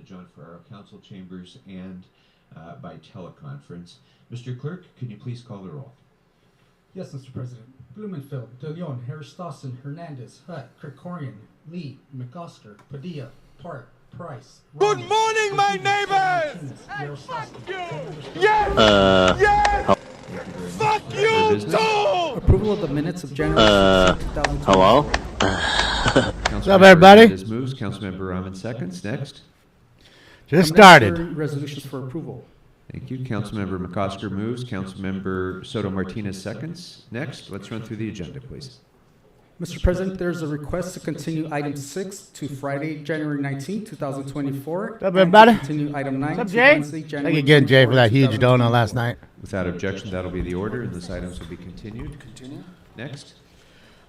John Ferraro Council Chambers and by teleconference. Mr. Clerk, can you please call the roll? Yes, Mr. President. Blumenfeld, De Leon, Harris Dawson, Hernandez, Hutt, Krikorian, Lee, McOsker, Padilla, Park, Price. Good Ramos, morning, my Rodriguez, neighbors! Martinez, Fuck you! Yes! Yes! Fuck you business? too! Approval of the minutes of January 16, 2020. Hello? What's up, everybody? This moves. Councilmember Rahman seconds. Next. Just started. Unnecessary resolutions for approval. Thank you. Councilmember McOsker moves. Councilmember Soto Martinez seconds. Next. Let's run through the agenda, please. Mr. President, there's a request to continue item 6 to Friday, January 19, 2024. What's up, everybody? And to continue item 9 What's up, to Jay? Wednesday, January Thank you again, Jay, for that 24, huge donut last night. Without objection, that'll be the order, and this items will be continued. Next.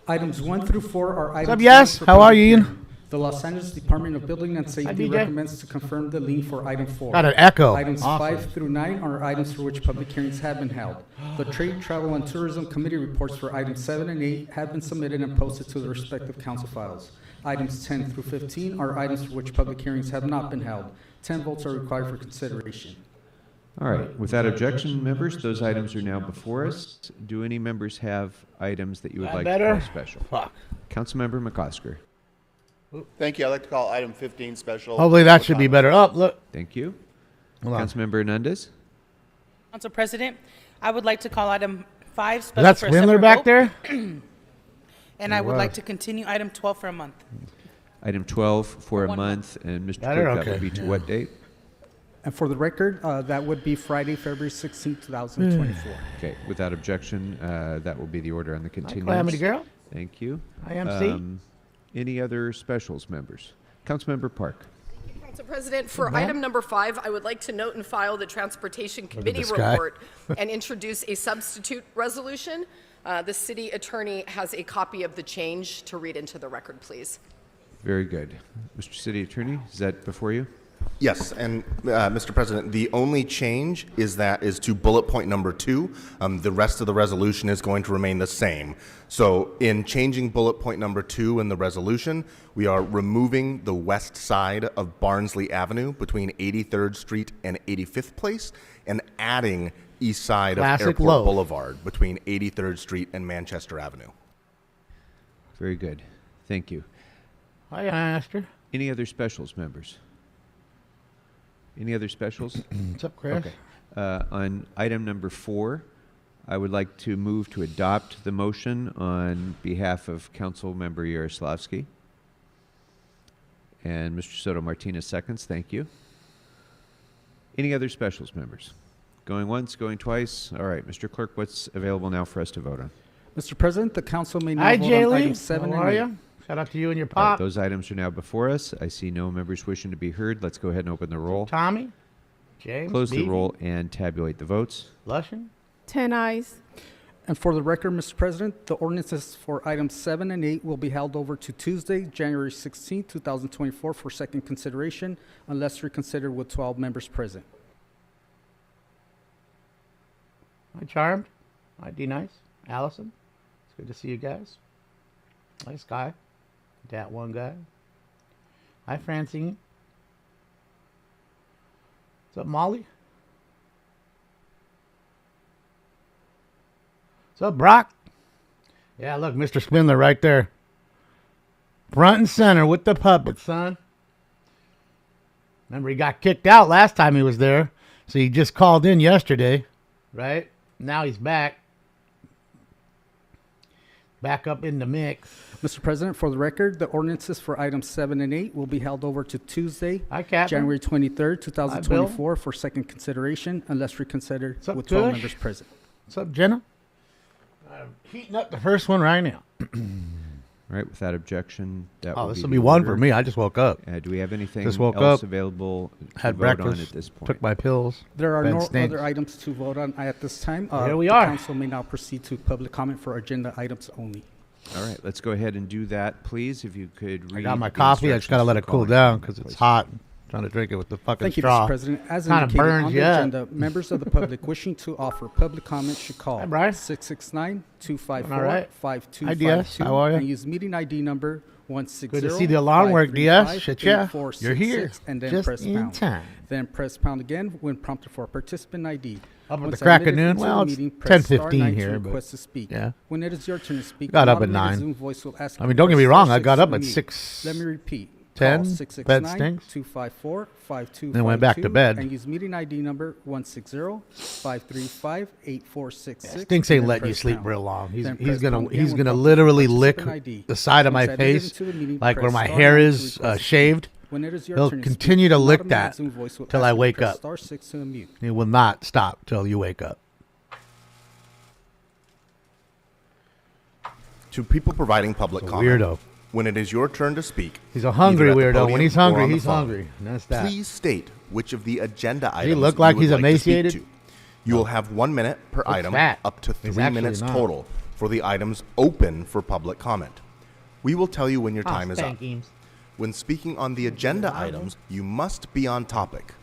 Items 1 through 4 are items. up, Yes? for How are public you, Ian? hearing. The Los Angeles Department of Building and Safety DJ. recommends to confirm the lien for item 4. Got an echo. Items Awesome. 5 through 9 are items for which public hearings have been held. The Trade, Travel, and Tourism Committee reports for items 7 and 8 have been submitted and posted to the respective council files. Items 10 through 15 are items for which public hearings have not been held. 10 votes are required for consideration. All right. Without objection, members, those items are now before us. Do any members have items that you would That like better? to call special? Fuck. Councilmember McOsker. Thank you. I'd like to call item 15 special. Hopefully that should be better. Up, look. Thank you. Hold on. Councilmember Hernandez. Council President, I would like to call item 5 Is special that for a Swindler separate back vote, there? and I would was. like to continue item 12 for a month. Item 12 for a 1 month, and Mr. Better? Clerk, that Okay, would be to yeah. what date? And for the record, that would be Friday, February 16, 2024. Okay. Without objection, that will be the order on the Hi, continuance. Calamity Girl. Thank you. IMC. Any other specials, members? Councilmember Park. Council President, for item number 5, I would like to note and file the Transportation Committee this guy. report and introduce a substitute resolution. The city attorney has a copy of the change to read into the record, please. Very good. Mr. City Attorney, is that before you? Yes, and Mr. President, the only change is to bullet point number 2. The rest of the resolution is going to remain the same. So in changing bullet point number 2 in the resolution, we are removing the west side of Barnsley Avenue between 83rd Street and 85th Place and adding east side Classic of Airport low. Boulevard between 83rd Street and Manchester Avenue. Very good. Thank you. Hi, Astor. Any other specials, members? Any other specials? What's up, Chris? Okay. On item number 4, I would like to move to adopt the motion on behalf of Councilmember Yaroslavsky. And Mr. Soto Martinez seconds. Thank you. Any other specials, members? Going once, going twice? All right, Mr. Clerk, what's available now for us to vote on? Mr. President, the council may now Hi, vote Jay on Lee. items 7 How and are 8. you? Shout out to you and your All right, pop. those items are now before us. I see no members wishing to be heard. Let's go ahead and open the roll. Tommy, James, Close the Beebe, roll and tabulate the votes. Lushin. 10 eyes. And for the record, Mr. President, the ordinances for items 7 and 8 will be held over to Tuesday, January 16, 2024 for second consideration unless reconsidered with 12 members present. Hi, Charmed. Hi, D-Nice. Allison. It's good to see you guys. Nice guy. That one guy. Hi, Francine. What's up, Molly? What's up, Brock? Yeah, look, Mr. Swindler right there. Front and center with the puppet, son. Remember, he got kicked out last time he was there, so he just called in yesterday, right? Now he's back. Back up in the mix. Mr. President, for the record, the ordinances for items 7 and 8 will be held over to Tuesday, Hi, Captain. January 23rd, 2024 for second consideration unless reconsidered What's up, with 12 Tush? members present. What's up, Jenna? I'm heating up the first one right now. All right, without objection, that Oh, will this be will the be one order. for me. I just woke up. Do we have anything Just woke else up, available to Had vote breakfast. on at this point? Took my pills. There are Bed no stinks. other items to vote on at this time. Here we the are. council may now proceed to public comment for agenda items only. All right, let's go ahead and do that, please. If you could read I got my the coffee. I just got to instructions let for it cool calling down on because that, it's please. hot. Trying to drink it with the fucking Thank you, straw. Mr. President. As Kinda indicated burns on you the up. agenda, members of the public wishing to offer public comment should call Hi, Brian. 669-254-5252 Hi, DS. How are you? and use meeting ID number 160. Good to see the alarm work, DS. Shit, yeah. You're here. And then Just press in pound. time. Then press pound again when prompted for a participant ID. Up at Once the crack of admitted noon? into the Well, it's meeting, press star 10:15 9 to here, but request to speak. yeah. When it is your turn to speak, Got an up at automated 9. Zoom voice will ask I you mean, to don't get press me wrong, star I got 6 up to at unmute. 6. Let me repeat. 10, Call bed stinks. 669-254-5252 Then went back to bed. and use meeting ID number 160-535-8466. Stinks and ain't then letting you press sleep pound. real long. He's Then he's press gonna pound again he's when gonna prompted for literally lick participant ID. the side of Once my admitted face, into the meeting, like where press my star hair 9 to is request to speak. shaved. When it is your He'll turn to continue speak, to an lick automated that Zoom voice will till ask I you to wake press up. Star 6 to unmute. It will not stop till you wake up. To people providing public It's a comment, weirdo. when it is your turn to speak, He's a hungry either at the weirdo. When podium he's or hungry, on the he's phone, hungry. And that's that. please state which of the agenda items look like you would he's like to speak emaciated? to. You will have 1 minute per Looks item, fat. up to He's 3 actually minutes not. total for the items open for public comment. We will tell you when your time is up. When speaking on the agenda items, you must be on topic.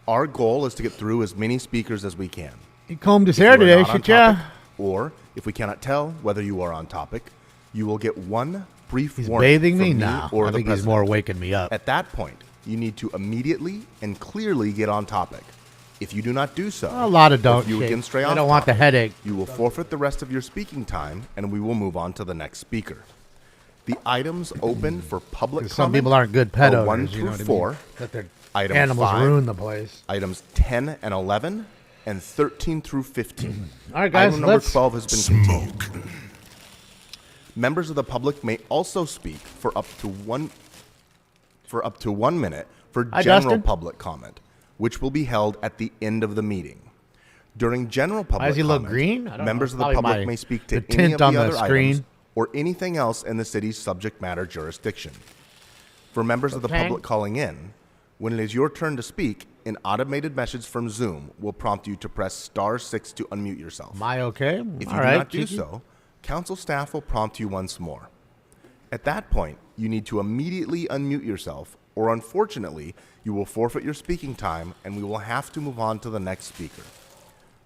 Our goal is to get through as many speakers as we can. He combed his If hair you are today, not on shit, yeah. topic, or if we cannot tell whether you are on topic, you will get one brief He's warning bathing from me me now. or I the think he's president. more waking me up. At that point, you need to immediately and clearly get on topic. If you do not do so, A lot of don't. if you shit. again stray I off don't want the topic, headache. you will forfeit the rest of your speaking time, and we will move on to the next speaker. The items open for public 'Cause some comment people aren't good pet are owners. 1 you through know what I mean? 4. That their Item animals 5, ruin the place. items 10 and 11, and 13 through 15. All right, guys, Item number let's 12 has been continued. Members of the public may also speak for up to 1 minute for Hi, general Dustin. public comment, which will be held at the end of the meeting. During general public does he look comment, green? I don't know. members of the Probably public my- may speak to the any tint of on the the other screen. items or anything else in the city's subject matter jurisdiction. For members of the Okay. public calling in, when it is your turn to speak, an automated message from Zoom will prompt you to press star 6 to unmute yourself. Am I okay? If All you right, do not do Kiki. so, council staff will prompt you once more. At that point, you need to immediately unmute yourself, or unfortunately, you will forfeit your speaking time and we will have to move on to the next speaker.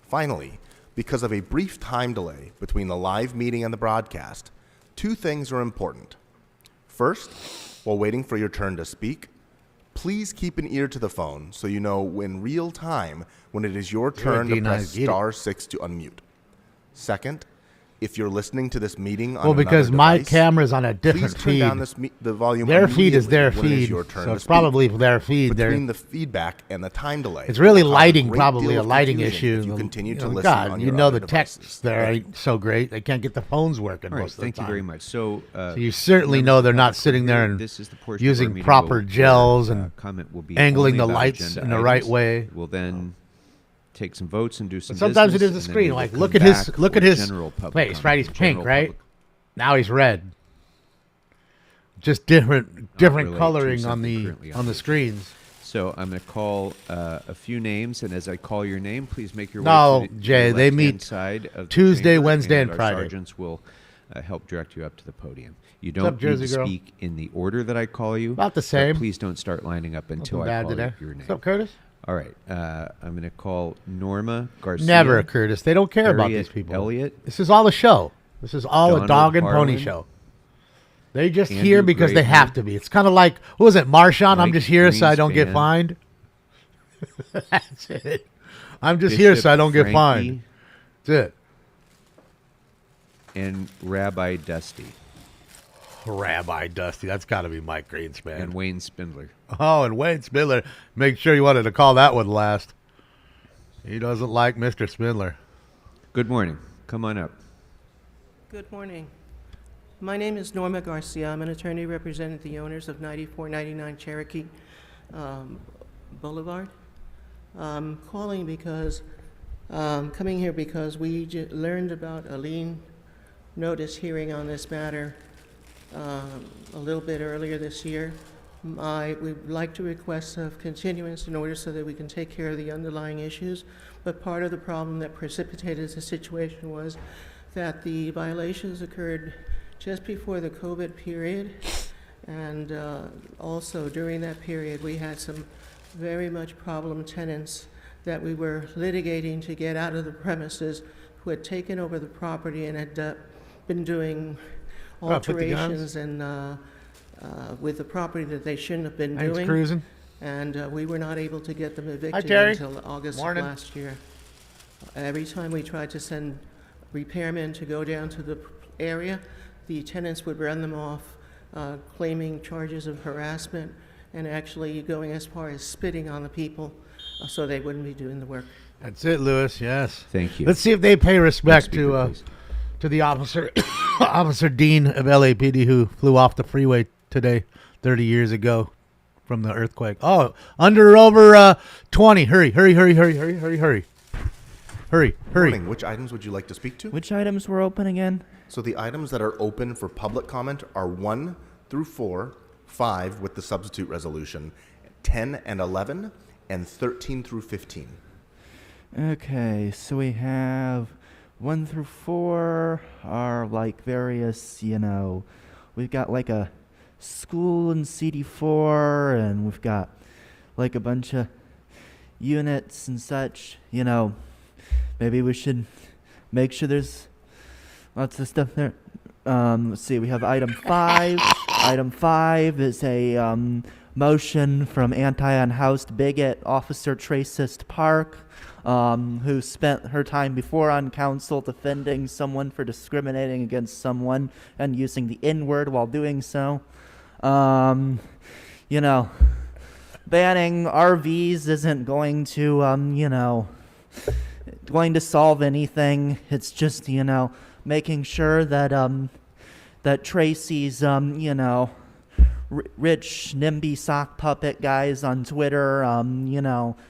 Finally, because of a brief time delay between the live meeting and the broadcast, 2 things are important. First, while waiting for your turn to speak, please keep an ear to the phone so you know in real time when it is your turn to D9, press get it. star 6 to unmute. Second, if you're listening to this meeting on Well, because another my device, camera's on a different please turn feed. down the volume Their feed is their immediately when it is feed, your turn so to it's speak. probably their feed. Between the feedback and the time delay, It's really it will cause lighting, great probably deal a of lighting confusion issue. If you continue to know, listen God, on you your know other the texts devices. there Thank you. ain't so great. They can't get the phones working All right, most of the thank time. you very much. So You certainly know they're not sitting there and this is the portion of our using meeting proper where, gels and comment will be angling only the about lights agenda in the right items. way. We'll then take some votes and do some But sometimes it business, is a and then screen. we will Like come look at his back look at for his general public face, comment. right? He's pink, General right? public Now he's red. Just different relate to coloring on something the currently on the this. screens. So I'm going to call a few names, and as I call your name, please make your No, way to the Jay, they left-hand meet side of the Tuesday, chamber, Wednesday, and our Friday. sergeants will help direct you up to the podium. You What's up, don't need Jersey to girl? speak in the order that I call you. About the but same. please don't start lining up until Nothing I bad call today. your name. What's up, Curtis? All right. I'm going to call Norma Garcia. Never, Curtis. They don't care about Harriet these people. Elliott. This is all a show. This is all a Donald dog and pony Harlan. show. They just Andrew here because they Gravener. have to be. It's kind of like, what was it, Marshawn? I'm Mike just here so I don't get Greenspan. fined. That's it. I'm just here so I don't get fined. That's it. And Rabbi Dusty Rabbi Dusty. That's got to be Mike Greenspan. and Wayne Spindler. Oh, and Wayne Spindler. Make sure you wanted to call that one last. He doesn't like Mr. Spindler. Good morning. Come on up. Good morning. My name is Norma Garcia. I'm an attorney representing the owners of 9499 Cherokee Boulevard. I'm calling because, coming here because we learned about a lien notice hearing on this matter a little bit earlier this year. We'd like to request a continuance in order so that we can take care of the underlying issues. But part of the problem that precipitated the situation was that the violations occurred just before the COVID period, And also during that period, we had some very much problem tenants that we were litigating to get out of the premises, who had taken over the property and had been doing Oh, put the guns. alterations and with the property that they shouldn't have been Thanks, doing. cruising. And we were not able to get them evicted Terry. until August Morning. of last year. Every time we tried to send repairmen to go down to the area, the tenants would run them off, claiming charges of harassment and actually going as far as spitting on the people so they wouldn't be doing the work. That's it, Lewis. Yes. Thank you. Let's see if they pay Next respect speaker, please. to the officer, Officer Dean of LAPD, who flew off the freeway today, 30 years ago, from the earthquake. Oh, under or over 20. Hurry, hurry, hurry, hurry, hurry, hurry, hurry, hurry, hurry. Morning. Which items would you like to speak to? Which items were open again? So the items that are open for public comment are 1 through 4, 5 with the substitute resolution, 10 and 11, and 13 through 15. Okay, so we have 1 through 4 are like various, we've got like a school in CD4, and we've got like a bunch of units and such. Maybe we should make sure there's lots of stuff there. Let's see, we have item 5. Item 5 is a motion from anti-unhoused bigot Officer Tracist Park, who spent her time before on council defending someone for discriminating against someone and using the N-word while doing so. Banning RVs isn't going to, going to solve anything. It's just, making sure that, that Tracy's, rich NIMBY sock puppet guys on Twitter,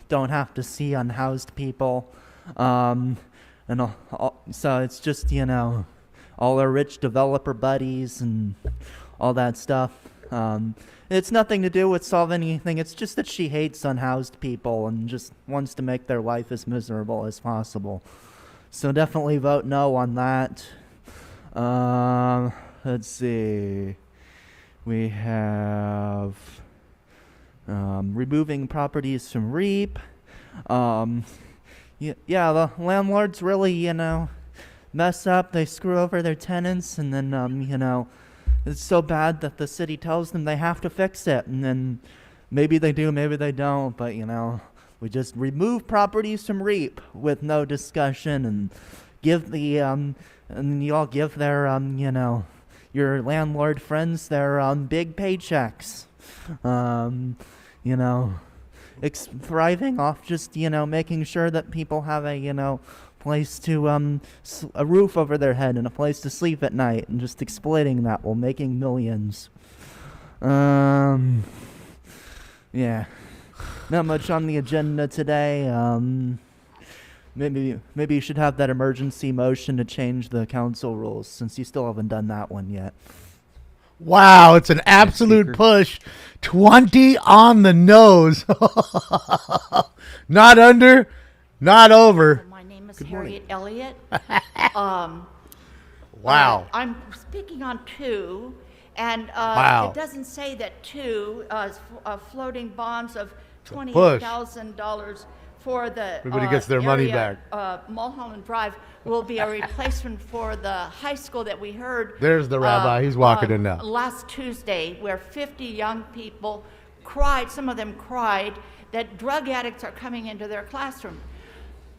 don't have to see unhoused people. So it's just, all our rich developer buddies and all that stuff. It's nothing to do with solving anything. It's just that she hates unhoused people and just wants to make their life as miserable as possible. So definitely vote no on that. Let's see. We have removing properties from REAP. The landlords really, mess up. They screw over their tenants, and then, it's so bad that the city tells them they have to fix it. And then maybe they do, maybe they don't. But, we just remove properties from REAP with no discussion and give the, and you all give their, your landlord friends their big paychecks. Thriving off just, making sure that people have a, place to, a roof over their head and a place to sleep at night, and just exploiting that while making millions. Yeah. Not much on the agenda today. Maybe you should have that emergency motion to change the council rules, since you still haven't done that one yet. Wow, it's an absolute push. 20 on the nose. Not under, not over. My name is Good morning. Harriet Elliott. Wow. I'm speaking on 2, and Wow. it doesn't say that 2 floating bonds of push. $28,000 for the Everybody gets their money area, Mulholland Drive will be a replacement for the high school that we heard. There's the rabbi. He's walking in now. Last Tuesday, where 50 young people cried, some of them cried, that drug addicts are coming into their classroom.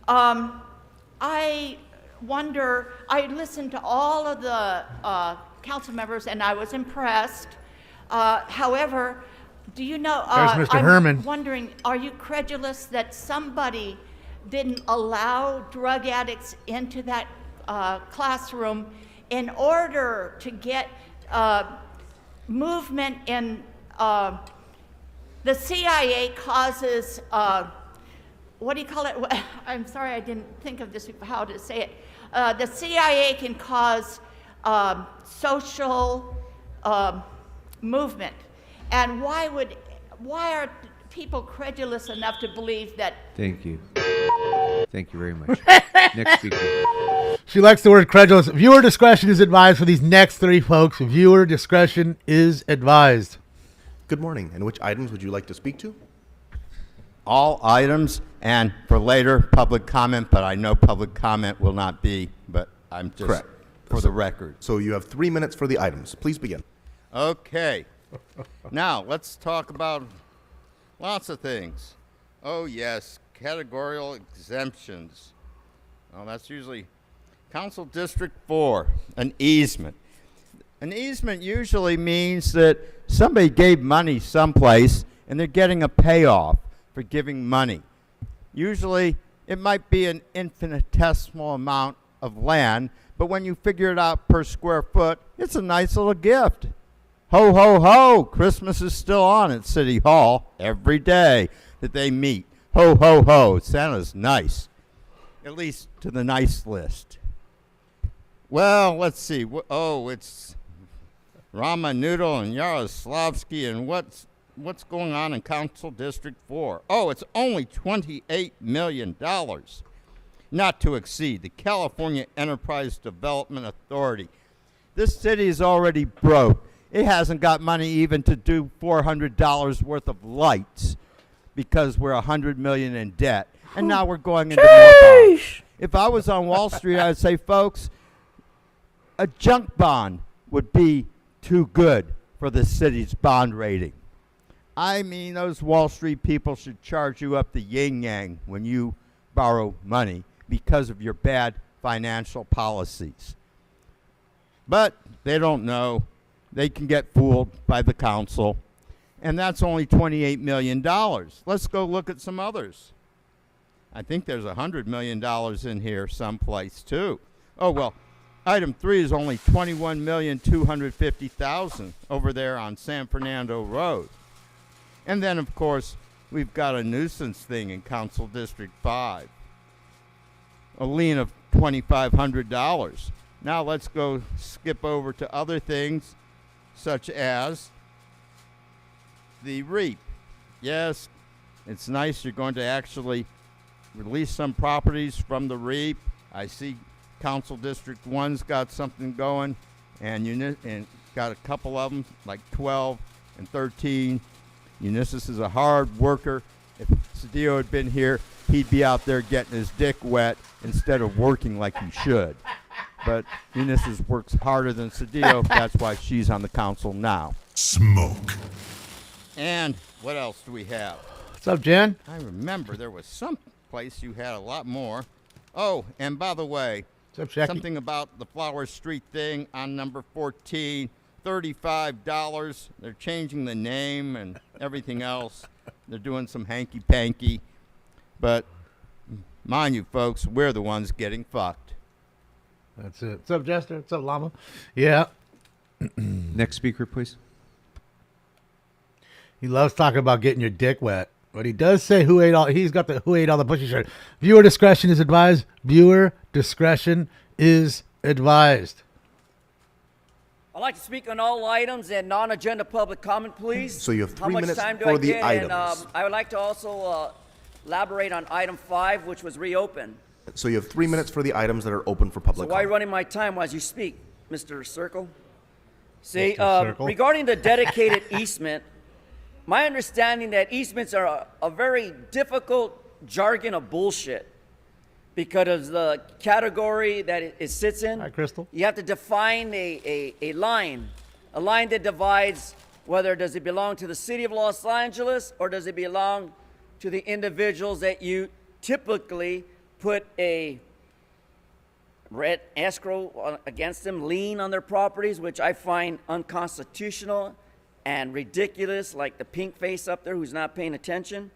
I wonder, I listened to all of the council members and I was impressed. However, do you know, There's Mr. I'm Herman. wondering, are you credulous that somebody didn't allow drug addicts into that classroom in order to get movement in, the CIA causes, what do you call it? I'm sorry, I didn't think of this, how to say it. The CIA can cause social movement. And why are people credulous enough to believe that? Thank you. Thank you very much. Next speaker. She likes the word credulous. Viewer discretion is advised for these next three folks. Viewer discretion is advised. Good morning. And which items would you like to speak to? All items, and for later, public comment, but I know public comment will not be, but I'm just Correct. for the record. So you have 3 minutes for the items. Please begin. Okay. Now, let's talk about lots of things. Oh, yes, categorical exemptions. Well, that's usually Council District 4, an easement. An easement usually means that somebody gave money someplace and they're getting a payoff for giving money. Usually, it might be an infinitesimal amount of land, but when you figure it out per square foot, it's a nice little gift. Ho, ho, ho! Christmas is still on at City Hall every day that they meet. Ho, ho, ho! Santa's nice, at least to the nice list. Well, let's see. Oh, it's Rama Noodle and Yaroslavsky, and what's going on in Council District 4? Oh, it's only $28 million. Not to exceed the California Enterprise Development Authority. This city is already broke. It hasn't got money even to do $400 worth of lights because we're $100 million in debt. And now we're going into more bonds. If I was on Wall Street, I'd say, folks, a junk bond would be too good for the city's bond rating. I mean, those Wall Street people should charge you up the yin-yang when you borrow money because of your bad financial policies. But they don't know. They can get fooled by the council. And that's only $28 million. Let's go look at some others. I think there's $100 million in here someplace, too. Oh, well, item 3 is only $21,250,000 over there on San Fernando Road. And then, of course, we've got a nuisance thing in Council District 5. A lien of $2,500. Now let's go skip over to other things, such as the REAP. Yes, it's nice you're going to actually release some properties from the REAP. I see Council District 1's got something going, and got a couple of them, like 12 and 13. Unisys is a hard worker. If Cedillo had been here, he'd be out there getting his dick wet instead of working like he should. But Unisys works harder than Cedillo. That's why she's on the council now. Smoke. And what else do we have? What's up, Jen? I remember there was some place you had a lot more. Oh, and by the way, What's up, Jackie? something about the Flower Street thing on number 14. $35. They're changing the name and everything else. They're doing some hanky-panky. But mind you, folks, we're the ones getting fucked. That's it. What's up, Jester? What's up, Llama? Yeah. Next speaker, please. He loves talking about getting your dick wet. But he does say he's got the who ate all the pussy shirt. Viewer discretion is advised. Viewer discretion is advised. I'd like to speak on all items and non-agenda public comment, please. So you have 3 minutes How much time do for I the get? items. And, I would like to also elaborate on item 5, which was reopened. So you have 3 minutes for the items that are open for public So why are you comment. running my time as you speak, Mr. Circle? See, Mr. Circle. regarding the dedicated easement, my understanding that easements are a very difficult jargon of bullshit because of the category that it sits in. Hi, Crystal. You have to define a line that divides whether does it belong to the city of Los Angeles or does it belong to the individuals that you typically put a red escrow against them, lien on their properties, which I find unconstitutional and ridiculous, like the pink face up there who's not paying attention.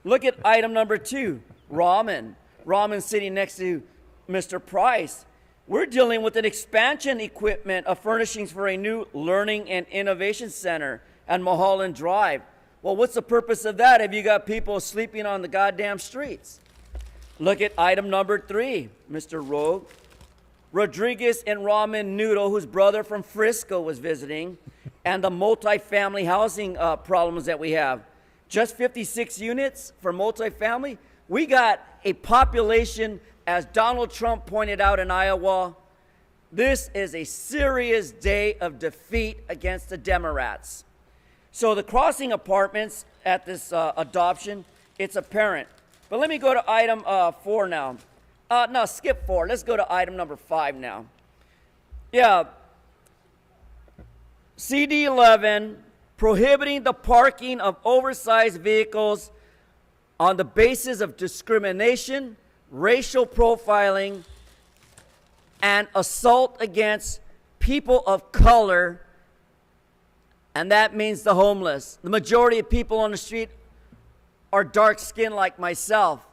Look at item number 2, ramen. Ramen sitting next to Mr. Price. We're dealing with an expansion equipment of furnishings for a new learning and innovation center on Mulholland Drive. Well, what's the purpose of that if you got people sleeping on the goddamn streets? Look at item number 3, Mr. Rogue. Rodriguez and Ramen Noodle, whose brother from Frisco was visiting, and the multifamily housing problems that we have. Just 56 units for multifamily. We got a population as Donald Trump pointed out in Iowa, this is a serious day of defeat against the Democrats. So the crossing apartments at this adoption, it's apparent. But let me go to item 4 now. No, skip 4. Let's go to item number 5 now. Yeah. CD 11, prohibiting the parking of oversized vehicles on the basis of discrimination, racial profiling, and assault against people of color, and that means the homeless. The majority of people on the street are dark-skinned like myself,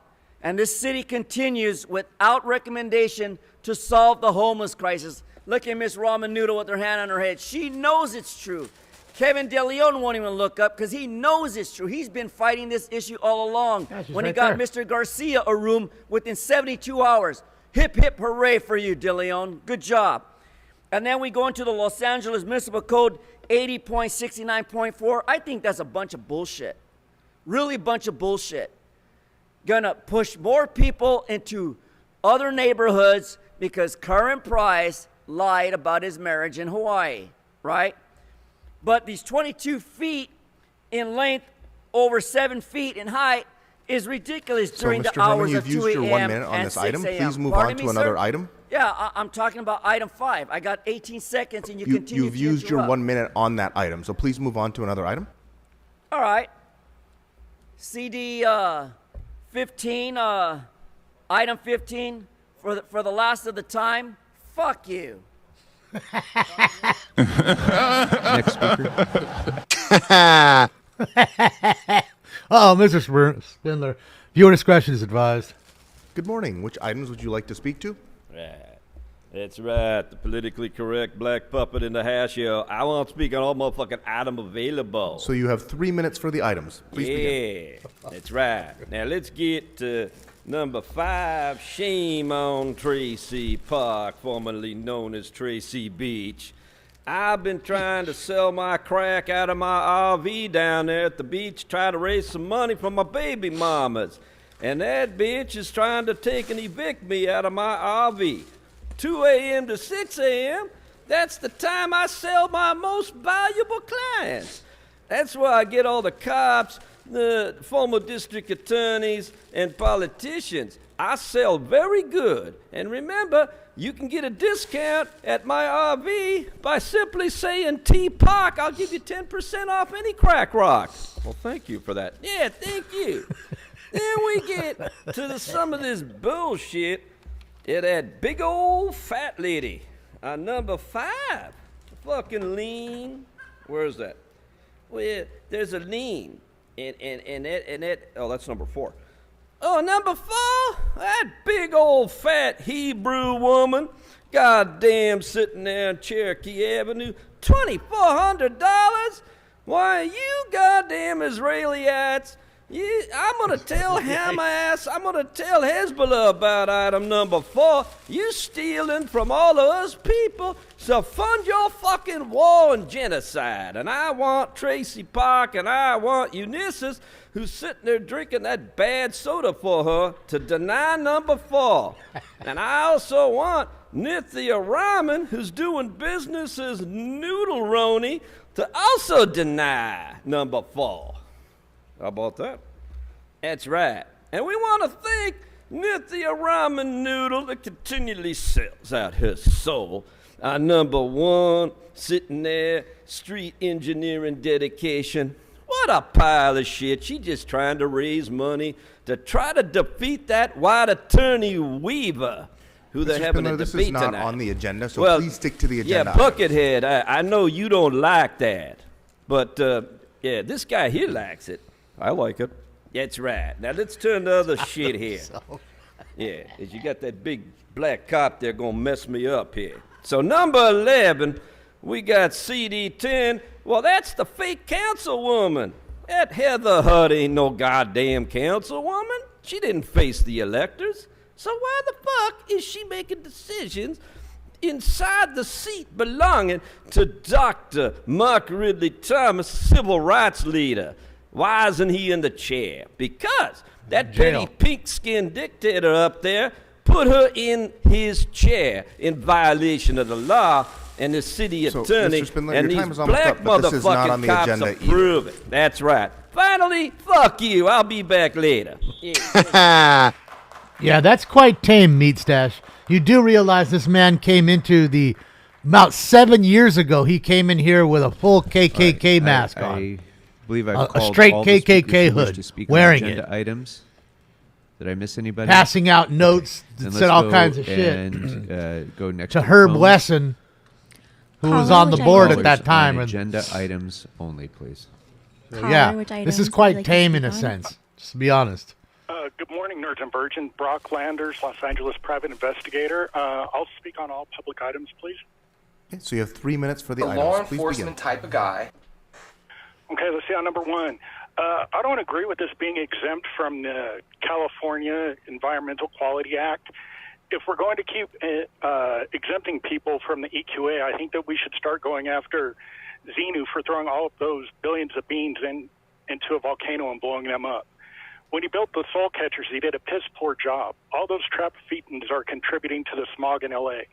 and this city continues without recommendation to solve the homeless crisis. Look at Miss Ramen Noodle with her hand on her head. She knows it's true. Kevin DeLeon won't even look up because he knows it's true. He's been fighting this issue all along. When he got Mr. Garcia a room within 72 hours. Hip, hip, hooray for you, DeLeon. Good job. And then we go into the Los Angeles Municipal Code 80.69.4. I think that's a bunch of bullshit. Really a bunch of bullshit. Gonna push more people into other neighborhoods because Curran Price lied about his marriage in Hawaii, right? But these 22 feet in length, over 7 feet in height, is ridiculous during the hours of 2 a.m. You've used your 1 minute on this item. Please move on to another item. Yeah, I'm talking about item 5. I got 18 seconds, and you continue You've to used your interrupt. 1 minute on that item, so please move on to another item. All right. CD 15, item 15, for the last of the time. Fuck you. Next speaker. Oh, Mr. Spindler, viewer discretion is advised. Good morning. Which items would you like to speak to? Right. That's right. The politically correct black puppet in the house here. I want to speak on all motherfucking item available. So you have 3 minutes for the items. Please begin. That's right. Now let's get to number 5. Shame on Tracy Park, formerly known as Tracy Beach. I've been trying to sell my crack out of my RV down there at the beach, try to raise some money for my baby mamas. And that bitch is trying to take and evict me out of my RV. 2 a.m. to 6 a.m., that's the time I sell my most valuable clients. That's where I get all the cops, the former district attorneys, and politicians. I sell very good. And remember, you can get a discount at my RV by simply saying T-Park. I'll give you 10% off any crack rock. Well, thank you for that. Yeah, thank you. Then we get to some of this bullshit at that big old fat lady. Number 5, fucking lean. Where's that? Well, there's a lean. And that, oh, that's number 4. Oh, number 4, that big old fat Hebrew woman, goddamn sitting there on Cherokee Avenue, $2,400? Why, you goddamn Israelites, I'm going to tell Hamas, I'm going to tell Hezbollah about item number 4. You stealing from all of us people, so fund your fucking war and genocide. And I want Tracy Park and I want Nuisance, who's sitting there drinking that bad soda for her, to deny number 4. And I also want Nithya Raman, who's doing business as Noodle Roni, to also deny number 4. How about that? That's right. And we want to thank Nithya Ramen Noodle that continually sells out her soul. Our number 1, sitting there, street engineering dedication. What a pile of shit. She just trying to raise money to try to defeat that white attorney Weaver, who they're having a debate this is not tonight. on the agenda, so please stick to the agenda. Yeah, Buckethead, I know you don't like that. But, yeah, this guy here likes it. I like it. That's right. Now let's turn to other shit here. Yeah, as you got that big black cop there gonna mess me up here. So number 11, we got CD10. Well, that's the fake councilwoman. That Heather Hutt ain't no goddamn councilwoman. She didn't face the electors. So why the fuck is she making decisions inside the seat belonging to Dr. Mark Ridley Thomas, civil rights leader? Why isn't he in the chair? Because that petty pink-skinned dictator up there put her in his chair in violation of the law, and the city So, attorney Mr. Spindler, and your these time is almost black up, but this is not on motherfucking the cops agenda either. approve it. That's right. Finally, fuck you. I'll be back later. Yeah, that's quite tame, Meat Stash. You do realize this man came into about 7 years ago. He came in here with a full KKK mask on. I believe I've A called straight all the speakers KKK who wish hood, to speak wearing on agenda it. items. Did I miss anybody? Passing out notes that Then said let's all go kinds of shit and go next to the Herb phones. Wesson, who was Caller, on the which board item? at that Callers time. on And agenda items only, please. so, Caller, yeah, which this items is would you quite like to tame in a speak on? sense, just to be honest. Good morning, Nerds and Virgin. Brock Landers, Los Angeles private investigator. I'll speak on all public items, please. Okay, so you have 3 minutes for the A items. law Please enforcement begin. type of guy. Okay, let's see on number one. I don't agree with this being exempt from the California Environmental Quality Act. If we're going to keep exempting people from the EQA, I think that we should start going after Xenu for throwing all of those billions of beans into a volcano and blowing them up. When he built the soul catchers, he did a piss poor job. All those trapped thetans are contributing to the smog in LA.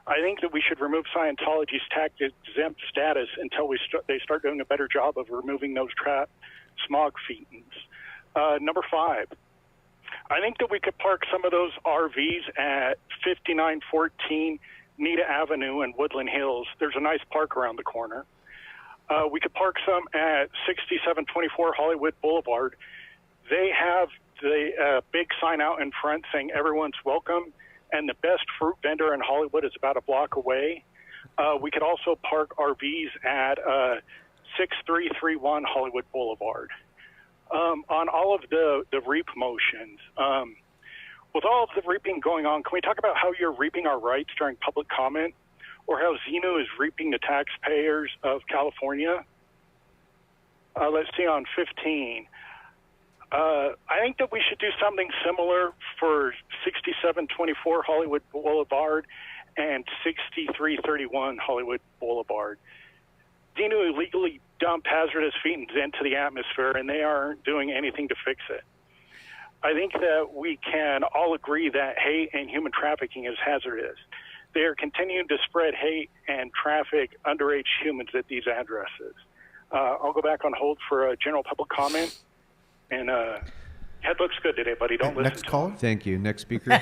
I think that we should remove Scientology's tax exempt status until they start doing a better job of removing those trapped smog thetans. Number five, I think that we could park some of those RVs at 5914 Nita Avenue and Woodland Hills. There's a nice park around the corner. We could park some at 6724 Hollywood Boulevard. They have the big sign out in front saying everyone's welcome, and the best fruit vendor in Hollywood is about a block away. We could also park RVs at 6331 Hollywood Boulevard. On all of the REAP motions, with all of the reaping going on, can we talk about how you're reaping our rights during public comment, or how Xenu is reaping the taxpayers of California? Let's see on 15. I think that we should do something similar for 6724 Hollywood Boulevard and 6331 Hollywood Boulevard. Xenu illegally dumped hazardous thetans into the atmosphere, and they aren't doing anything to fix it. I think that we can all agree that hate and human trafficking is hazardous. They are continuing to spread hate and traffic underage humans at these addresses. I'll go back on hold for a general public comment. And head looks good today, buddy. Don't listen. Next caller. Thank you. Next speaker.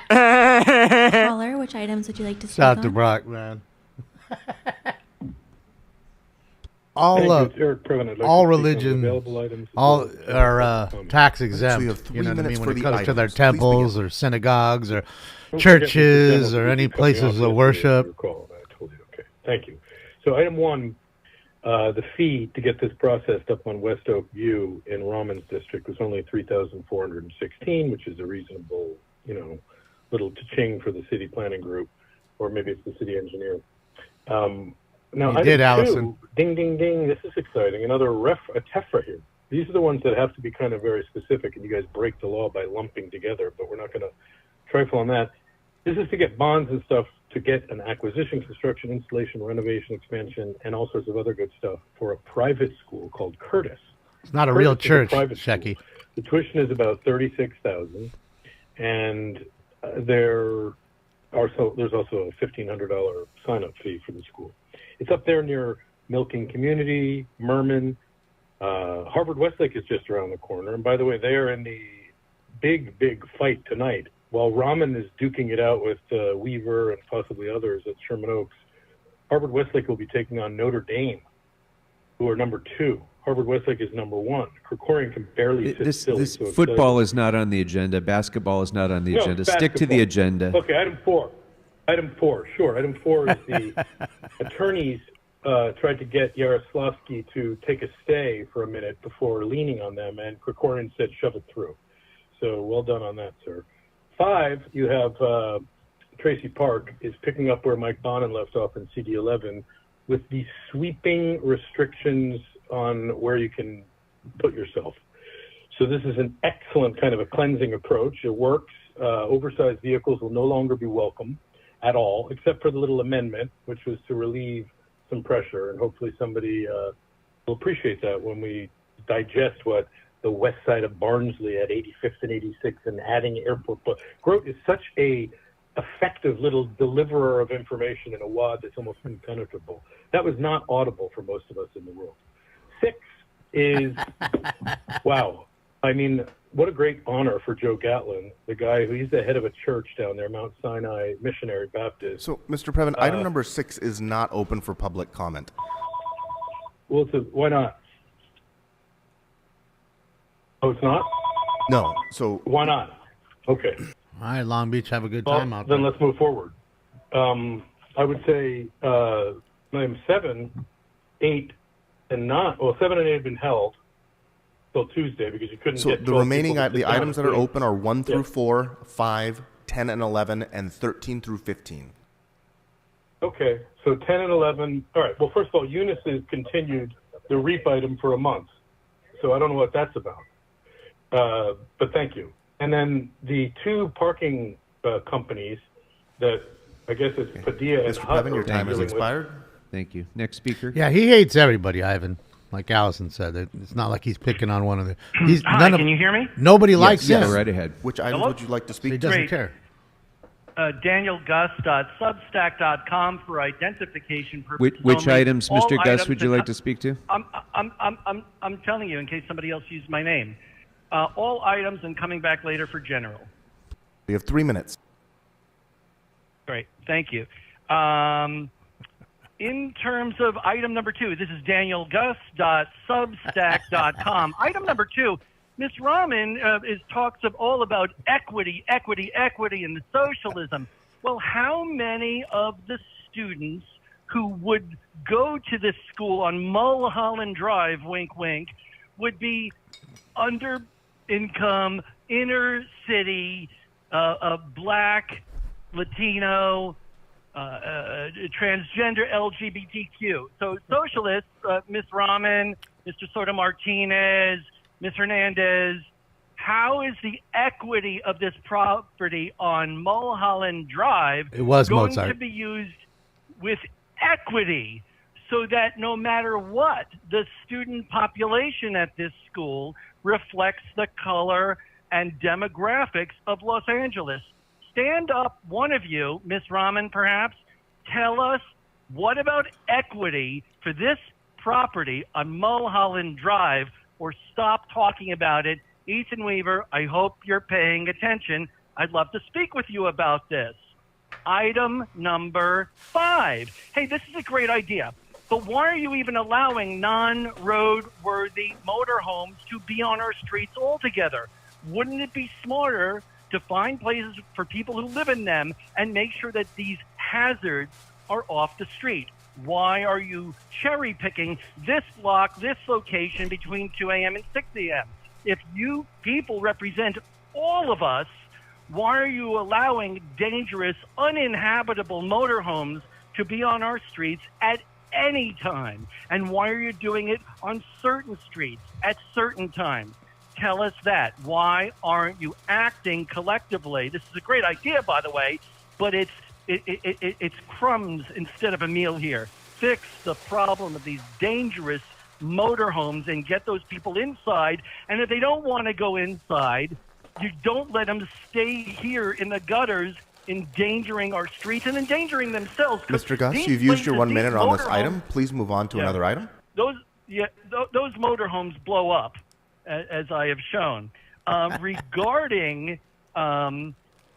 Caller, which items would you like to speak Shout out to on? Brock, man. all religion, all are tax exempt. So you have 3 You know what I minutes mean? for When it the comes to their items. Please temples or synagogues or churches or any places of worship. Thank you. So item one, the fee to get this processed up on West Oak View in Raman's district was only $3,416, which is a reasonable, little cha-ching for the city planning group, or maybe it's the city engineer. Now, You item did, two, Allison. ding, ding, ding, this is exciting. Another a TEFRA here. These are the ones that have to be kind of very specific, and you guys break the law by lumping together, but we're not going to trifle on that. This is to get bonds and stuff to get an acquisition, construction, installation, renovation, expansion, and all sorts of other good stuff for a private school called Curtis. It's not a real Curtis is church, private Shecky. school. The tuition is about $36,000, and there's also a $1,500 sign-up fee for the school. It's up there near Milking Community, Merman. Harvard Westlake is just around the corner. And by the way, they are in the big, big fight tonight. While Raman is duking it out with Weaver and possibly others at Sherman Oaks, Harvard Westlake will be taking on Notre Dame, who are number 2. Harvard Westlake is number 1. Krikorian can barely sit still. This so football is not on the agenda. Basketball is not on the No, agenda. Stick to the basketball. agenda. Okay, item 4. Item 4, sure. Item 4 is the attorneys tried to get Yaroslavsky to take a stay for a minute before leaning on them, and Krikorian said, shove it through. So well done on that, sir. 5, you have Tracy Park is picking up where Mike Bonin left off in CD11 with the sweeping restrictions on where you can put yourself. So this is an excellent kind of a cleansing approach. It works. Oversized vehicles will no longer be welcome at all, except for the little amendment, which was to relieve some pressure. And hopefully somebody will appreciate that when we digest what the west side of Barnsley at 85th and 86th and adding airport. But Grote is such a effective little deliverer of information in a wad that's almost impenetrable. That was not audible for most of us in the world. 6 is, wow. I mean, what a great honor for Joe Gatlin, the guy he's the head of a church down there, Mount Sinai Missionary Baptist. So, Mr. Previn, item number 6 is not open for public comment. Well, why not? Oh, it's not? No. So why not? Okay. All right, Long Beach, have a good Well, time out then there. let's move forward. I would say item 7, 8, and 9. Well, 7 and 8 have been held till Tuesday because you couldn't So get the 12 remaining people to sit the down items that and are wait. open are 1 through Yeah. 4, 5, 10 and 11, and 13 through 15. Okay, so 10 and 11. All right, well, first of all, Eunice has continued the REAP item for a month, so I don't know what that's about. But thank you. And then the 2 parking companies that I guess it's Padilla and Mr. Hut Previn, your are time has dealing with. expired. Thank you. Next speaker. Yeah, he hates everybody, Ivan. Like Allison said, it's not like he's picking on one of the. He's Hi, can you hear me? Nobody likes him. Go right ahead. Which items Hello? would you like to speak He to? doesn't care. DanielGus.substack.com for identification purposes. Which only. items, All Mr. Gus, items would you that- like to speak to? I'm telling you in case somebody else used my name. All items and coming back later for general. We have 3 minutes. Great, thank you. In terms of item number 2, this is DanielGus.substack.com. Item number 2, Ms. Rahman talks all about equity, and the socialism. Well, how many of the students who would go to this school on Mulholland Drive, wink, wink, would be under income, inner city, black, Latino, transgender, LGBTQ. So socialists, Ms. Rahman, Mr. Soto Martinez, Ms. Hernandez, how is the equity of this property on Mulholland Drive It was going Mozart. to be used with equity so that no matter what, the student population at this school reflects the color and demographics of Los Angeles? Stand up, one of you, Ms. Rahman perhaps, tell us what about equity for this property on Mulholland Drive, or stop talking about it. Ethan Weaver, I hope you're paying attention. I'd love to speak with you about this. Item number 5. Hey, this is a great idea, but why are you even allowing non-road-worthy motorhomes to be on our streets altogether? Wouldn't it be smarter to find places for people who live in them and make sure that these hazards are off the street? Why are you cherry picking this block, this location between 2 a.m. and 6 a.m.? If you people represent all of us, why are you allowing dangerous, uninhabitable motorhomes to be on our streets at any time? And why are you doing it on certain streets at certain times? Tell us that. Why aren't you acting collectively? This is a great idea, by the way, but it's crumbs instead of a meal here. Fix the problem of these dangerous motorhomes and get those people inside. And if they don't want to go inside, you don't let them stay here in the gutters, endangering our streets and endangering themselves. Mr. Gus, These you've used your places, 1 minute these on this motorhomes- item. Please move on to Yeah. another item. Those motorhomes blow up, as I have shown. Regarding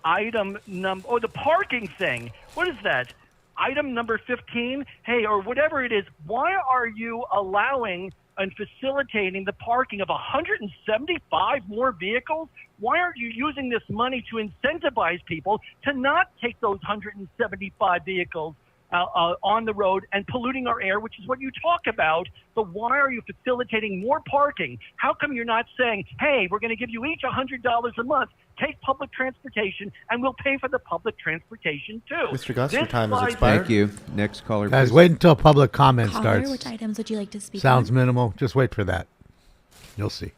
item number, the parking thing. What is that? Item number 15? Hey, or whatever it is, why are you allowing and facilitating the parking of 175 more vehicles? Why aren't you using this money to incentivize people to not take those 175 vehicles on the road and polluting our air, which is what you talk about? But why are you facilitating more parking? How come you're not saying, hey, we're going to give you each $100 a month, take public transportation, and we'll pay for the public transportation too? Mr. Gus, your This time has slides- expired. Thank you. Next caller, Guys, please. wait until public comment Caller, starts. which items would you like to speak Sounds on? minimal. Just wait for that. You'll see.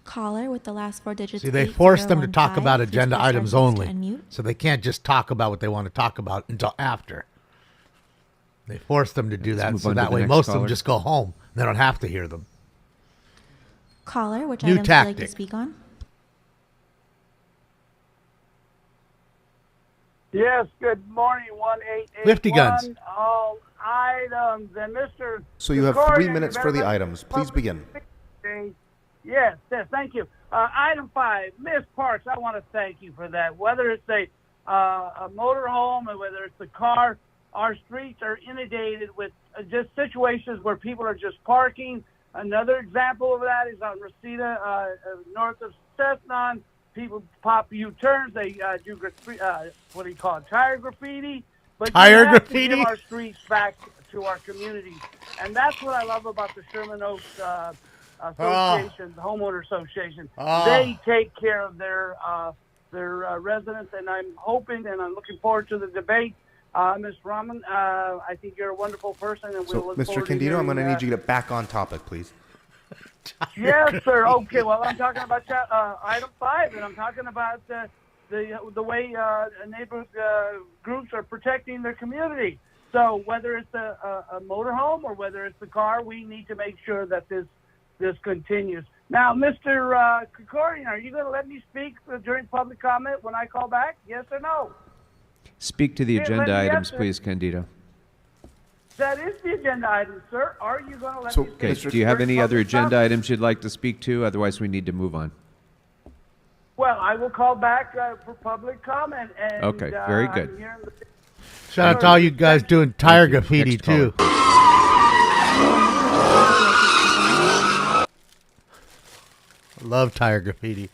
Caller with the last 4 digits. See, they force them to 8015. talk about Please agenda press items star six to only. unmute. So they can't just talk about what they want to talk about until after. They force them to do Let's that, move so on to that the way next most of caller. them just go home. They don't have to hear them. Caller, which New items would you like to tactic. speak on? Yes, good morning, 1881. Lifty guns. All items, and Mr. So you have Corcoran, 3 you minutes for better the let items. Please begin. Yes, thank you. Item 5, Miss Parks, I want to thank you for that. Whether it's a motorhome or whether it's a car, our streets are inundated with just situations where people are just parking. Another example of that is on Reseda, north of Cessnon. People pop U-turns. They do what do you call it? Tire graffiti. But Tire you have graffiti? to give our streets back to our communities, and that's what I love about the Sherman Oaks Association, the homeowner association. They take care of their residents, and I'm hoping and I'm looking forward to the debate. Ms. Rahman, I think you're a wonderful person, and So, we'll look Mr. forward to Candido, I'm going to hearing, need you to get back on topic, please. Yes, sir. Okay. Well, I'm talking about item 5, and I'm talking about the way neighborhood groups are protecting their community. So whether it's a motorhome or whether it's a car, we need to make sure that this continues. Now, Mr. Krikorian, are you going to let me speak during public comment when I call back? Yes or no? Speak to the Yeah, let agenda me items, answer. please, Candido. That is the agenda item, sir. Are you going to let So, me speak? Okay, do you have during any other public agenda comment? items you'd like to speak to? Otherwise, we need to move on. Well, I will call back for public comment. And, Okay, very good. I'm hearing the- Shout out to all you guys doing tire Thank you. graffiti, Next caller, too. Love tire graffiti.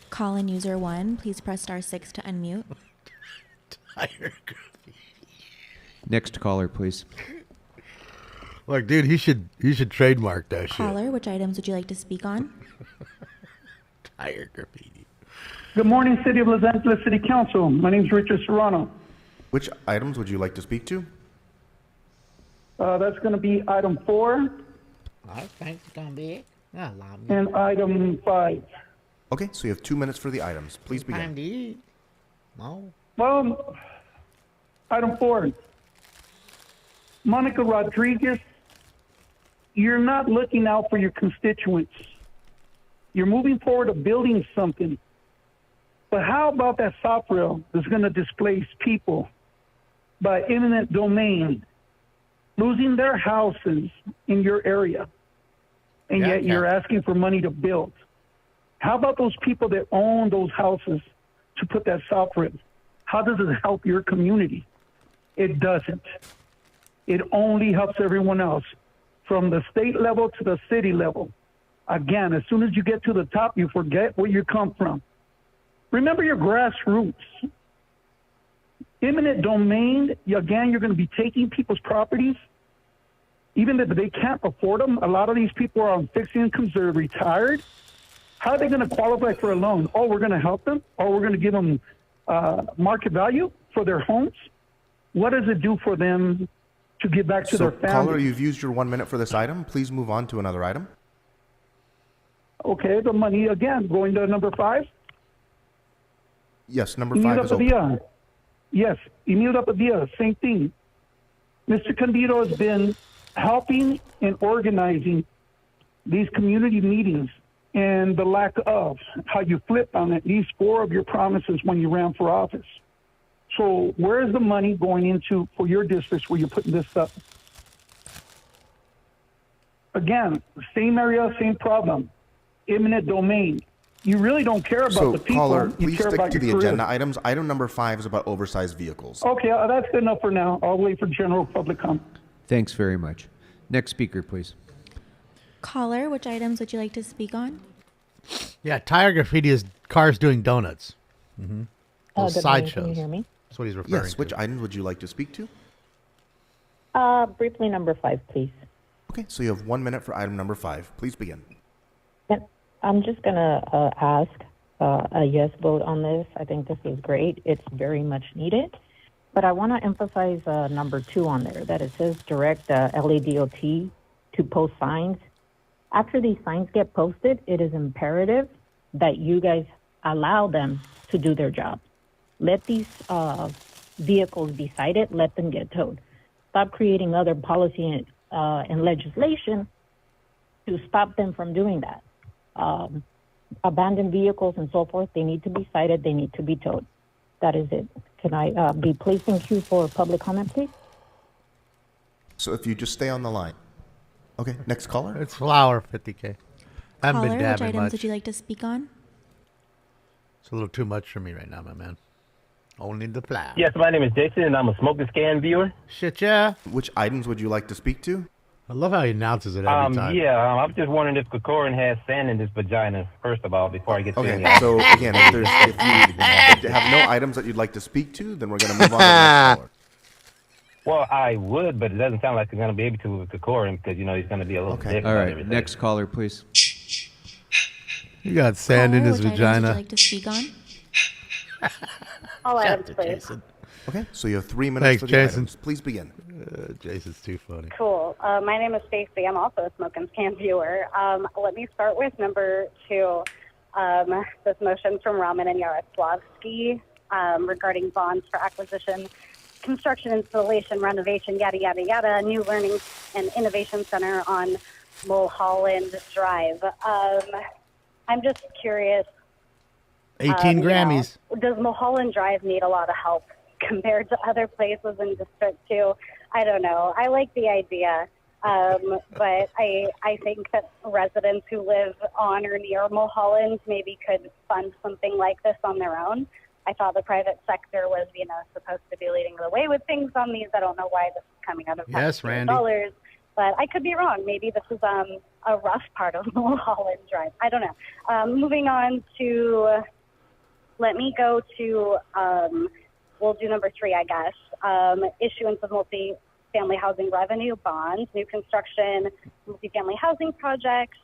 Call in user 1. Please press *6 to unmute. Tire graffiti. Next caller, please. Like, dude, he should trademark that shit. Caller, which items would you like to speak on? Tire graffiti. Good morning, City of Los Angeles City Council. My name is Richard Serrano. Which items would you like to speak to? That's going to be item 4 I think it's going to be it. and item 5. Okay, so you have 2 minutes for the items. Please begin. to eat. No. Well, item 4. Monica Rodriguez, you're not looking out for your constituents. You're moving forward to building something. But how about that soft rail that's going to displace people by eminent domain, losing their houses in your area, and yet you're asking for money to build? How about those people that own those houses to put that soft rail? How does it help your community? It doesn't. It only helps everyone else, from the state level to the city level. Again, as soon as you get to the top, you forget where you come from. Remember your grassroots. Eminent domain, again, you're going to be taking people's properties, even if they can't afford them. A lot of these people are on fixed incomes, they're retired. How are they going to qualify for a loan? Oh, we're going to help them? Or we're going to give them market value for their homes? What does it do for them to give back to So, their family? caller, you've used your 1 minute for this item. Please move on to another item. Okay, the money, again, going to number 5. Yes, number 5 is open. Yes, Emilio Padilla, same thing. Mr. Candido has been helping and organizing these community meetings, and the lack of how you flipped on at least 4 of your promises when you ran for office. So where is the money going into for your districts where you're putting this stuff? Again, same area, same problem. Eminent domain. You really don't care about So, the people. caller, you please care stick about to the your career. agenda items. Item number 5 is about oversized vehicles. Okay, that's good enough for now. I'll wait for general public comment. Thanks very much. Next speaker, please. Caller, which items would you like to speak on? Yeah, tire graffiti is cars doing donuts. Mm-hmm. Those good morning. sideshows. Can you hear me? That's what he's referring Yes, to. which items would you like to speak to? Briefly, number 5, please. Okay, so you have 1 minute for item number 5. Please begin. I'm just going to ask a yes vote on this. I think this is great. It's very much needed. But I want to emphasize number 2 on there, that it says direct LADOT to post signs. After these signs get posted, it is imperative that you guys allow them to do their job. Let these vehicles be cited. Let them get towed. Stop creating other policy in legislation to stop them from doing that. Abandoned vehicles and so forth, they need to be cited, they need to be towed. That is it. Can I be placed in queue for public comment, please? So if you just stay on the line. Okay, next caller. It's Flower, 50K. I haven't Caller, been which dabbing items much. would you like to speak on? It's a little too much for me right now, my man. Only the flower. Yes, my name is Jason, and I'm a smoking scan viewer. Shit, yeah. Which items would you like to speak to? I love how he announces it every time. I'm just wondering if Kokorin has sand in his vagina, first of all, before I get to Okay, any so again, if you have no items that you'd like to speak to, then we're going to move on to the next caller. Well, I would, but it doesn't sound like I'm going to be able to with Kokorin because, he's going to be a little dick All about right, everything. next caller, please. He got sand in Caller, his which items would vagina. you like to speak on? All items, please. Okay, so you have 3 minutes Thanks, for the Jason. items. Please begin. Jason's too funny. Cool. My name is Stacy. I'm also a smoke and scan viewer. Let me start with number 2. This motion from Rahman and Yaroslavsky regarding bonds for acquisition, construction, installation, renovation, yada, yada, yada, new learning and innovation center on Mulholland Drive. I'm just curious. 18 Grammys. Does Mulholland Drive need a lot of help compared to other places in District 2? I don't know. I like the idea, but I think that residents who live on or near Mulholland maybe could fund something like this on their own. I thought the private sector was, supposed to be leading the way with things on these. I don't know why this is coming out of Yes, taxpayer Randy. dollars, but I could be wrong. Maybe this is a rough part of Mulholland Drive. I don't know. Moving on to, let me go to, we'll do number 3, I guess. Issuance of multi-family housing revenue bonds, new construction, multi-family housing projects.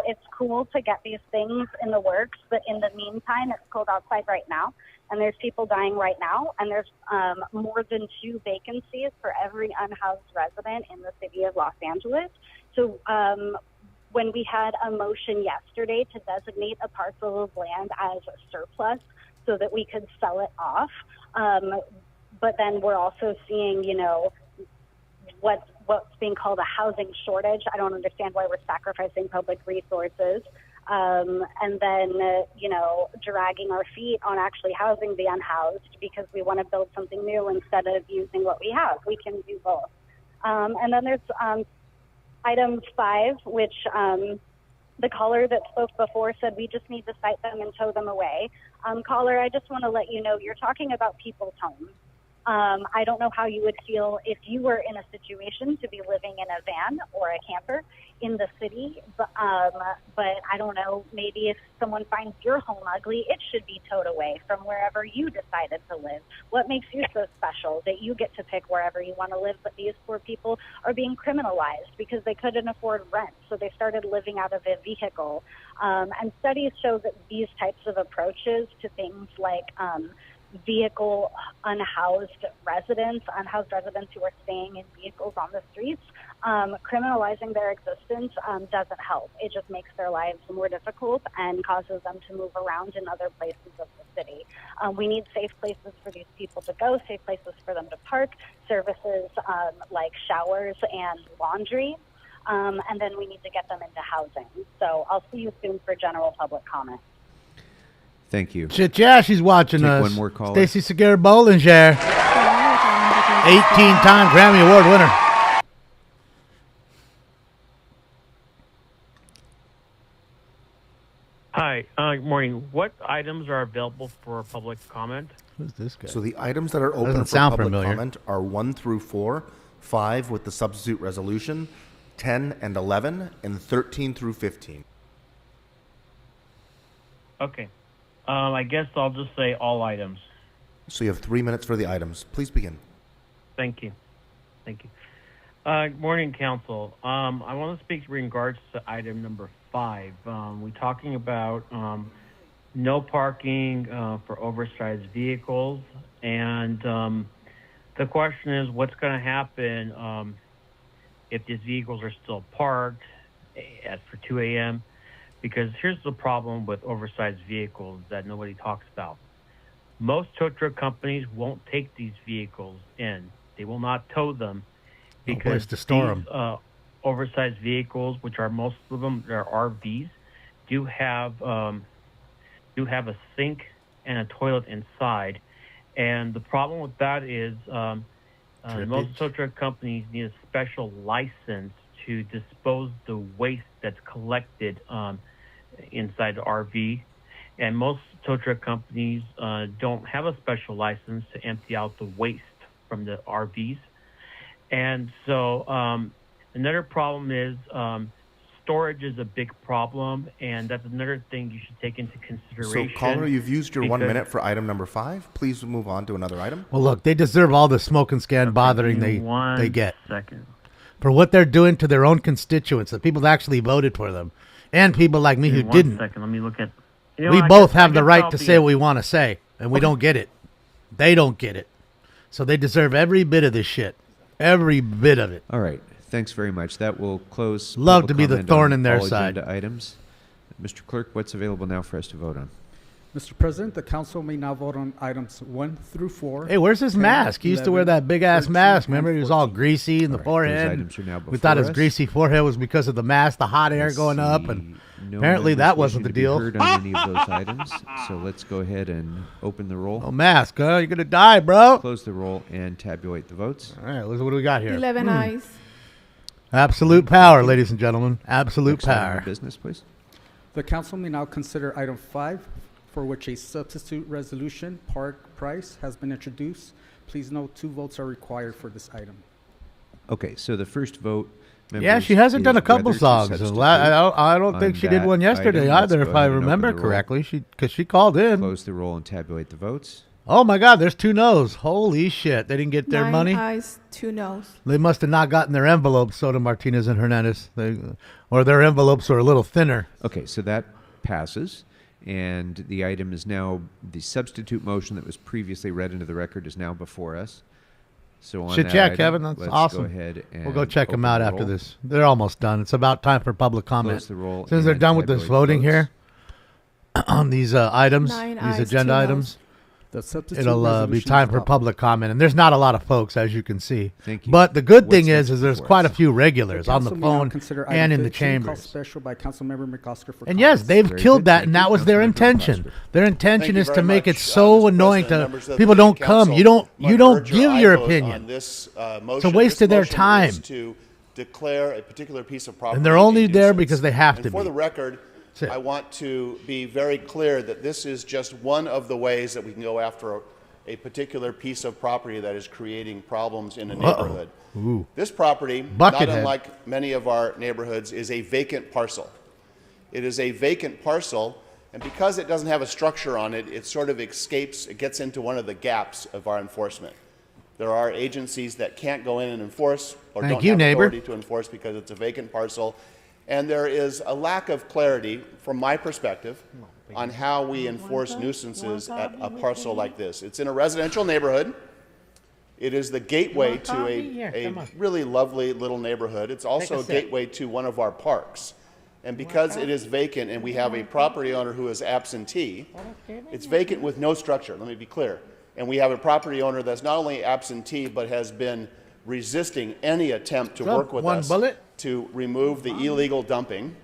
It's cool to get these things in the works, but in the meantime, it's cold outside right now, and there's people dying right now, and there's more than 2 vacancies for every unhoused resident in the city of Los Angeles. So when we had a motion yesterday to designate a parcel of land as a surplus so that we could sell it off, but then we're also seeing, what's being called a housing shortage. I don't understand why we're sacrificing public resources. And then, dragging our feet on actually housing the unhoused because we want to build something new instead of using what we have. We can do both. And then there's item 5, which the caller that spoke before said we just need to cite them and tow them away. Caller, I just want to let you know you're talking about people's homes. I don't know how you would feel if you were in a situation to be living in a van or a camper in the city, but I don't know, maybe if someone finds your home ugly, it should be towed away from wherever you decided to live. What makes you so special that you get to pick wherever you want to live, but these poor people are being criminalized because they couldn't afford rent, so they started living out of a vehicle. And studies show that these types of approaches to things like vehicle unhoused residents who are staying in vehicles on the streets, criminalizing their existence doesn't help. It just makes their lives more difficult and causes them to move around in other places of the city. We need safe places for these people to go, safe places for them to park, services like showers and laundry, and then we need to get them into housing. So I'll see you soon for general public comment. Thank you. Shit, yeah, she's watching Take us. one more caller. Stacy Segura Bollinger, 18-time Grammy Award winner. Hi, good morning. What items are available for public comment? Who's this guy? So the items that are open Doesn't for sound public familiar. comment are 1 through 4, 5 with the substitute resolution, 10 and 11, and 13 through 15. Okay. I guess I'll just say all items. So you have 3 minutes for the items. Please begin. Thank you. Thank you. Good morning, Council. I want to speak in regards to item number 5. We're talking about no parking for oversized vehicles. And the question is, what's going to happen if these vehicles are still parked for 2 a.m.? Because here's the problem with oversized vehicles that nobody talks about. Most tow truck companies won't take these vehicles in. They will not tow them because to store these oversized vehicles, which are most of them are RVs, do have a sink and a toilet inside, and the problem with that is most tow truck companies need a special license to dispose the waste that's collected inside the RV, and most tow truck companies don't have a special license to empty out the waste from the RVs. And so another problem is storage is a big problem, and that's another thing you should take into consideration. So, caller, you've used your 1 because- minute for item number 5. Please move on to another item. Well, look, they deserve all the smoke and scan bothering give me they one get second. for what they're doing to their own constituents, the people that actually voted for them, and people like me Give who me didn't. 1 second. Let me look at. You know, We I both guess- have I the guess right I'll to be say a- what we want to say, and we don't get it. They don't get it. So they deserve every bit of this shit. Every bit of it. All right. Thanks very much. That will close. Love public to be the comment thorn on in their all side. agenda items. Mr. Clerk, what's available now for us to vote on? Mr. President, the council may now vote on items 1 through 4. Hey, where's his 10, mask? He used to wear 11, that big-ass 13, mask. and Remember, he was all 14. greasy in the All right, forehead. those items are now We thought his before us. greasy forehead was because of the mask, the hot air Let's going up, see. and No apparently members that wasn't wishing the to be deal. heard on any of those items. So let's go ahead and open the roll. No mask, huh? You're going to die, bro. Close the roll and tabulate the votes. All right, what do we got here? 11 eyes. Absolute power, ladies and gentlemen. Absolute Next item of power. business, please. The council may now consider item 5, for which a substitute resolution, park price, has been introduced. Please note 2 votes are required for this item. Okay, so the first vote. Yeah, members, she hasn't done is a couple whether to songs. substitute I don't on think she did that one yesterday item. Let's either, go if I ahead and open remember the roll. correctly. Because she called in. Close the roll and tabulate the votes. Oh my God, there's 2 no's. Holy shit. They didn't get their 9 money. eyes, 2 no's. They must have not gotten their envelopes, Soto Martinez and Hernandez. Or their envelopes are a little thinner. Okay, so that passes. And the item is now, the substitute motion that was previously read into the record is now before us. So on Should that check, item, Kevin. That's let's awesome. go ahead and We'll go check them open out the after roll. this. They're almost done. It's about time for public comment. Close the roll As soon as they're and done with this tabulate voting votes. here on these items, 9 these ayes, agenda 2 noes. items, The substitute it'll be resolution time is for adopted. public comment. And there's not a lot of folks, as you can see. Thank you. But the good thing What's is next there's before quite a us? few regulars on the Council may now phone consider and item in the 15, called chambers. special by Councilmember McCosker for And yes, comments. they've Very killed good. that, Thank and you, that was their Councilmember intention. Foster. Their intention Thank you is to very make it much, so Mr. annoying President, to members of the people. City Don't come. Council. You don't My give aye your vote opinion. on this It's a motion. waste This of their motion time. is to declare a particular piece of property. And they're only a there nuisance. because they have And to for be. the record, That's it. I want to be very clear that this is just one of the ways that we can go after a particular piece of property that is creating problems in a neighborhood. Ooh. This property, Buckethead. not unlike many of our neighborhoods, is a vacant parcel. It is a vacant parcel, and because it doesn't have a structure on it, it sort of escapes, it gets into one of the gaps of our enforcement. There are agencies that can't go in and enforce or Thank don't you, have neighbor. authority to enforce because it's a vacant parcel. And there is a lack of clarity, from my perspective, on how we enforce nuisances at a parcel like this. It's in a residential neighborhood. It is the gateway to a really lovely little neighborhood. It's also a gateway to one of our parks. And because it is vacant and we have a property owner who is absentee, it's vacant with no structure, let me be clear. And we have a property owner that's not only absentee, but has been resisting any attempt to work with us to remove the illegal dumping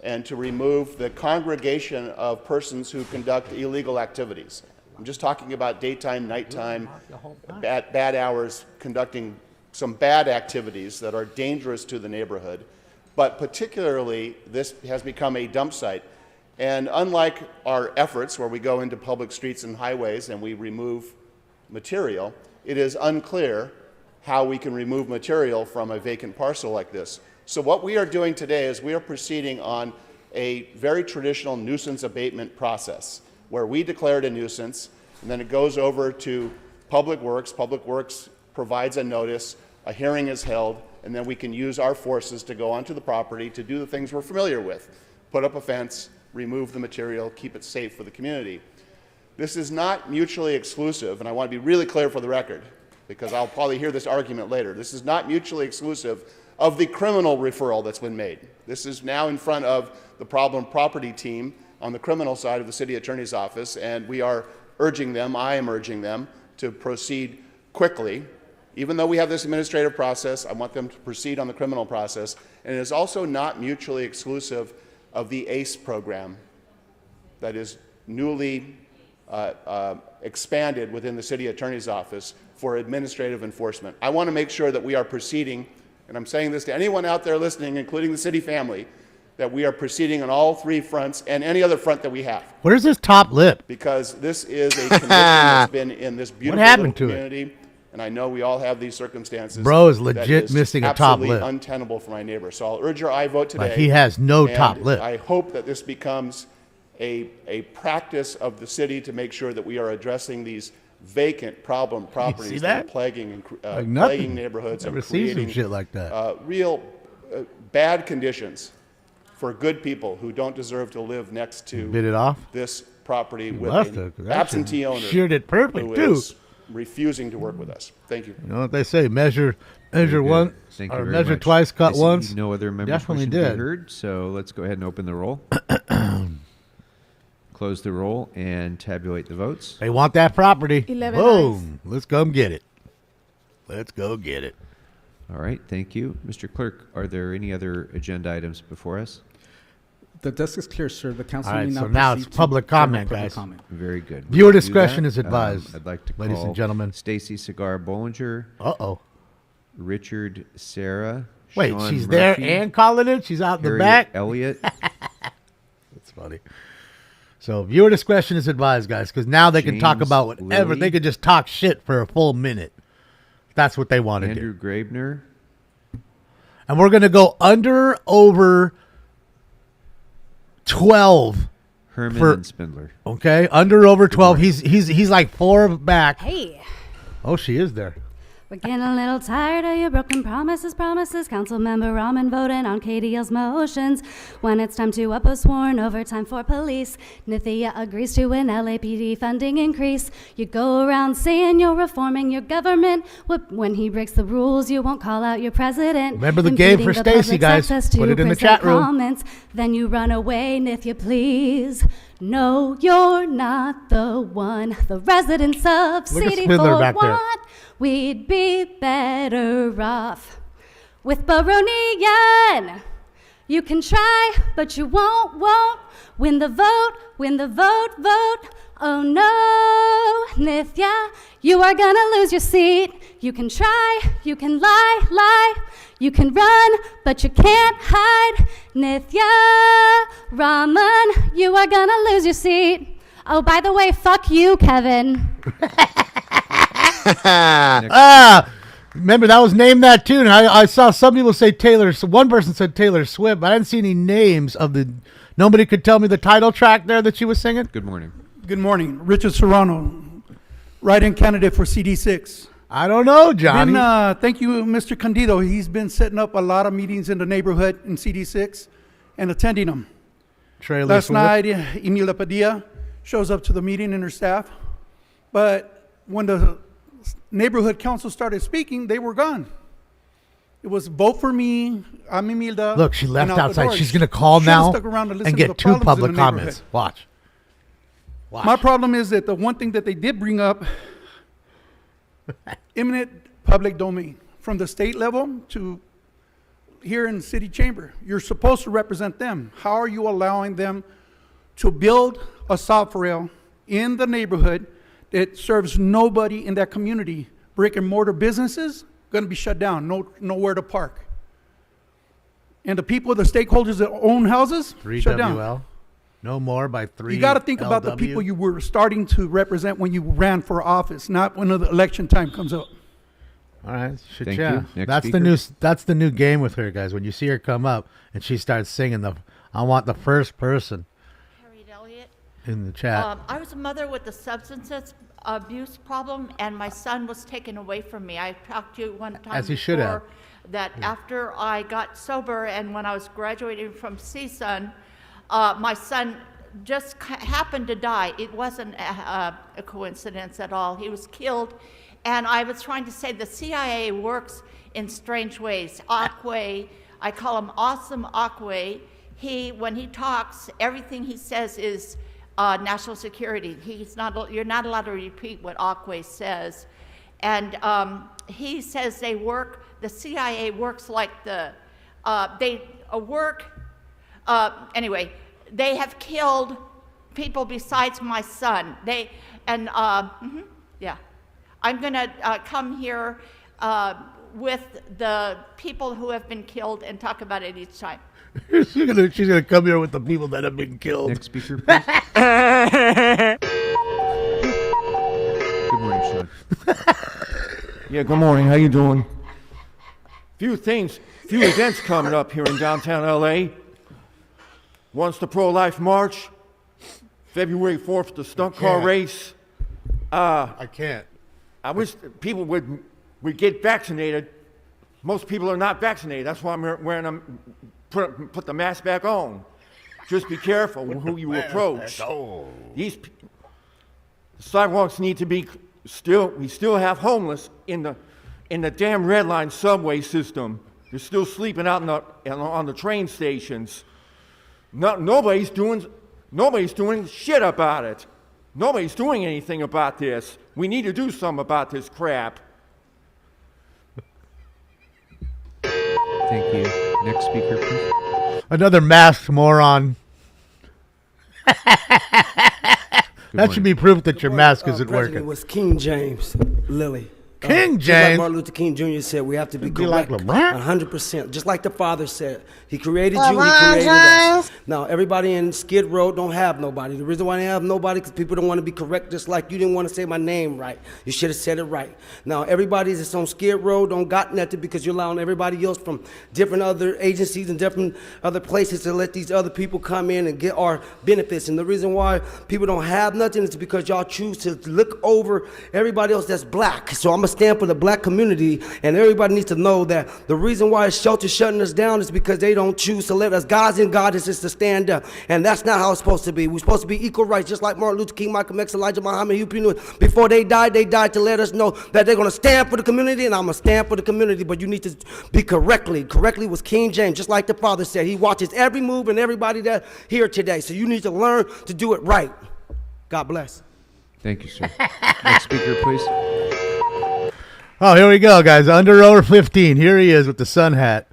and to remove the congregation of persons who conduct illegal activities. I'm just talking about daytime, nighttime, bad hours, conducting some bad activities that are dangerous to the neighborhood. But particularly, this has become a dump site. And unlike our efforts where we go into public streets and highways and we remove material, it is unclear how we can remove material from a vacant parcel like this. So what we are doing today is we are proceeding on a very traditional nuisance abatement process where we declare it a nuisance and then it goes over to Public Works. Public Works provides a notice, a hearing is held, and then we can use our forces to go onto the property to do the things we're familiar with. Put up a fence, remove the material, keep it safe for the community. This is not mutually exclusive, and I want to be really clear for the record, because I'll probably hear this argument later. This is not mutually exclusive of the criminal referral that's been made. This is now in front of the problem property team on the criminal side of the city attorney's office, and we are urging them, I am urging them, to proceed quickly Even though we have this administrative process, I want them to proceed on the criminal process. And it is also not mutually exclusive of the ACE program that is newly expanded within the city attorney's office for administrative enforcement. I want to make sure that we are proceeding, and I'm saying this to anyone out there listening, including the city family, that we are proceeding on all three fronts and any other front that we have. Where's his top lip? Because this is a condition that's been in this beautiful happened little to it? community, and I know we all have these circumstances. Bro is that legit missing a top absolutely lip. untenable for my neighbor. So I'll urge your aye vote today. Like he has no and top lip. I hope that this becomes a practice of the city to make sure that we are addressing these vacant problem properties that are plaguing plaguing neighborhoods Never and seen some creating shit like that. real bad conditions for good people who don't deserve to live next to Bit it off? this property with must an have, 'cause that absentee shit owner sheared it perfect, who too. is refusing to work with us. Thank you. You know what they say? Measure Very good. once, Thank you or very measure much. twice, I cut see once. No other members Definitely wishing to be did. heard, so let's go ahead and open the roll. Close the roll and tabulate the votes. They want that property. 11 Boom. Let's come get it. Let's go get it. All right, thank you. Mr. Clerk, are there any other agenda items before us? The desk is clear, sir. The council All right, may so now now proceed it's to public general comment, public guys. comment. Very good. Viewer We'll do discretion that. is advised, I'd like to call ladies and gentlemen. Stacy Cigar Bollinger. Uh-oh. Richard Sarah. Wait, Sean she's there Murphy, and calling it? She's out in the Harriet back? Elliott. That's funny. So viewer discretion is advised, guys, because now they can talk James about whatever. Lilly. They could just talk shit for a full minute. That's what they want to do. Andrew Grabner. And we're going to go under, over 12. Herman for- and Spindler. Okay, under, over 12. He's like 4 back. Hey. Oh, she is there. We're getting a little tired of your broken promises. Councilmember Rahman voting on KDL's motions. When it's time to up a sworn overtime for police, Nithya agrees to an LAPD funding increase. You go around saying you're reforming your government. When he breaks the rules, you won't call out your president. Remember the game for Impeding the Stacey, public's guys. access to Put it in the print chat room. comments. Then you run away, Nithya, please. No, you're not the one. The residents of Look at City Spindler Fort back there. want. We'd be better off with Baronian. You can try, but you won't win the vote, vote. Oh no, Nithya, you are gonna lose your seat. You can try, you can lie. You can run, but you can't hide. Nithya Raman, you are gonna lose your seat. Oh, by the way, fuck you, Kevin. Remember that was Name That Tune. I saw some people say Taylor. So one person said Taylor Swift, but I didn't see any names of the. Nobody could tell me the title track there that she was singing. Good morning. Good morning. Richard Serrano, write-in candidate for CD6. I don't know, Johnny. Thank you, Mr. Candido. He's been setting up a lot of meetings in the neighborhood in CD6 and attending them. Last night, Emilia Padilla shows up to the meeting and her staff, but when the neighborhood council started speaking, they were gone. It was vote for me. I'm Imelda. Look, she left and out the outside. door. She's going to call Should've now stuck around to listen and to get the 2 problems in public the comments. neighborhood. Watch. My problem is that the one thing that they did bring up, eminent public domain, from the state level to here in city chamber. You're supposed to represent them. How are you allowing them to build a software in the neighborhood that serves nobody in that community? Brick and mortar businesses going to be shut down, nowhere to park. And the people, the stakeholders that own houses, shut down. 3WL. No more by 3. You got to think about the people you were starting to represent when you ran for office, not when the election time comes up. All right, shit, Thank yeah. you. Next That's speaker. the new game with her, guys. When you see her come up and she starts singing I want the first person Harriet Elliott. in the chat. I was a mother with a substance abuse problem, and my son was taken away from me. I talked to you one time As he should have. before that after I got sober and when I was graduating from CSUN, my son just happened to die. It wasn't a coincidence at all. He was killed, and I was trying to say the CIA works in strange ways. Akwe, I call him Awesome Akwe. When he talks, everything he says is national security. You're not allowed to repeat what Akwe says. And he says the CIA works like anyway, they have killed people besides my son. Yeah. I'm going to come here with the people who have been killed and talk about it each time. she's gonna come here with the people that have been killed. Next speaker, please. Good morning, Sean. Yeah, good morning. How you doing? Few events coming up here in downtown LA. One's the pro-life march. February 4th, the stunt car race. I can't. I wish people would get vaccinated. Most people are not vaccinated. That's why I'm wearing them. Put the mask back on. Just be careful who you approach. The sidewalks need to be we still have homeless in the damn red line subway system. They're still sleeping out on the train stations. Nobody's doing shit about it. Nobody's doing anything about this. We need to do something about this crap. Thank you. Next speaker, please. Another masked moron. That should be proof that your mask isn't working. It was King James Lilly. King Just James. like Martin Luther King Jr. said, we have to be correct. like LeBron? 100%. Just like the Father said. He created you, He created us. Now, everybody in Skid Row don't have nobody. The reason why they have nobody because people don't want to be correct, just like you didn't want to say my name right. You should have said it right. Now, everybody that's on Skid Row don't got nothing because you're allowing everybody else from different other agencies and different other places to let these other people come in and get our benefits. And the reason why people don't have nothing is because y'all choose to look over everybody else that's black. So I'm going to stand for the black community, and everybody needs to know that the reason why shelter's shutting us down is because they don't choose to let us gods and goddesses to stand up. And that's not how it's supposed to be. We're supposed to be equal rights, just like Martin Luther King, Malcolm X, Elijah Muhammad, Huey P. Newton. Before they died to let us know that they're going to stand for the community, and I'm going to stand for the community, but you need to be correctly. Correctly was King James, just like the Father said. He watches every move and everybody that's here today. So you need to learn to do it right. God bless. Thank you, sir. Next speaker, please. Oh, here we go, guys. Under over 15. Here he is with the sun hat.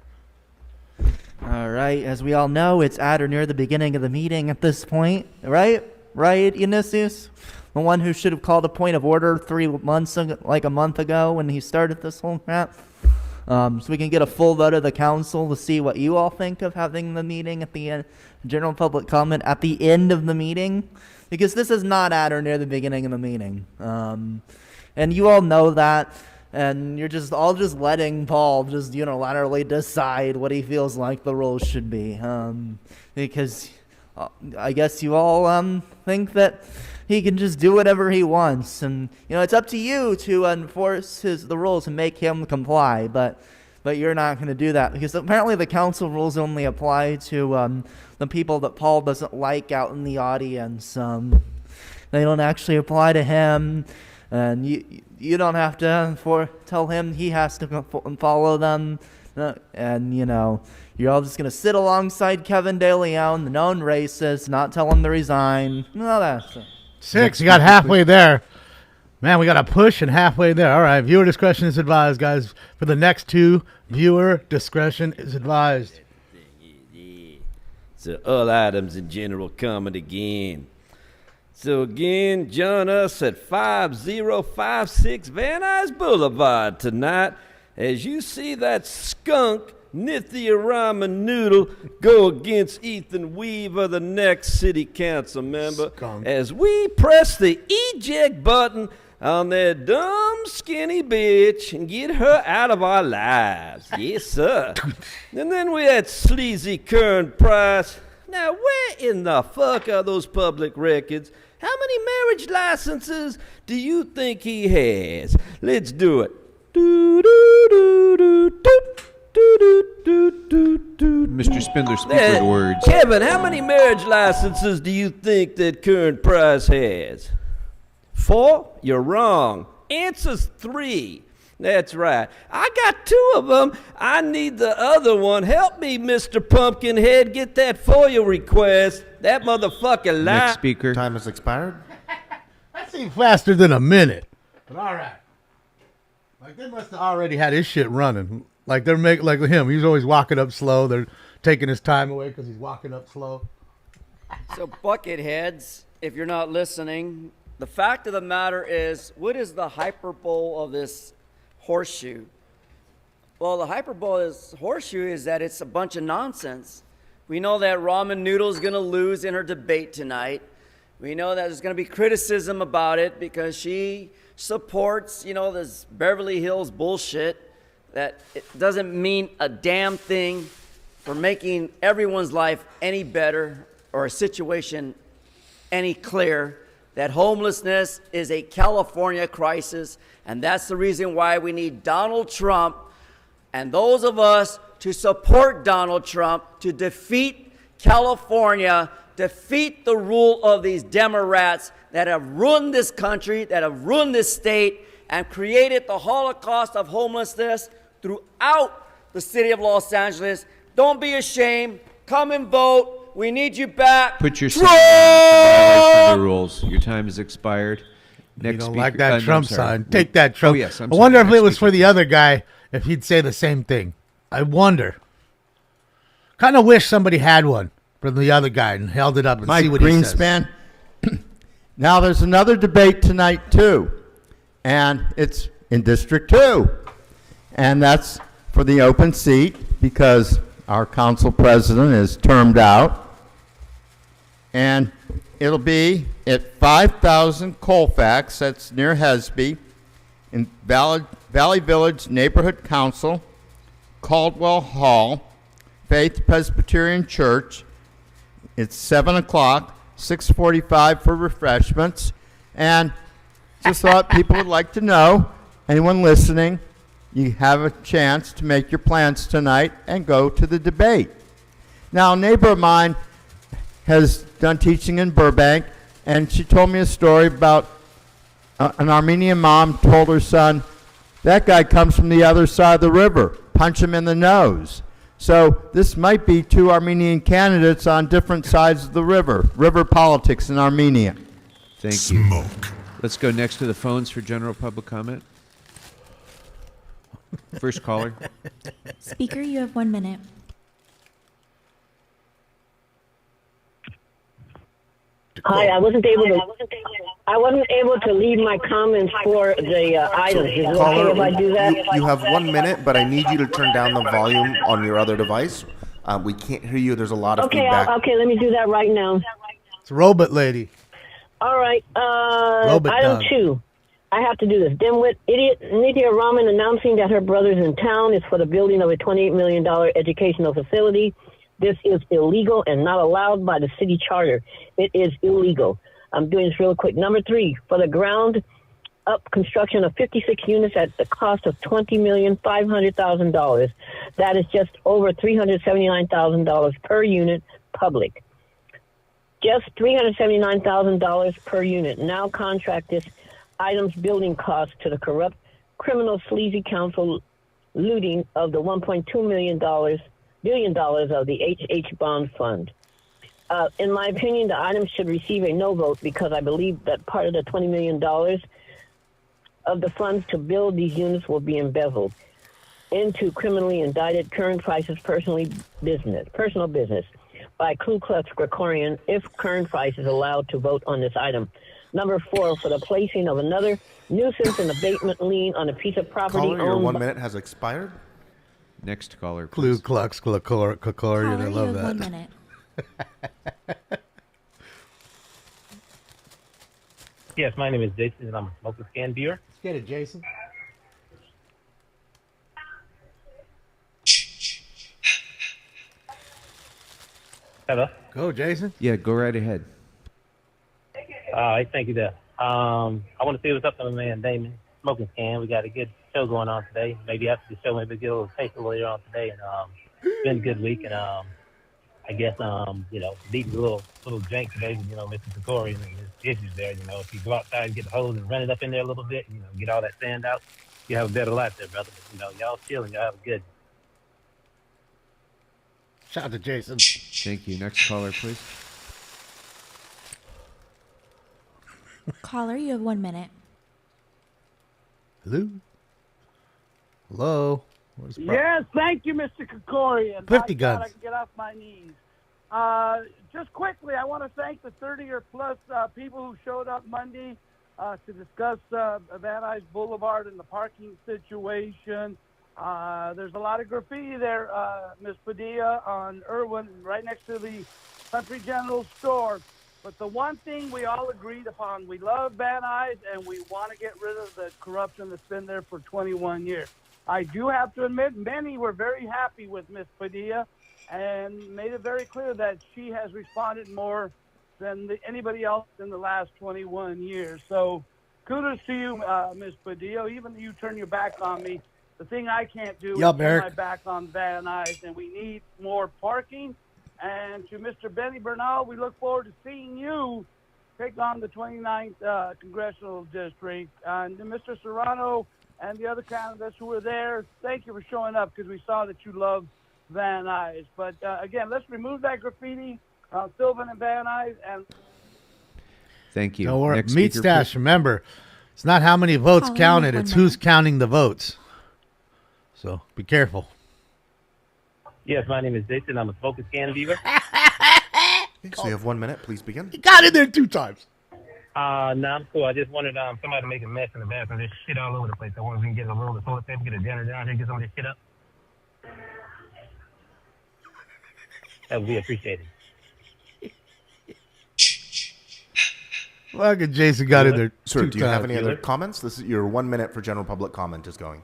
All right. As we all know, it's at or near the beginning of the meeting at this point, right? Right, Nuisance? The one who should have called a point of order 3 months ago, like a month ago when he started this whole crap. So we can get a full vote of the council to see what you all think of having the meeting at the end, general public comment at the end of the meeting. Because this is not at or near the beginning of the meeting. And you all know that. And you're just all letting Paul just unilaterally decide what he feels like the rules should be. Because I guess you all think that he can just do whatever he wants. And, it's up to you to enforce the rules and make him comply. But you're not going to do that. Because apparently the council rules only apply to the people that Paul doesn't like out in the audience. They don't actually apply to him. And you don't have to tell him he has to follow them. And, you're all just going to sit alongside Kevin De Leon, the known racist, not tell him to resign. No, that's it. 6, you got halfway there. Man, we got a push and halfway there. All right, viewer discretion is advised, guys. For the next 2, viewer discretion is advised. So all items in general comment again. So again, join us at 5056 Van Nuys Boulevard tonight as you see that skunk Nithya Ramen Noodle go against Ethan Weaver, the next city council member, as we press the eject button on that dumb skinny bitch and get her out of our lives. Yes, sir. And then we had sleazy Kern Price. Now, where in the fuck are those public records? How many marriage licenses do you think he has? Let's do it. Mr. Spindler, speak with words. Kevin, how many marriage licenses do you think that Kern Price has? 4? You're wrong. Answer's 3. That's right. I got 2 of them. I need the other one. Help me, Mr. Pumpkinhead, get that FOIA request. That motherfucker lied. Next speaker. Time has expired. That seemed faster than a minute. But all right. Like they must have already had his shit running. Like they're making like him. He's always walking up slow. They're taking his time away because he's walking up slow. So, bucketheads, if you're not listening, the fact of the matter is, what is the hyperbole of this horseshoe? Well, the hyperbole is horseshoe is that it's a bunch of nonsense. We know that Ramen Noodle is going to lose in her debate tonight. We know that there's going to be criticism about it because she supports, this Beverly Hills bullshit that it doesn't mean a damn thing for making everyone's life any better or a situation any clearer, that homelessness is a California crisis, and that's the reason why we need Donald Trump and those of us to support Donald Trump to defeat California, defeat the rule of these Democrats that have ruined this country, that have ruined this state, and created the Holocaust of homelessness throughout the city of Los Angeles. Don't be ashamed. Come and vote. We need you back. Put your sign down for violation of the rules. Your time has expired. You Next don't speaker, like that no, Trump I'm sorry. sign. Take that Trump. Oh, yes, I'm I wonder sorry. if it was Next for the other guy, if he'd say the same thing. I wonder. Kind of wish somebody had one from the other guy and held it up and Mike see what he says. Greenspan. Now there's another debate tonight too, and it's in District 2, and that's for the open seat because our council president is termed out, and it'll be at 5,000 Colfax, that's near Hesby, in Valley Village Neighborhood Council, Caldwell Hall, Faith Presbyterian Church. It's 7 o'clock, 6:45 for refreshments, and just thought people would like to know, anyone listening, you have a chance to make your plans tonight and go to the debate. Now, a neighbor of mine has done teaching in Burbank, and she told me a story about an Armenian mom told her son, that guy comes from the other side of the river, punch him in the nose. So this might be two Armenian candidates on different sides of the river politics in Armenia. Thank you. Let's go next to the phones for general public comment. First caller. Speaker, you have 1 minute. Hi, I wasn't able to leave my comments for the items. Is it okay if I do that? You have 1 minute, but I need you to turn down the volume on your other device. We can't hear you. There's a lot of Okay, feedback. okay, let me do that right now. It's Robot Lady. All right, Robot item dog. 2. I have to do this. Dimwit idiot Nithya Raman announcing that her brother's in town is for the building of a $28 million educational facility. This is illegal and not allowed by the city charter. It is illegal. I'm doing this real quick. Number 3, for the ground up construction of 56 units at the cost of $20,500,000. That is just over $379,000 per unit public. Just $379,000 per unit. Now contract this item's building cost to the corrupt criminal sleazy council looting of the $1.2 billion of the HH bond fund. In my opinion, the item should receive a no vote because I believe that part of the $20 million of the funds to build these units will be embezzled into criminally indicted current prices personal business by Ku Klux Klan if current price is allowed to vote on this item. Number 4, for the placing of another nuisance and abatement lien on a piece of property Caller, your owned 1 by- minute has expired. Next caller, Ku please. Klux Klan. I Caller, love you that. have 1 minute. Yes, my name is Jason, and I'm a smoker scan viewer. Let's get it, Jason. Hello. Go, Jason. Yeah, go right ahead. All right, thank you there. I want to see what's up with my man Damon. Smoking scan. We got a good show going on today. Maybe after the show, maybe get a little taste later on today. And it's been a good week. And I guess beating the little jank today. Mr. Tacori and his issues there. If you go outside and get the hose and run it up in there a little bit, get all that sand out, you have a better life there, brother. But, y'all chilling. Y'all have a good. Shout out to Jason. Thank you. Next caller, please. Caller, you have 1 minute. Hello. Hello? Where's Brock? Yes, thank you, Mr. Kokorian. 50 My God, guns. I can get off my knees. Just quickly, I want to thank the 30 or plus people who showed up Monday to discuss Van Nuys Boulevard and the parking situation. There's a lot of graffiti there, Ms. Padilla, on Irwin, right next to the Country General store. But the one thing we all agreed upon, we love Van Nuys and we want to get rid of the corruption that's been there for 21 years. I do have to admit, many were very happy with Ms. Padilla and made it very clear that she has responded more than anybody else in the last 21 years. So kudos to you, Ms. Padilla. Even though you turn your back on me, the thing I can't do Yup, is turn Eric. my back on Van Nuys, and we need more parking. And to Mr. Benny Bernal, we look forward to seeing you take on the 29th Congressional District. And to Mr. Serrano and the other candidates who were there, thank you for showing up because we saw that you love Van Nuys. But again, let's remove that graffiti, Sylvan and Van Nuys, and Thank you. Don't worry. Next Meat speaker, stash. please. Remember, it's not how many votes Colin, counted. one It's minute. who's counting the votes. So be careful. Yes, my name is Jason. I'm a focus scan viewer. So you have 1 minute. Please begin. He got in there 2 times. No, I'm cool. I just wanted somebody to make a mess in the bathroom. There's shit all over the place. I wanted to get a roll of toilet paper, get a janitor down here, get some of this shit up. That would be appreciated. Look at Jason got in there. Sir, 2 do you have times. any other comments? This is your 1 minute for general public comment is going.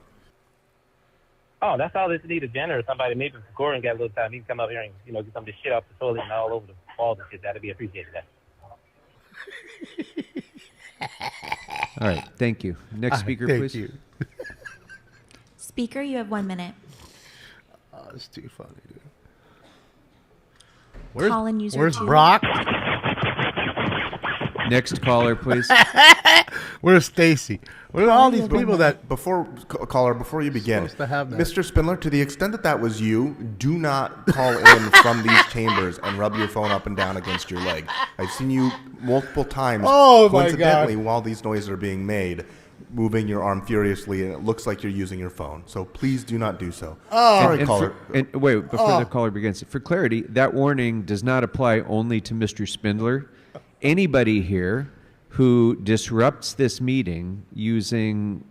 Oh, that's all this need, a janitor, somebody, maybe if Gordon got a little time, he can come up here and, get some of this shit off the toilet and all over the walls and shit. That'd be appreciated. All right. Thank you. Next speaker, Thank please. you. Speaker, you have 1 minute. Oh, it's too funny, dude. Colin, user Where's 2. Brock? Next caller, please. Where's Stacy? Where are all these people that Before you begin, supposed to have that? Mr. Spindler, to the extent that was you, do not call in from these chambers and rub your phone up and down against your leg. I've seen you multiple times, Oh, my coincidentally, God. while these noises are being made, moving your arm furiously, and it looks like you're using your phone. So please do not do so. Sorry, And caller. wait, before the caller begins, for clarity, that warning does not apply only to Mr. Spindler. Anybody here who disrupts this meeting using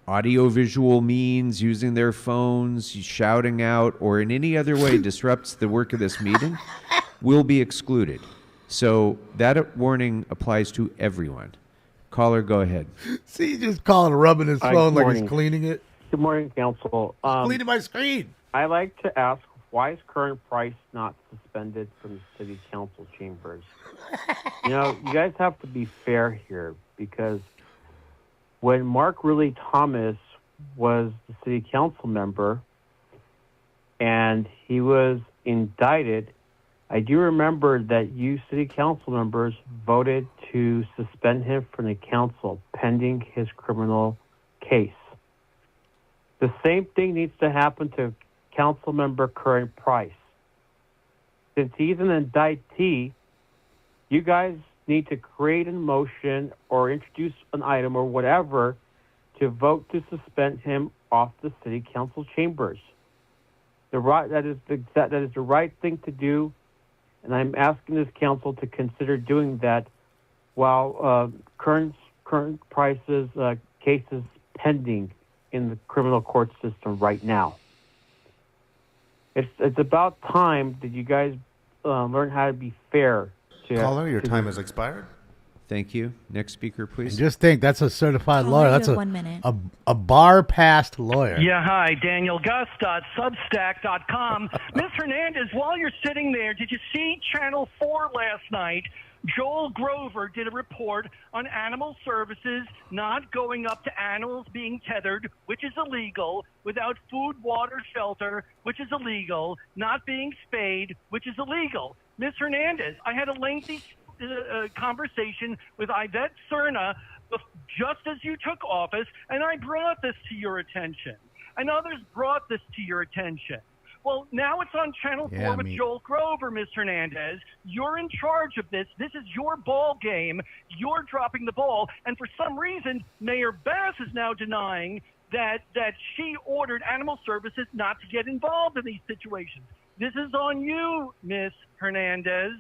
audiovisual means, using their phones, shouting out, or in any other way disrupts the work of this meeting will be excluded. So that warning applies to everyone. Caller, go ahead. See, he's just calling, rubbing his Hi, phone good like he's morning. cleaning it. Good morning, Council. Cleaning my screen. I like to ask, why is current price not suspended from the City Council chambers? You guys have to be fair here, because when Mark Ridley Thomas was the City Council member and he was indicted, I do remember that you City Council members voted to suspend him from the council pending his criminal case. The same thing needs to happen to Council Member Current Price. Since he's an indictee, you guys need to create a motion or introduce an item or whatever to vote to suspend him off the City Council chambers. That is the right thing to do, and I'm asking this council to consider doing that while current Price's case is pending in the criminal court system right now. It's about time that you guys learn how to be fair. Caller, your time has expired. Thank you. Next speaker, please. And just think, that's a certified Caller, lawyer. you That's have 1 minute. a bar-passed lawyer. Yeah, hi, DanielGus.substack.com. Ms. Hernandez, while you're sitting there, did you see Channel 4 last night? Joel Grover did a report on animal services not going up to animals being tethered, which is illegal, without food, water, shelter, which is illegal, not being spayed, which is illegal. Ms. Hernandez, I had a lengthy conversation with Yvette Cerna just as you took office, and I brought this to your attention. And others brought this to your attention. Well, now it's on Channel 4 with Joel Grover, Ms. Hernandez. You're in charge of this. This is your ball game. You're dropping the ball. And for some reason, Mayor Bass is now denying that she ordered animal services not to get involved in these situations. This is on you, Miss Hernandez,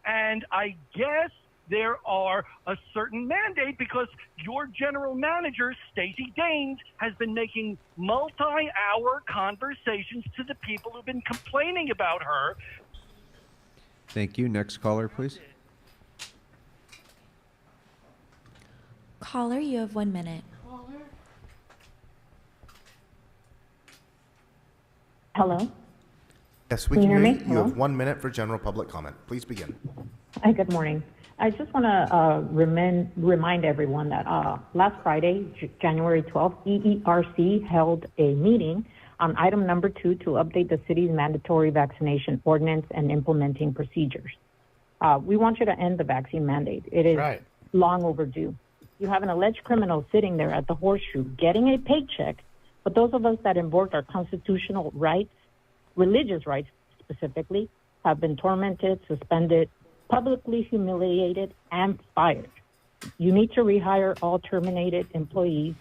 and I guess there are a certain mandate because your general manager, Stacey Daines, has been making multi-hour conversations to the people who've been complaining about her. Thank you. Next caller, please. Caller, you have 1 minute. Hello? Yes, we Can can you hear hear me? you. You have Hello? 1 minute for general public comment. Please begin. Hi, good morning. I just want to remind everyone that last Friday, January 12th, EERC held a meeting on item number 2 to update the city's mandatory vaccination ordinance and implementing procedures. We want you to end the vaccine mandate. It is long overdue. You have an alleged criminal sitting there at the horseshoe getting a paycheck, but those of us that invoked our constitutional rights, religious rights specifically, have been tormented, suspended, publicly humiliated, and fired. You need to rehire all terminated employees,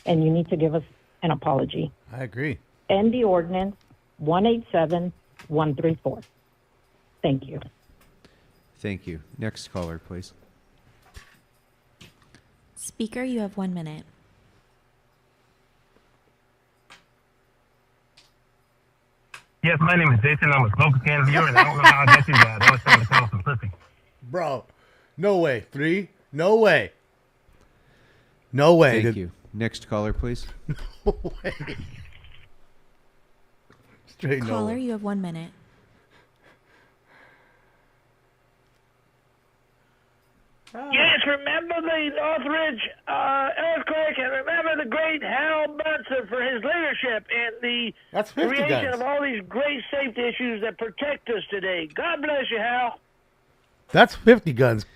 and you need to give us an apology. I agree. End the ordinance 187134. Thank you. Thank you. Next caller, please. Speaker, you have 1 minute. Yes, my name is Jason. I'm a smoker can viewer, and I don't know how I got you guys. I was trying to call some pussy. Bro, no way. 3? No way. No way. Thank you. Next caller, please. No way. Straight no Caller, way. you have 1 minute. Yes, remember the Northridge earthquake, and remember the great Hal Bunsen for his leadership and the That's 50 creation guns. of all these great safety issues that protect us today. God bless you, Hal. That's 50 guns.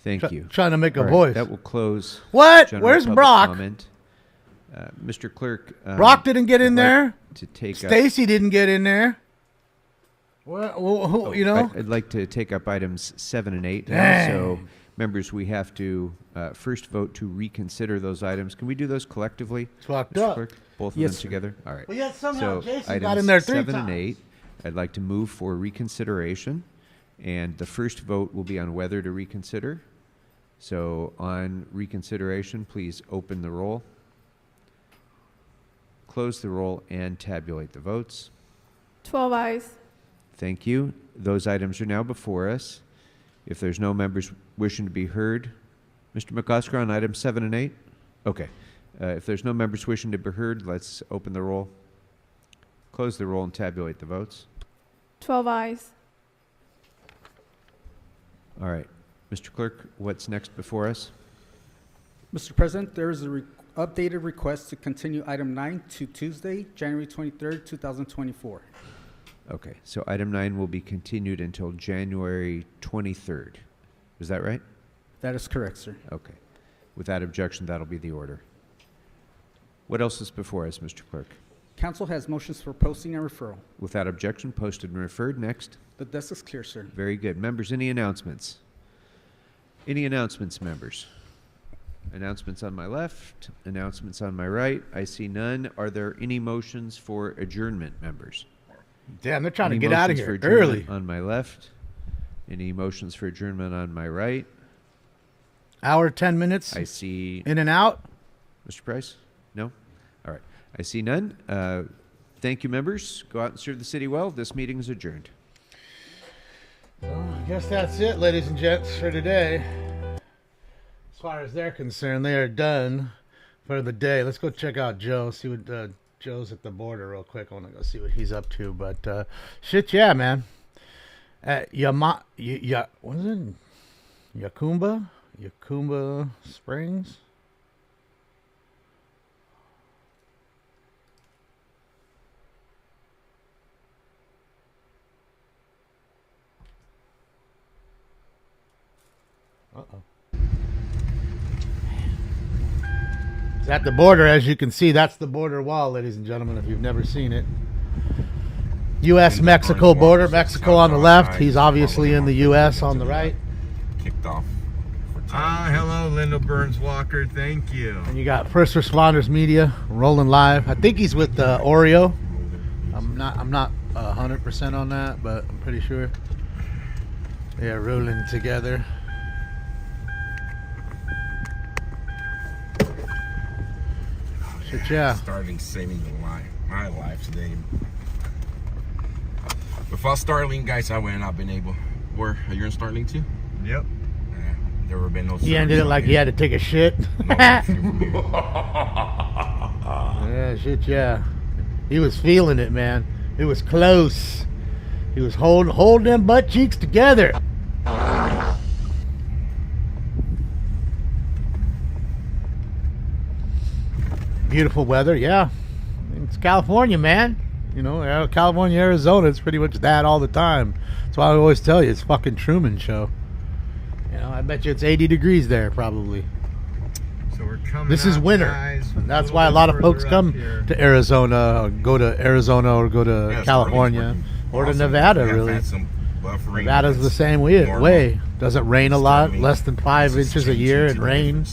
Thank you. Trying to make a All right, voice. That will close. What? general Where's public Brock? comment. Mr. Clerk. Brock didn't get in I'd like there. To take Stacy didn't get in there. Well, you know? I'd like to take up items 7 and 8. Dang. So, members, we have to first vote to reconsider those items. Can we do those collectively? It's locked Mr. up. Clerk? Both Yes, of them sir. together? All right. Well, yet somehow so Jason items got in there 3 7 times. and 8, I'd like to move for reconsideration. And the first vote will be on whether to reconsider. So on reconsideration, please open the roll, close the roll, and tabulate the votes. 12 ayes. Thank you. Those items are now before us. If there's no members wishing to be heard, Mr. McOsker on items 7 and 8? Okay. If there's no members wishing to be heard, let's open the roll, close the roll, and tabulate the votes. 12 ayes. All right. Mr. Clerk, what's next before us? Mr. President, there is a updated request to continue item 9 to Tuesday, January 23rd, 2024. Okay, so item 9 will be continued until January 23rd. Is that right? That is correct, sir. Okay. Without objection, that'll be the order. What else is before us, Mr. Clerk? Council has motions for posting and referral. Without objection, posted and referred. Next. The desk is clear, sir. Very good. Members, any announcements? Any announcements, members? Announcements on my left, announcements on my right. I see none. Are there any motions for adjournment, members? Damn, they're trying Any to get out of motions for here adjournment early. on my left. Any motions for adjournment on my right? Hour, 10 minutes. I see. In and out. Mr. Price? No? All right. I see none. Thank you, members. Go out and serve the city well. This meeting is adjourned. Well, I guess that's it, ladies and gents, for today. As far as they're concerned, they are done for the day. Let's go check out Joe, see what Joe's at the border real quick. I want to go see what he's up to. But shit, yeah, man. What is it? Yakumba Springs. Uh-oh. It's at the border, as you can see. That's the border wall, ladies and gentlemen, if you've never seen it. U.S.-Mexico border. Mexico on the left. He's obviously in the U.S. on the right. Kicked off for Hello, Linda Burns Walker. Thank you. And you got First Responders Media rolling live. I think he's with Oreo. I'm not 100% on that, but I'm pretty sure. They are rolling together. Shit, yeah. Starlink saving my life today. Without Starlink, guys, I would not been able. Where are you in Starlink too? Yep. There would have been no. He ended it like he had to take a shit. Yeah, shit, yeah. He was feeling it, man. It was close. He was holding them butt cheeks together. Beautiful weather, yeah. It's California, man. You know, California, Arizona, it's pretty much that all the time. That's why I always tell you, it's fucking Truman Show. You know, I bet you it's 80 degrees there, probably. So we're coming. This is winter. Guys, and that's why a lot of folks come to Arizona, or go to Arizona, or go to California, or to Nevada, really. Nevada's the same way. Doesn't rain a lot, less than 5 inches a year in rain.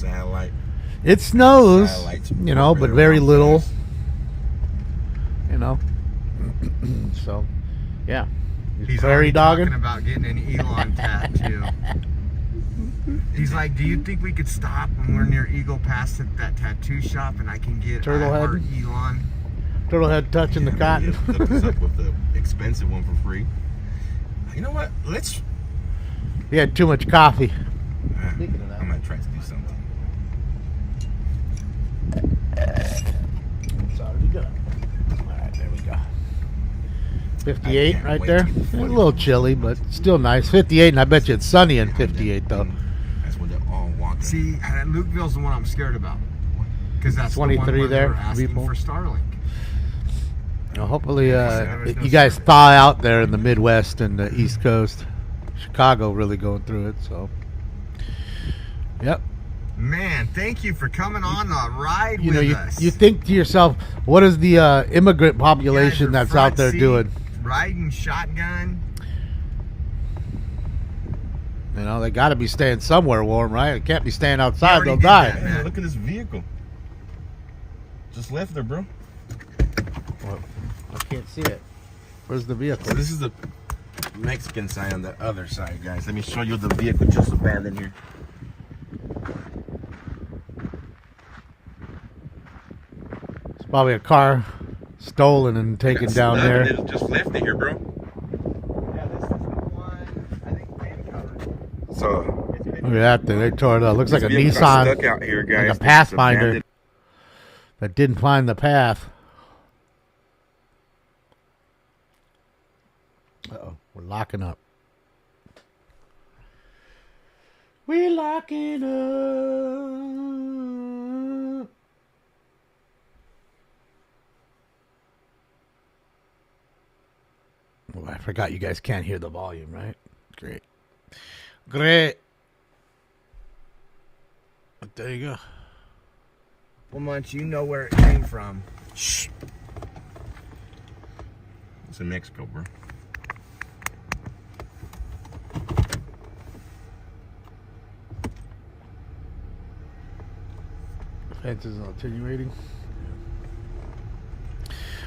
It snows, you know, but very little. You know. So, yeah. He's prairie dogging. Talking about getting an Elon tattoo. He's like, do you think we could stop when we're near Eagle Pass at that tattoo shop and I can get our Elon? Turtlehead touching the cotton. Hook us up with the expensive one for free. You know what? He had too much coffee. Speaking of that, I'm gonna try to do something. It's already done. Alright, there we go. 58 right there. A little chilly, but still nice. 58, and I bet you it's sunny in 58 though. That's what they all want. See, Lukeville's the one I'm scared about. Because that's 23 the one where there. they're asking for Starlink. Well, hopefully, you guys thaw out there in the Midwest and the East Coast. Chicago really going through it, so. Yep. Man, thank you for coming on the ride with us. You think to yourself, what is the immigrant population that's out there doing? Riding shotgun. You know, they got to be staying somewhere warm, right? They can't be staying outside; they'll die. Man, look at this vehicle. Just left there, bro. Well, I can't see it. Where's the vehicle? So this is the Mexican side on the other side, guys. Let me show you the vehicle just abandoned here. It's probably a car stolen and taken down there. It just left it here, bro. Yeah, this is the one. I think so. Look at that thing. They tore it up. Looks like a Nissan. Stuck out here, guys. Like a Pathfinder that didn't find the path. Uh-oh. We're locking up. We're locking up. Oh, I forgot you guys can't hear the volume, right? Great. But there you go. Well, Munch, you know where it came from. Shh. It's in Mexico, bro. The fence is attenuating.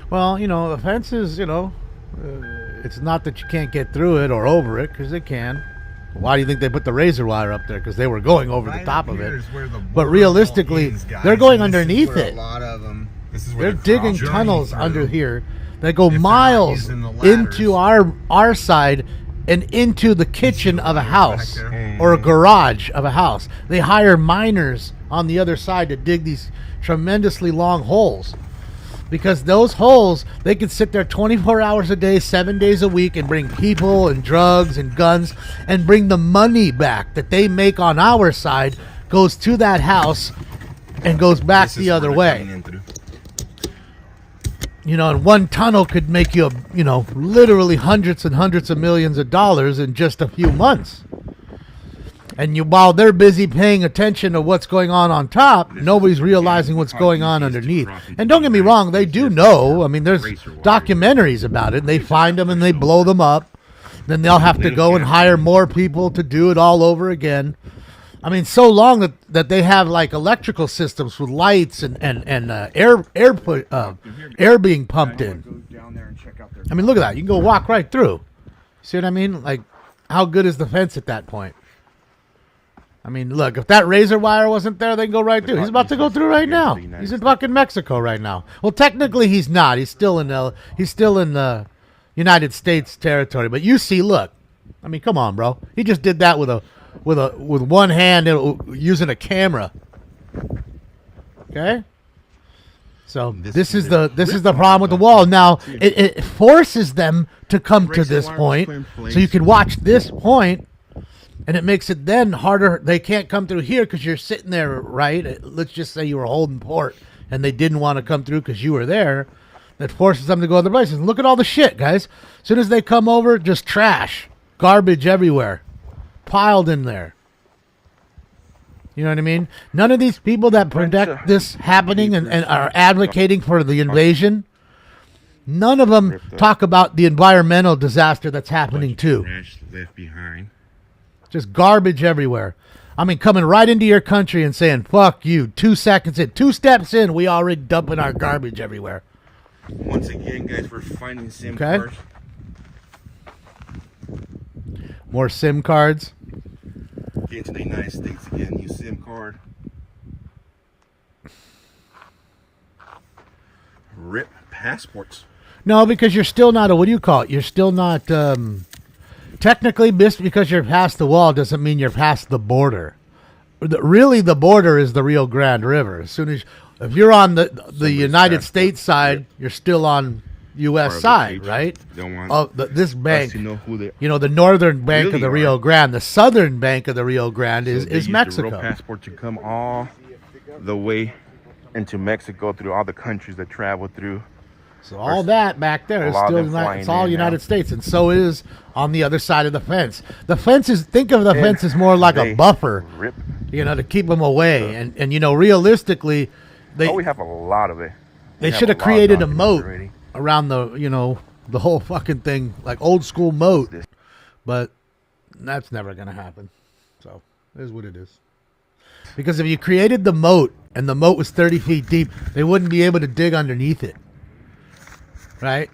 Well, you know, the fence is, you know, it's not that you can't get through it or over it, because they can. Why do you think they put the razor wire up there? Because they were going over the top of it. But realistically, they're going underneath it. They're digging tunnels under here that go miles into our side and into the kitchen of a house or a garage of a house. They hire miners on the other side to dig these tremendously long holes. Because those holes, they could sit there 24 hours a day, 7 days a week, and bring people and drugs and guns and bring the money back that they make on our side, goes to that house and goes back the other way. You know, and one tunnel could make you, you know, literally hundreds and hundreds of millions of dollars in just a few months. And while they're busy paying attention to what's going on top, nobody's realizing what's going on underneath. And don't get me wrong, they do know. I mean, there's documentaries about it. They find them and they blow them up. Then they'll have to go and hire more people to do it all over again. I mean, so long that they have like electrical systems with lights and air being pumped in. I mean, look at that. You can go walk right through. See what I mean? Like, how good is the fence at that point? I mean, look, if that razor wire wasn't there, they can go right through. He's about to go through right now. He's in fucking Mexico right now. Well, technically, he's not. He's still in the United States territory. But you see, look. I mean, come on, bro. He just did that with one hand using a camera. Okay? So this is the problem with the wall. Now it forces them to come to this point, so you can watch this point, and it makes it then harder. They can't come through here because you're sitting there, right? Let's just say you were holding port, and they didn't want to come through because you were there. That forces them to go other places. And look at all the shit, guys. As soon as they come over, just trash, garbage everywhere, piled in there. You know what I mean? None of these people that predict this happening and are advocating for the invasion, none of them talk about the environmental disaster that's happening too. Left behind. Just garbage everywhere. I mean, coming right into your country and saying, fuck you. 2 seconds in, 2 steps in, we already dumping our garbage everywhere. Once again, guys, we're finding SIM cards. More SIM cards. Get into the United States again, use SIM card. Rip passports. No, because you're still not what do you call it? You're still not, technically, just because you're past the wall doesn't mean you're past the border. Really, the border is the Rio Grande River. As soon as, if you're on the United States side, you're still on U.S. side, right? This bank, the northern bank of the Rio Grande, the southern bank of the Rio Grande is Mexico. The real passport to come all the way into Mexico through all the countries that travel through. So all that back there is still it's all United States, and so is on the other side of the fence. The fence is, think of the fence as more like a buffer, to keep them away. And realistically, we have a lot of it. They should have created a moat around the whole fucking thing, like old school moat. But that's never gonna happen. So it is what it is. Because if you created the moat and the moat was 30 feet deep, they wouldn't be able to dig underneath it. Right?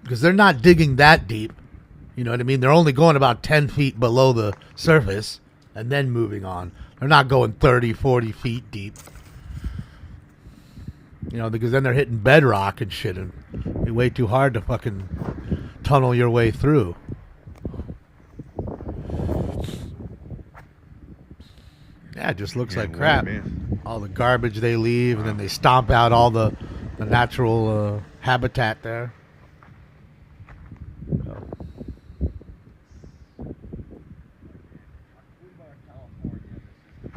Because they're not digging that deep. You know what I mean? They're only going about 10 feet below the surface and then moving on. They're not going 30, 40 feet deep. Because then they're hitting bedrock and shit, and it'd be way too hard to fucking tunnel your way through. Yeah, it just looks like crap. All the garbage they leave, and then they stomp out all the natural habitat there. So.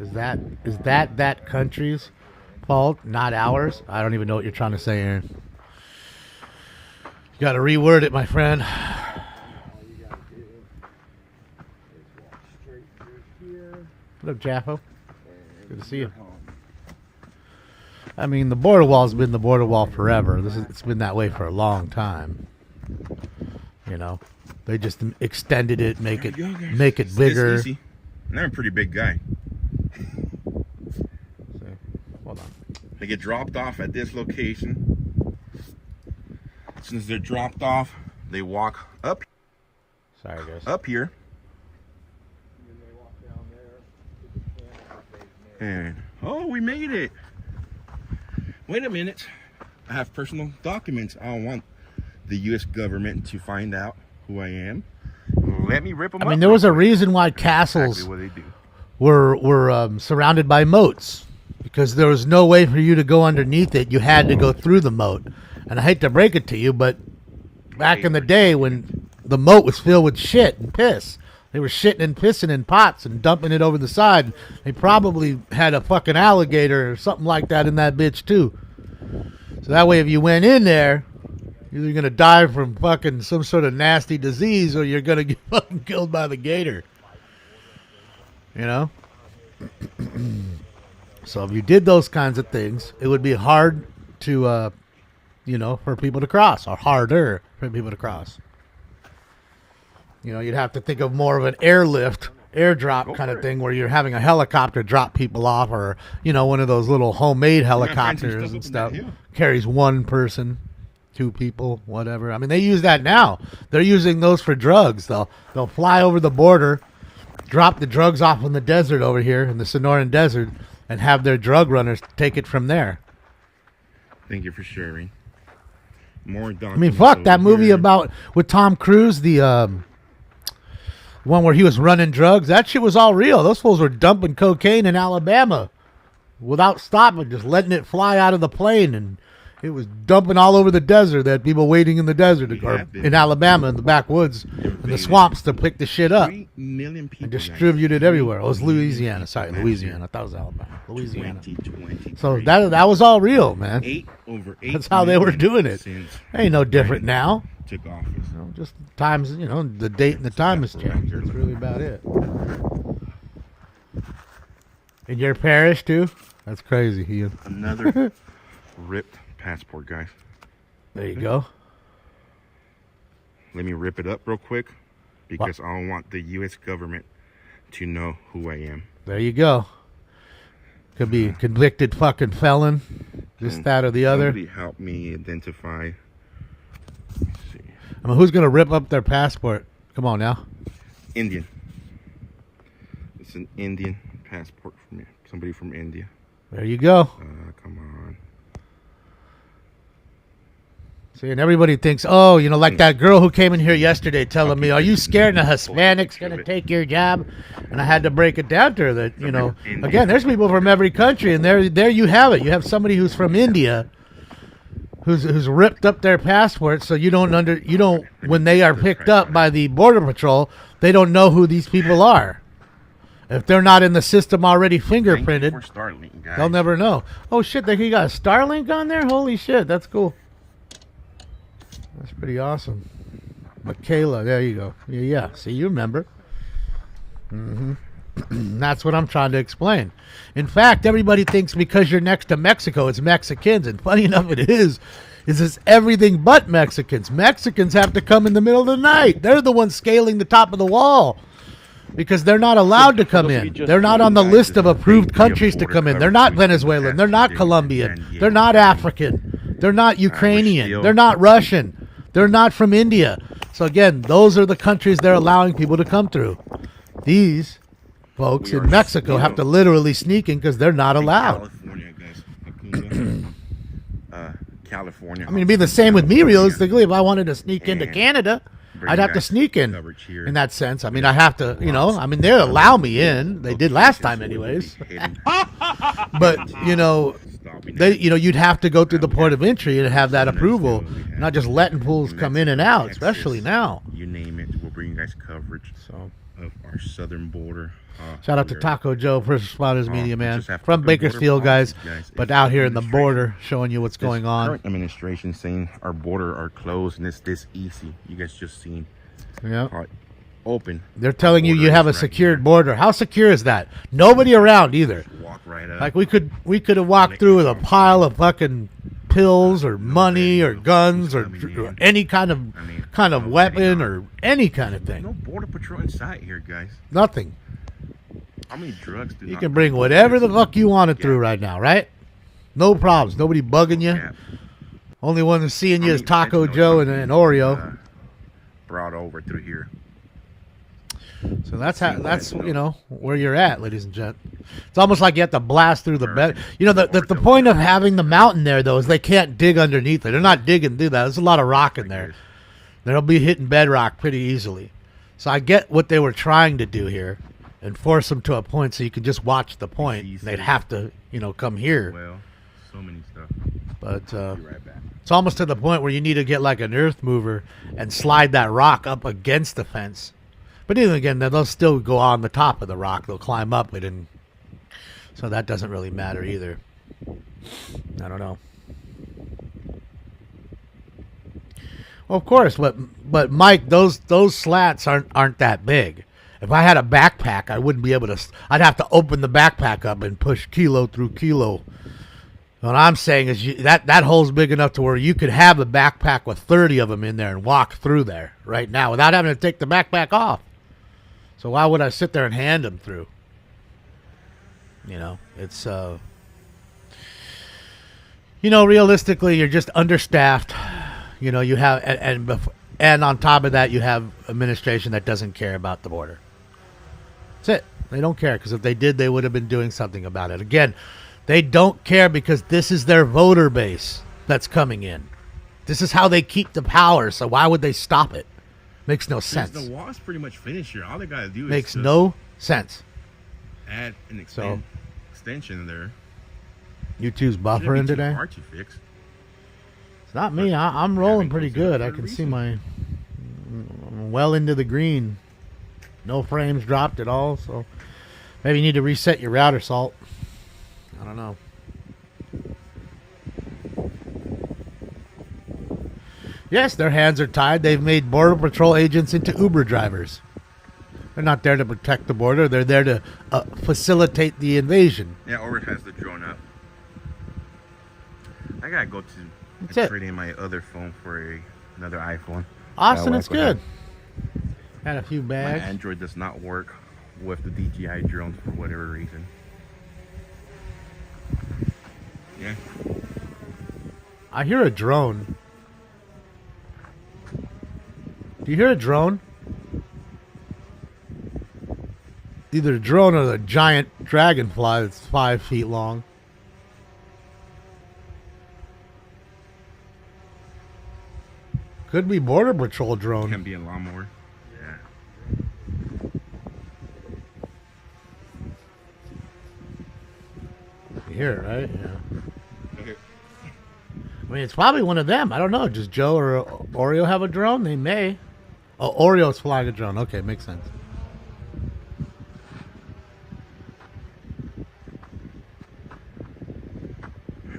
Is that country's fault, not ours? I don't even know what you're trying to say, Aaron. You got to reword it, my friend. What up, Jaffo? Good to see you. I mean, the border wall's been the border wall forever. It's been that way for a long time. They just extended it, make it bigger. It's easy. And I'm a pretty big guy. Hold on. They get dropped off at this location. As soon as they're dropped off, they walk up. Sorry, guys. Up here. And we made it. Wait a minute. I have personal documents. I don't want the U.S. government to find out who I am. Let me rip them up. I mean, there was a reason why castles were surrounded by moats, because there was no way for you to go underneath it. You had to go through the moat. And I hate to break it to you, but back in the day when the moat was filled with shit and piss, they were shitting and pissing in pots and dumping it over the side. They probably had a fucking alligator or something like that in that bitch too. So that way if you went in there, you're either going to die from fucking some sort of nasty disease or you're going to get fucking killed by the gator. So if you did those kinds of things, it would be hard to, for people to cross, or harder for people to cross. You'd have to think of more of an airlift airdrop kind of thing where you're having a helicopter drop people off, or one of those little homemade helicopters and stuff. Carries one person, two people, whatever. I mean, they use that now. They're using those for drugs. They'll fly over the border, drop the drugs off in the desert over here in the Sonoran Desert, and have their drug runners take it from there. Thank you for sharing. More I mean, fuck that movie with Tom Cruise, the one where he was running drugs. That shit was all real. Those fools were dumping cocaine in Alabama without stopping, just letting it fly out of the plane, and it was dumping all over the desert. They had people waiting in the desert or in Alabama in the backwoods in the swamps to pick the shit up and distribute it everywhere. It was Louisiana. Sorry, Louisiana. I thought it was Alabama. Louisiana. So that was all real, man. That's how they were doing it. Ain't no different now. Took office. Just times, the date and the time has changed. That's really about it. In your parish too? That's crazy, Ian. Another ripped passport, guys. There you go. Let me rip it up real quick because I don't want the U.S. government to know who I am. There you go. Could be convicted fucking felon, this, that, or the other. Somebody help me identify. I mean, who's going to rip up their passport? Come on now. Indian. It's an Indian passport from somebody from India. There you go. Come on. See, and everybody thinks, like that girl who came in here yesterday telling me, are you scared the Hispanics going to take your job? And I had to break it down to her that, again, there's people from every country, and there you have it. You have somebody who's from India who's ripped up their passport, so when they are picked up by the Border Patrol, they don't know who these people are. If they're not in the system already fingerprinted, they'll never know. Oh shit, he got a Starlink on there? Holy shit, that's cool. That's pretty awesome. Michaela, there you go. Yeah. See, you remember. That's what I'm trying to explain. In fact, everybody thinks because you're next to Mexico, it's Mexicans. And funny enough, it's everything but Mexicans. Mexicans have to come in the middle of the night. They're the ones scaling the top of the wall because they're not allowed to come in. They're not on the list of approved countries to come in. They're not Venezuelan. They're not Colombian. They're not African. They're not Ukrainian. They're not Russian. They're not from India. So again, those are the countries they're allowing people to come through. These folks in Mexico have to literally sneak in because they're not allowed. California. I mean, it'd be the same with me realistically. If I wanted to sneak into Canada, I'd have to sneak in that sense. I mean, I have to, they'll allow me in. They did last time anyways. But, you'd have to go through the port of entry and have that approval, not just letting fools come in and out, especially now. You name it, we'll bring you guys coverage of our southern border. Shout out to Taco Joe, First Responders Media Man, from Bakersfield, guys, but out here in the border, showing you what's going on. Current administration saying our border are closed and it's this easy. You guys just seen. Yeah. Open. They're telling you have a secured border. How secure is that? Nobody around either. Walk right up. Like we could have walked through with a pile of fucking pills or money or guns or any kind of weapon or any kind of thing. No border patrol inside here, guys. Nothing. How many drugs do you can bring whatever the fuck you want it through right now, right? No problems. Nobody bugging you. Only one who's seeing you is Taco Joe and Oreo. Brought over through here. So that's where you're at, ladies and gents. It's almost like you have to blast through the bed. The point of having the mountain there though is they can't dig underneath it. They're not digging through that. There's a lot of rock in there. They'll be hitting bedrock pretty easily. So I get what they were trying to do here and force them to a point so you can just watch the point. They'd have to, come here. Well, so many stuff. But right back. It's almost to the point where you need to get like an earth mover and slide that rock up against the fence. But even again, they'll still go on the top of the rock. They'll climb up it, and so that doesn't really matter either. I don't know. Well, of course, but Mike, those slats aren't that big. If I had a backpack, I wouldn't be able to. I'd have to open the backpack up and push kilo through kilo. What I'm saying is that hole's big enough to where you could have a backpack with 30 of them in there and walk through there right now without having to take the backpack off. So why would I sit there and hand them through? It's realistically, you're just understaffed. You have and on top of that, you have administration that doesn't care about the border. That's it. They don't care, because if they did, they would have been doing something about it. Again, they don't care because this is their voter base that's coming in. This is how they keep the power. So why would they stop it? Makes no sense. The wall's pretty much finished here. All they got to do Makes is no sense. add an extension there. YouTube's buffering today. Hard to fix. It's not me. I'm rolling pretty good. I can see I'm well into the green. No frames dropped at all. So maybe you need to reset your router, Salt. I don't know. Yes, their hands are tied. They've made Border Patrol agents into Uber drivers. They're not there to protect the border. They're there to facilitate the invasion. Yeah, Orbit has the drone up. I gotta go That's to it. trade in my other phone for another iPhone. Austin, it's good. Had a few My bags. Android does not work with the DJI drones for whatever reason. Yeah. I hear a drone. Do you hear a drone? Either a drone or the giant dragonfly that's 5 feet long. Could be Border Patrol drone. Can be a lawnmower. Yeah. You hear it, right? Yeah. Okay. I mean, it's probably one of them. I don't know. Does Joe or Oreo have a drone? They may. Oh, Oreo's flying a drone. Okay, makes sense.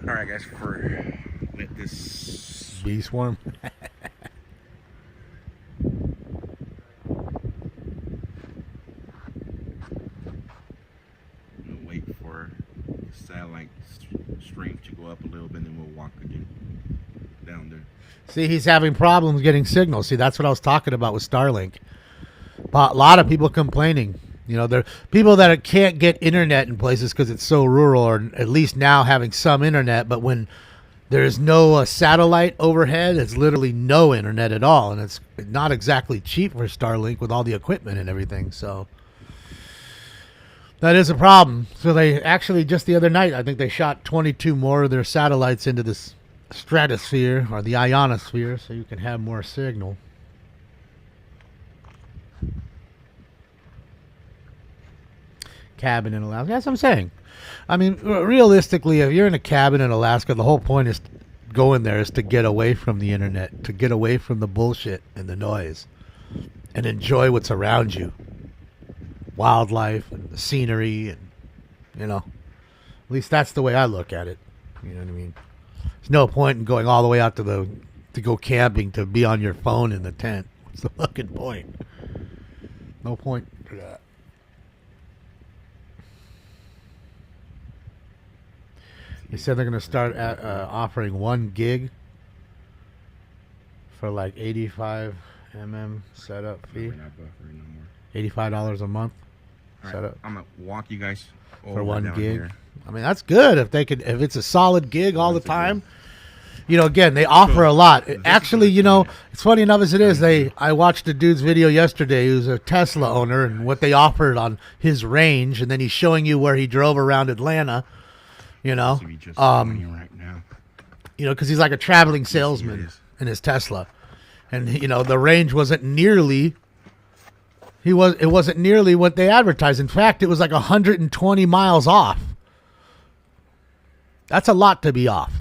All right, guys. Let this bee swarm. We'll wait for the satellite strength to go up a little bit, and then we'll walk again down there. See, he's having problems getting signal. See, that's what I was talking about with Starlink. A lot of people complaining. There are people that can't get internet in places because it's so rural, or at least now having some internet. But when there's no satellite overhead, it's literally no internet at all. And it's not exactly cheap for Starlink with all the equipment and everything. So that is a problem. So they actually, just the other night, I think they shot 22 more of their satellites into this stratosphere or the ionosphere so you can have more signal. Cabin in Alaska. That's what I'm saying. I mean, realistically, if you're in a cabin in Alaska, the whole point is going there is to get away from the internet, to get away from the bullshit and the noise, and enjoy what's around you. Wildlife and the scenery, and at least that's the way I look at it. You know what I mean? There's no point in going all the way out to go camping to be on your phone in the tent. What's the fucking point? No point for that. They said they're going to start offering 1 gig for like 85 setup fee. We're not buffering no more. $85 a month All setup right, I'm gonna walk you guys for over 1 down gig. here. I mean, that's good if it's a solid gig all the time. Again, they offer a lot. Actually, it's funny enough as it is. I watched a dude's video yesterday who's a Tesla owner and what they offered on his range, and then he's showing you where he drove around Atlanta. Because he's like a traveling salesman in his Tesla, and the range wasn't nearly. It wasn't nearly what they advertised. In fact, it was like 120 miles off. That's a lot to be off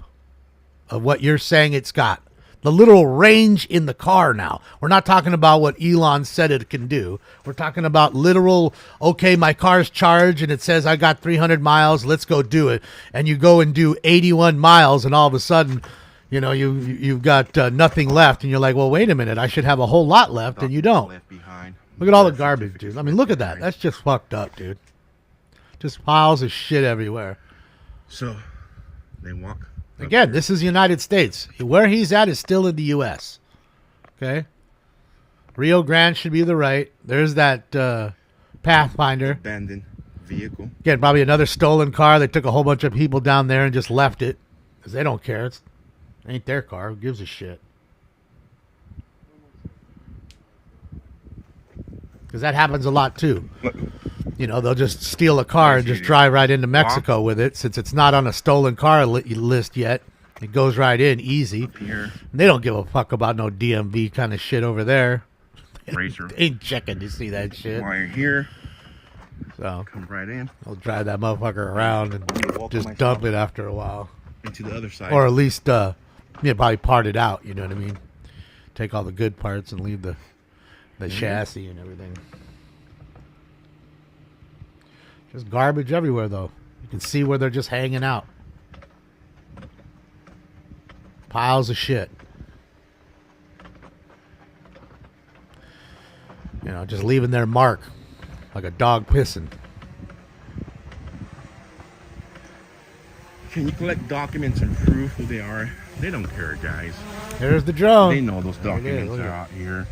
of what you're saying it's got. The literal range in the car now. We're not talking about what Elon said it can do. We're talking about literal, okay, my car's charged and it says I got 300 miles, let's go do it. And you go and do 81 miles and all of a sudden, you've got nothing left. And you're like, well, wait a minute, I should have a whole lot left, and you don't. Look at all the garbage, dude. I mean, look at that. That's just fucked up, dude. Just piles of shit everywhere. So, they walk. Again, this is the United States. Where he's at is still in the U.S. Okay? Rio Grande should be the right. There's that Pathfinder. Abandoned vehicle. Again, probably another stolen car. They took a whole bunch of people down there and just left it because they don't care. It ain't their car. Who gives a shit? Because that happens a lot too. You know, they'll just steal a car and just drive right into Mexico with it. Since it's not on a stolen car list yet, it goes right in easy. Here. They don't give a fuck about no DMV kind of shit over there. Racer. They ain't checking to see that shit. While you're here, so come right in. They'll drive that motherfucker around and just dump it after a while. Into the other side. Or at least, probably part it out. You know what I mean? Take all the good parts and leave the chassis and everything. Just garbage everywhere, though. You can see where they're just hanging out. Piles of shit. You know, just leaving their mark like a dog pissing. Can you collect documents and prove who they are? They don't care, guys. There's the drone. They know those documents are out here.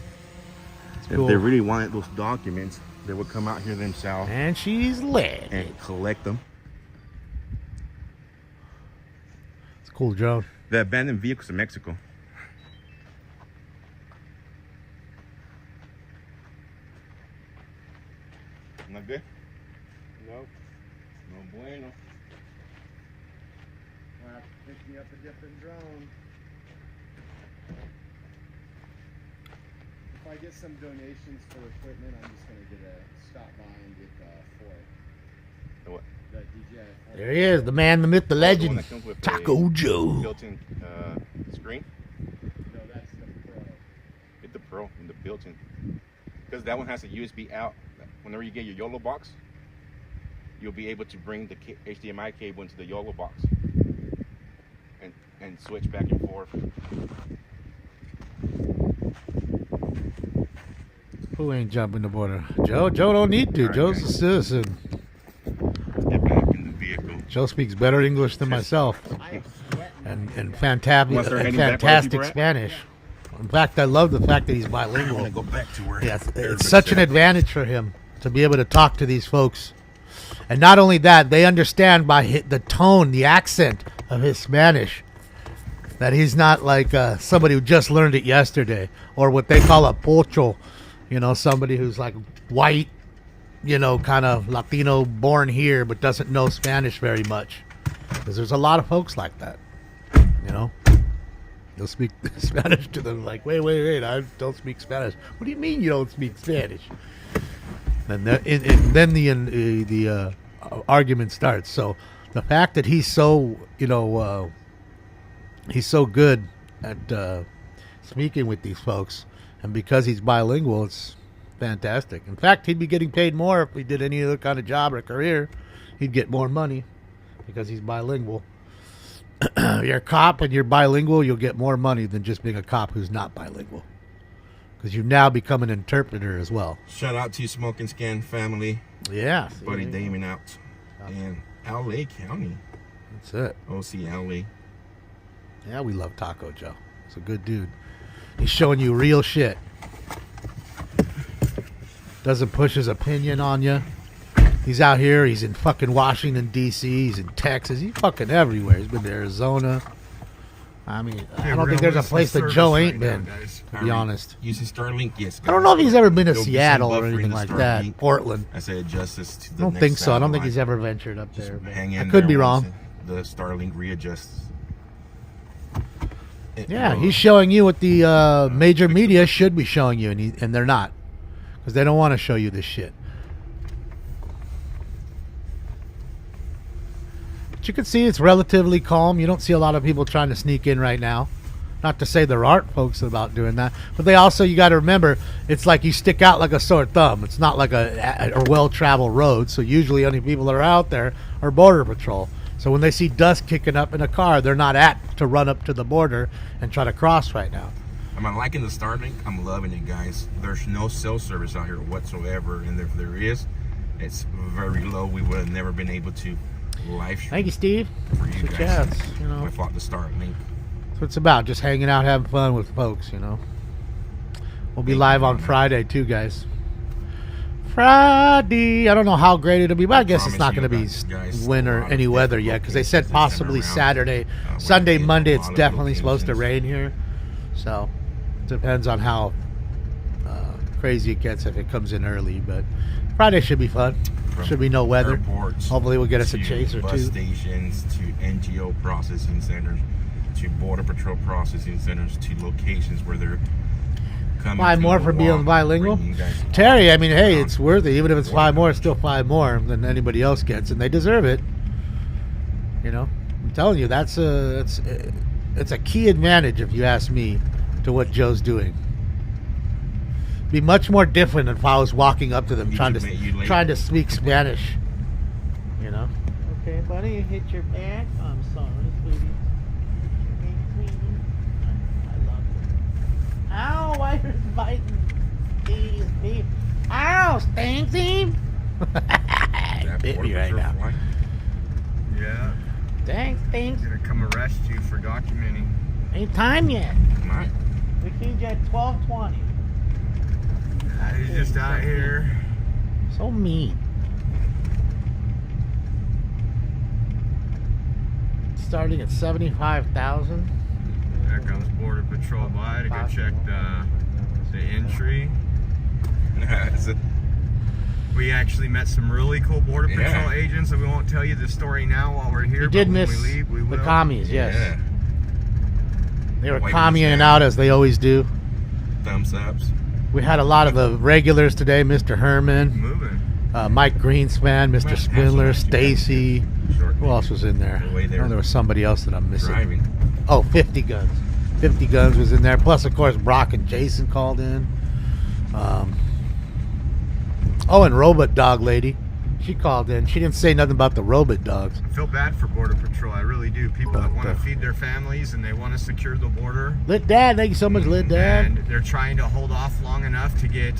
If cool. they really wanted those documents, they would come out here themselves. And she's lit. And collect them. It's a cool drone. The abandoned vehicles in Mexico. Not good? Nope. No bueno. I'll have to pick me up a different drone. If I get some donations for equipment, I'm just going to get stop by and get Ford. The what? The DJI. There he is, the man, the myth, the legend. one that comes with Taco a Joe. Built-in screen. No, that's the Pro. Get the Pro and the built-in. Because that one has a USB out. Whenever you get your YOLO box, you'll be able to bring the HDMI cable into the YOLO box and switch back and forth. Who ain't jumping the border? Joe? Joe don't need to. Right, Joe's guys. a citizen. Get back in the vehicle. Joe speaks better English than myself. And Wanna start fantastic heading back where people are at? Spanish. In fact, I love the fact that he's bilingual. I'm gonna go back to where Yeah, everybody it's such an said. advantage for him to be able to talk to these folks. And not only that, they understand by the tone, the accent of his Spanish, that he's not like somebody who just learned it yesterday, or what they call a pocho, you know, somebody who's like white, you know, kind of Latino, born here, but doesn't know Spanish very much. Because there's a lot of folks like that, you know. They'll speak Spanish to them like, wait, I don't speak Spanish. What do you mean you don't speak Spanish? And then the argument starts. So the fact that he's so, he's so good at speaking with these folks, and because he's bilingual, it's fantastic. In fact, he'd be getting paid more if he did any other kind of job or career. He'd get more money because he's bilingual. You're a cop and you're bilingual, you'll get more money than just being a cop who's not bilingual. Because you've now become an interpreter as well. Shout out to Smoke and Scan family. Yeah. Buddy Damon out in LA County. That's it. OC LA. Yeah, we love Taco Joe. He's a good dude. He's showing you real shit. Doesn't push his opinion on you. He's out here. He's in fucking Washington, D.C. He's in Texas. He's fucking everywhere. He's been to Arizona. I mean, I don't think there's a place that Joe ain't been, to be honest. Using Starlink, yes. I don't know if he's ever been to There'll be some Seattle or buffering anything to like that. Starlink. Portland. I say adjust this to the I don't next think so. I don't think satellite. he's ever ventured up there. but Hang I in could there be once wrong. The Starlink readjusts. Yeah, he's showing you what the major media should be showing you, and they're not. Because they don't want to show you this shit. But you can see it's relatively calm. You don't see a lot of people trying to sneak in right now. Not to say there aren't folks about doing that. But they also, you got to remember, it's like you stick out like a sore thumb. It's not like a well-traveled road. So usually only people that are out there are Border Patrol. So when they see dust kicking up in a car, they're not apt to run up to the border and try to cross right now. I'm liking the Starlink. I'm loving it, guys. There's no cell service out here whatsoever, and if there is, it's very low. We would have never been able to live stream. Thank you, Steve. For you Good guys, chats, you know. without the Starlink. That's what it's about, just hanging out, having fun with folks, you know. We'll be live on Friday, too, guys. Friday. I don't know how great it'll be, but I guess it's not going to be guys, winter, any weather yet, because they said possibly Saturday, Sunday, Monday. It's definitely supposed to rain here, so depends on how crazy it gets if it comes in early. But Friday should be fun. Should be no weather. Airports Hopefully, we'll get us a to chase or bus two. stations to NGO processing centers to Border Patrol processing centers to locations where they're coming. 5 more for being bilingual. Terry, I mean, hey, it's worth it. Even if it's 5 more, it's still 5 more than anybody else gets, and they deserve it. You know, I'm telling you, it's a key advantage, if you ask me, to what Joe's doing. Be much more different if I was walking up to them trying to speak Spanish. You know. Okay, buddy, you hit your back. I'm sorry, sweetie. I love you. Ow, why are you biting? Steve. Ow, Stinksy. Bit me right now. Yeah. Thanks, thanks. Gonna come arrest you for documenting. Ain't time yet. Right. We feed you at 12:20. He's just out here. So mean. Starting at 75,000. There comes Border Patrol by to go check the entry. We actually met some really cool Border Patrol agents, and we won't tell you the story now while we're here. You did but when miss we leave, we will. the commies, yes. Yeah. They were commieing out as they always do. Thumbs ups. We had a lot of the regulars today, Mr. Herman, Mike Greenspan, Mr. Spindler, Stacy. Who else was in there? Oh, there was somebody else that I'm missing. Driving. Oh, 50 Guns. 50 Guns was in there. Plus, of course, Brock and Jason called in. And Robot Dog Lady. She called in. She didn't say nothing about the robot dogs. I feel bad for Border Patrol. I really do. People that want to feed their families and they want to secure the border. Lit Dad, thank you so much, Lit Dad. And they're trying to hold off long enough to get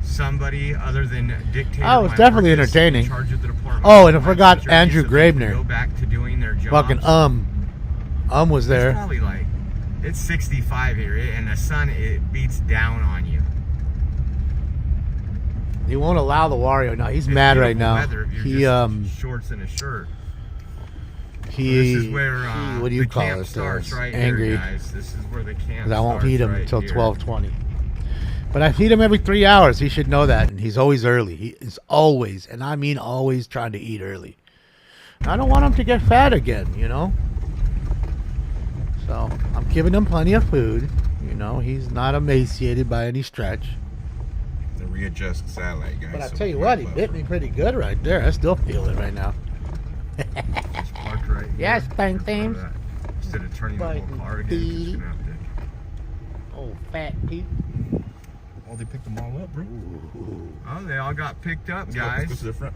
somebody other than dictator. Oh, it's definitely Mayorkas entertaining. in charge of the Department Oh, of and I forgot Security Andrew so they can Graebner. Go back to doing their jobs. Fucking was there. It's probably like it's 65 here, and the sun it beats down on you. He won't allow the Wario. No, he's mad right now. Weather if you're He just shorts and a shirt. This is where what do you the call camp it? starts right angry. here, guys. This is where the camp 'Cause I won't starts feed him right until here. 12:20. But I feed him every 3 hours. He should know that, and he's always early. He is always, and I mean always, trying to eat early. I don't want him to get fat again, you know. So I'm giving him plenty of food. You know, he's not emaciated by any stretch. The readjust satellite, guys. But I so tell you we what, he love bit me pretty good right there. I still feel it right now. It's parked right Yes, here. thank you. Instead of turning the whole car again, you're just gonna have to. Oh, fat Pete. Oh, they picked them all up, bro. Oh, they all got picked up, guys. Let's go to the front.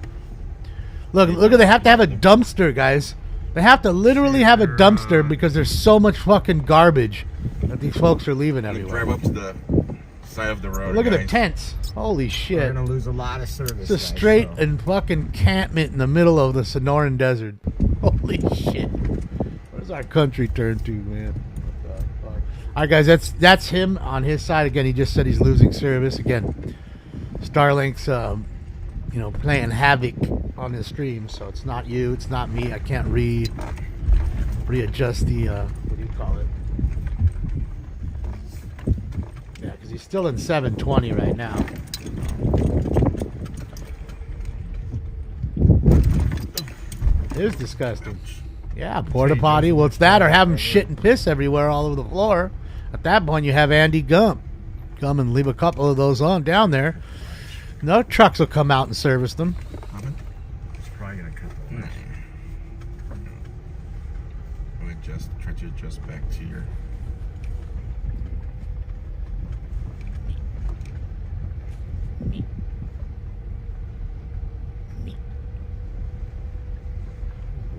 Look, they have to have a dumpster, guys. They have to literally have a dumpster because there's so much fucking garbage that these folks are leaving everywhere. Drive up to the side of the road. Look at the guys. tents. Holy shit. We're gonna lose a lot of service. It's a guys, straight so. and fucking encampment in the middle of the Sonoran Desert. Holy shit. Where's our country turned to, man? All right, guys, that's him on his side. Again, he just said he's losing service. Again, Starlink's, playing havoc on his stream. So it's not you, it's not me. I can't readjust the, what do you call it? Yeah, because he's still in 720 right now. It is disgusting. Yeah, porta potty. Well, it's that or have him shit and piss everywhere all over the floor. At that point, you have Andy Gump. Come and leave a couple of those on down there. No trucks will come out and service them. It's probably gonna cut the line. Try to adjust back to your.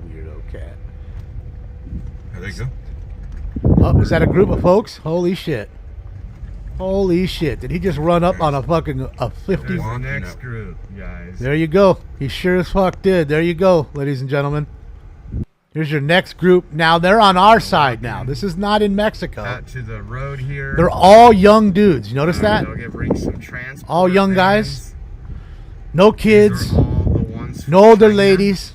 Weirdo cat. There you go. Oh, is that a group of folks? Holy shit. Holy shit. Did he just run up on a fucking 50? There's the next group, guys. There you go. He sure as fuck did. There you go, ladies and gentlemen. Here's your next group. Now, they're on our side now. This is not in Mexico. Out to the road here. They're all young dudes. You notice that? They'll bring some transport All young guys. vans. No kids. All the ones from No older China. ladies.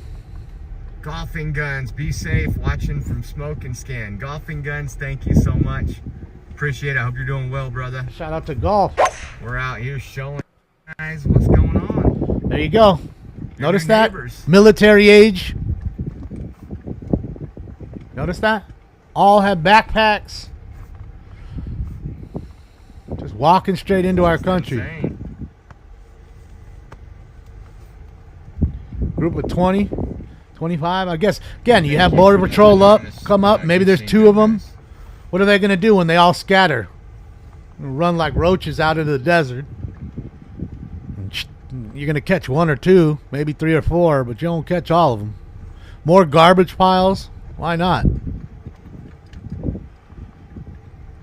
Golfing Guns, be safe. Watching from Smoke and Scan. Golfing Guns, thank you so much. Appreciate it. I hope you're doing well, brother. Shout out to golf. We're out here showing guys what's going on. There you go. Notice your that? neighbors. Military age. Notice that? All have backpacks. Just walking straight into our country. Insane. Group of 20, 25. I guess, again, you have Border Patrol come up. Maybe there's 2 of them. What are they going to do when they all scatter? Run like roaches out into the desert. You're going to catch 1 or 2, maybe 3 or 4, but you won't catch all of them. More garbage piles? Why not?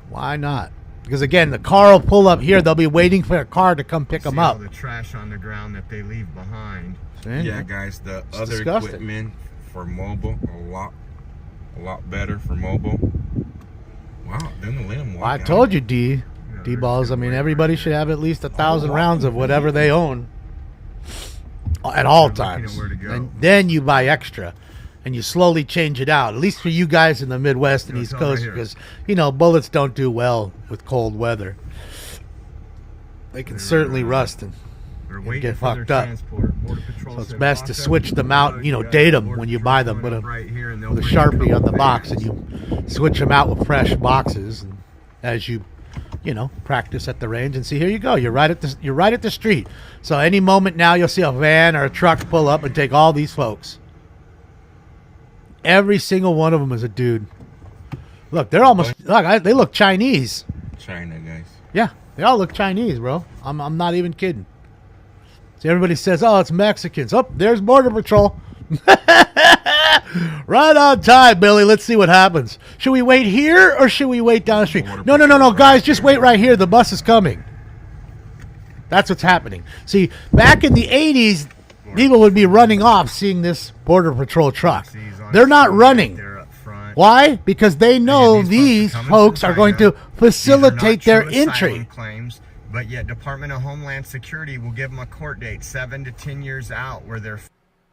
Why not? Because again, the car will pull up here. They'll be waiting for a car to come pick them up. All the trash on the ground that they leave behind. See? Yeah, guys, the It's other disgusting. equipment for mobile, a lot better for mobile. Wow, then let them walk Well, I out. told you, D-balls. I mean, everybody should have at least 1,000 rounds of whatever they own at all times. And then you buy extra, and you slowly change it out. At least for you guys in the Midwest and East Coast, because bullets don't do well with cold weather. They can certainly rust and get fucked up. So it's best to switch them out. Date them when you buy them. Put a Sharpie on the box, and you switch them out with fresh boxes. And as you practice at the range, and see, here you go. You're right at the street. So any moment now, you'll see a van or a truck pull up and take all these folks. Every single one of them is a dude. Look, they're almost they look Chinese. China, guys. Yeah, they all look Chinese, bro. I'm not even kidding. See, everybody says, "Oh, it's Mexicans." Oh, there's Border Patrol. Right on time, Billy. Let's see what happens. Should we wait here or should we wait down the street? No, guys, just wait right here. The bus is coming. That's what's happening. See, back in the 80s, people would be running off seeing this Border Patrol truck. They're not running. Why? Because they know these folks are going to facilitate their entry. Claims, but yet Department of Homeland Security will give them a court date 7 to 10 years out where they're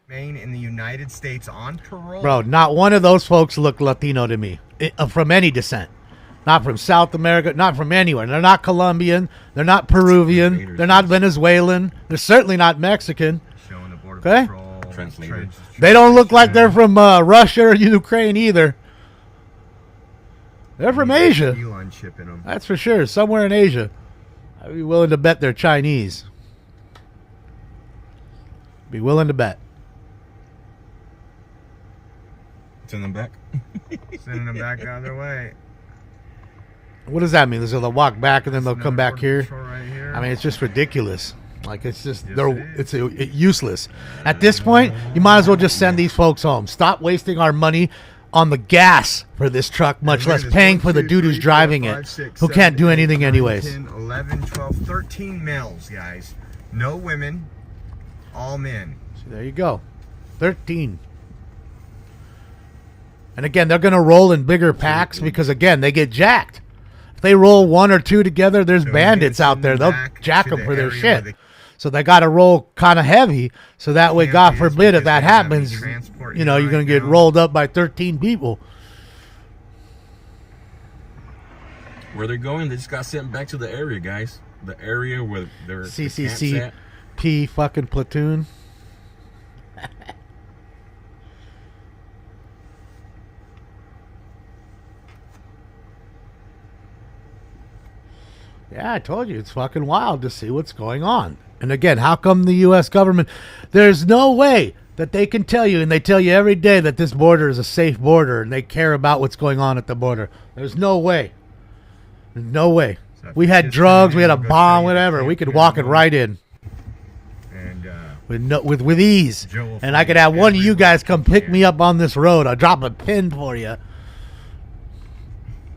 remain in the United States on parole. Bro, not one of those folks look Latino to me, from any descent. Not from South America, not from anywhere. They're not Colombian. They're not Peruvian. They're not Venezuelan. They're certainly not Mexican. Okay? Translated. They don't look like they're from Russia or Ukraine either. They're from Asia. Elon chip in them. That's for sure. Somewhere in Asia. I'd be willing to bet they're Chinese. Be willing to bet. Send them back. Sending them back the other way. What does that mean? They'll walk back and then they'll come back here? Right here. I mean, it's just ridiculous. Like, it's just, it's useless. At this point, you might as well just send these folks home. Stop wasting our money on the gas for this truck, much less paying for the dude who's driving it, who can't do anything anyways. 10, 11, 12, 13 males, guys. No women. All men. So there you go. 13. And again, they're going to roll in bigger packs because, again, they get jacked. If they roll 1 or 2 together, there's bandits out there. They'll jack them for their shit. So they got to roll kind of heavy. So that way, God forbid, if that happens, you're going to get rolled up by 13 people. Where they're going, they just got sent back to the area, guys. The area where they're the camps at. CCCP fucking platoon. Yeah, I told you, it's fucking wild to see what's going on. And again, how come the U.S. government, there's no way that they can tell you, and they tell you every day that this border is a safe border and they care about what's going on at the border. There's no way. There's no way. We had drugs, we had a bomb, whatever. We could walk it right in. With ease. And I could have one of you guys come pick me up on this road. I'll drop a pin for you.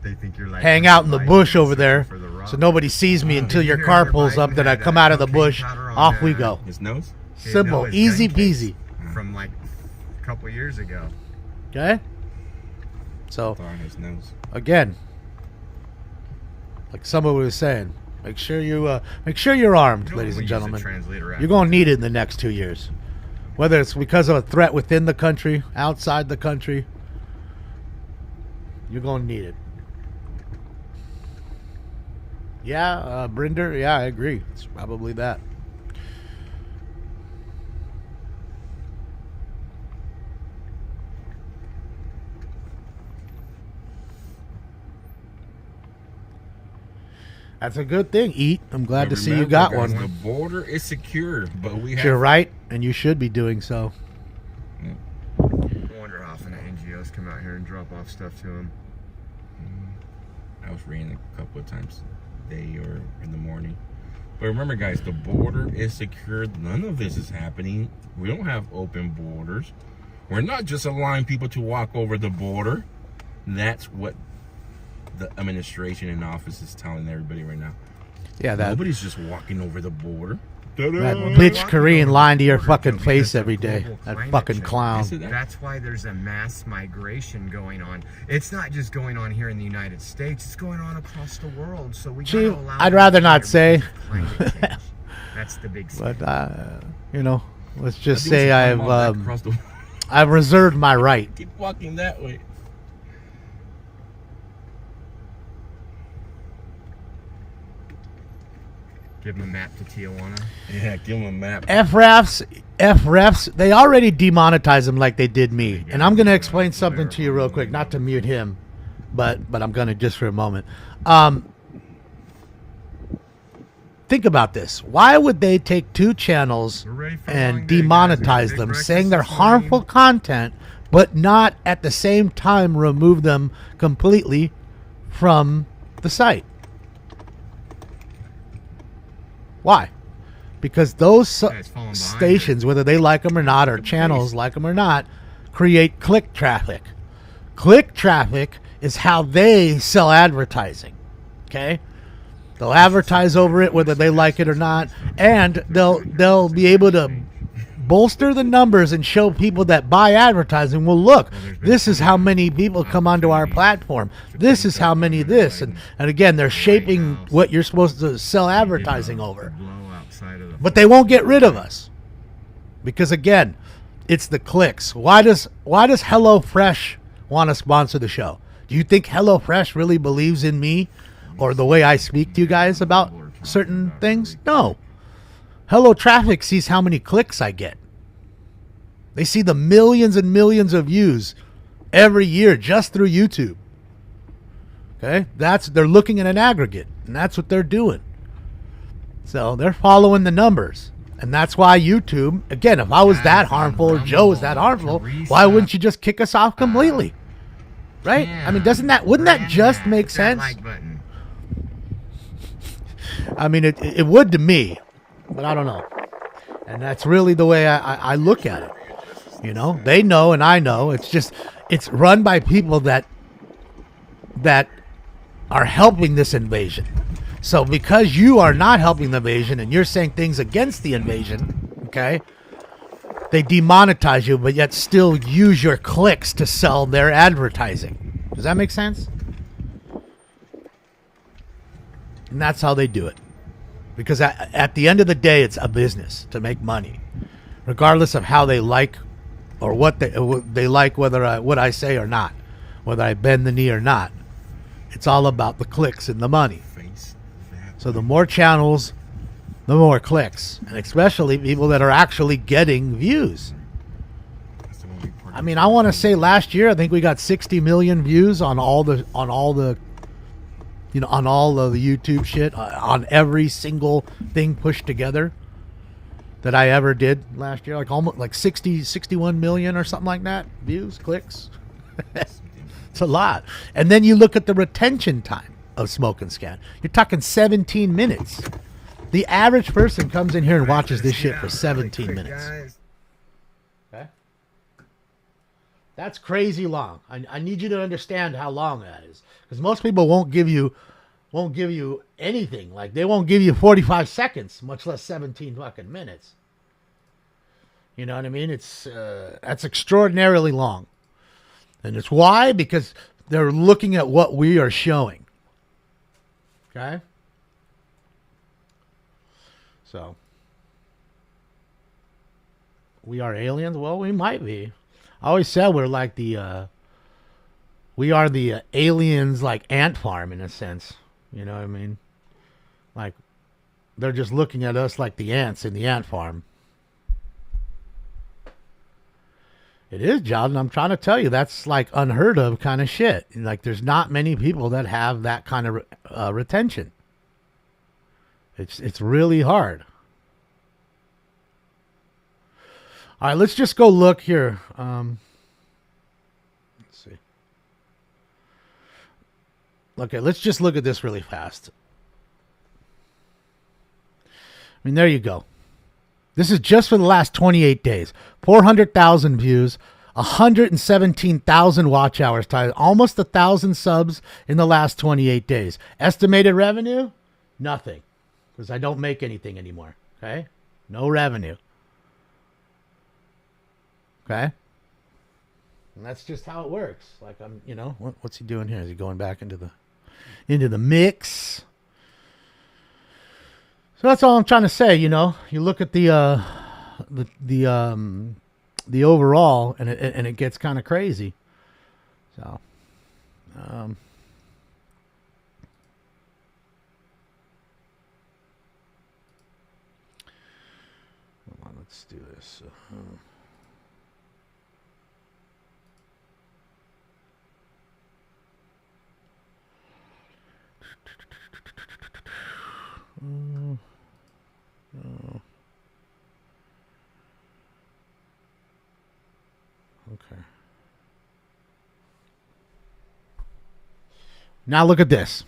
They think you're like hang out in the bush over there so nobody sees me until your car pulls up. Then I come out of the bush. Off we go. His nose? Simple. Easy peasy. From like a couple years ago. Okay? So, His nose. again, like somebody was saying, Make sure you're armed, ladies and gentlemen. You're going to need it in the next 2 years. Whether it's because of a threat within the country, outside the country, you're going to need it. Yeah, Brinder, yeah, I agree. It's probably that. That's a good thing, Eat. I'm glad to see you got one. The border is secure, but we have... You're right, and you should be doing so. I wonder how often the NGOs come out here and drop off stuff to them. I was reading a couple of times a day or in the morning. But remember, guys, the border is secure. None of this is happening. We don't have open borders. We're not just allowing people to walk over the border. That's what the administration in office is telling everybody right now. Yeah, nobody's just walking over the border. That bitch Korean lying to your fucking face every day. That fucking clown. That's why there's a mass migration going on. It's not just going on here in the United States. It's going on across the world. So we gotta allow. I'd rather not say. That's the big. But let's just say I've reserved my right. Keep walking that way. Give them a map to Tijuana. Yeah, give them a map. FREFs, they already demonetized them like they did me. And I'm going to explain something to you real quick, not to mute him, but I'm going to just for a moment. Think about this. Why would they take 2 channels and demonetize them, saying they're harmful content, but not at the same time remove them completely from the site? Why? Because those stations, whether they like them or not, or channels like them or not, create click traffic. Click traffic is how they sell advertising. Okay? They'll advertise over it whether they like it or not, and they'll be able to bolster the numbers and show people that buy advertising, well, look, this is how many people come onto our platform. This is how many this. And again, they're shaping what you're supposed to sell advertising over. But they won't get rid of us. Because, again, it's the clicks. Why does HelloFresh want to sponsor the show? Do you think HelloFresh really believes in me or the way I speak to you guys about certain things? No. Hello Traffic sees how many clicks I get. They see the millions and millions of views every year just through YouTube. Okay? They're looking at an aggregate, and that's what they're doing. So they're following the numbers. And that's why YouTube, again, if I was that harmful or Joe was that harmful, why wouldn't you just kick us off completely? Right? I mean, wouldn't that just make sense? I mean, it would to me, but I don't know. And that's really the way I look at it. You know, they know and I know. It's run by people that are helping this invasion. So because you are not helping the invasion and you're saying things against the invasion, okay, they demonetize you, but yet still use your clicks to sell their advertising. Does that make sense? And that's how they do it. Because at the end of the day, it's a business to make money. Regardless of how they like or what they like, whether what I say or not, whether I bend the knee or not. It's all about the clicks and the money. So the more channels, the more clicks. And especially people that are actually getting views. I mean, I want to say last year, I think we got 60 million views on all the YouTube shit, on every single thing pushed together that I ever did last year. Like almost like 61 million or something like that. Views, clicks. It's a lot. And then you look at the retention time of Smoke and Scan. You're talking 17 minutes. The average person comes in here and watches this shit for 17 minutes. Okay? That's crazy long. I need you to understand how long that is. Because most people won't give you anything. Like, they won't give you 45 seconds, much less 17 fucking minutes. You know what I mean? That's extraordinarily long. And it's why? Because they're looking at what we are showing. Okay? So, we are aliens? Well, we might be. I always said we're like we are the aliens, like ant farm in a sense. You know what I mean? Like, they're just looking at us like the ants in the ant farm. It is, John. I'm trying to tell you, that's like unheard of kind of shit. Like, there's not many people that have that kind of retention. It's really hard. All right, let's just go look here. Let's see. Okay, let's just look at this really fast. I mean, there you go. This is just for the last 28 days. 400,000 views, 117,000 watch hours, almost 1,000 subs in the last 28 days. Estimated revenue? Nothing. Because I don't make anything anymore. Okay? No revenue. Okay? And that's just how it works. Like, I'm, what's he doing here? Is he going back into the mix? So that's all I'm trying to say. You look at the overall, and it gets kind of crazy. So, hold on, let's do this. Okay. Now look at this.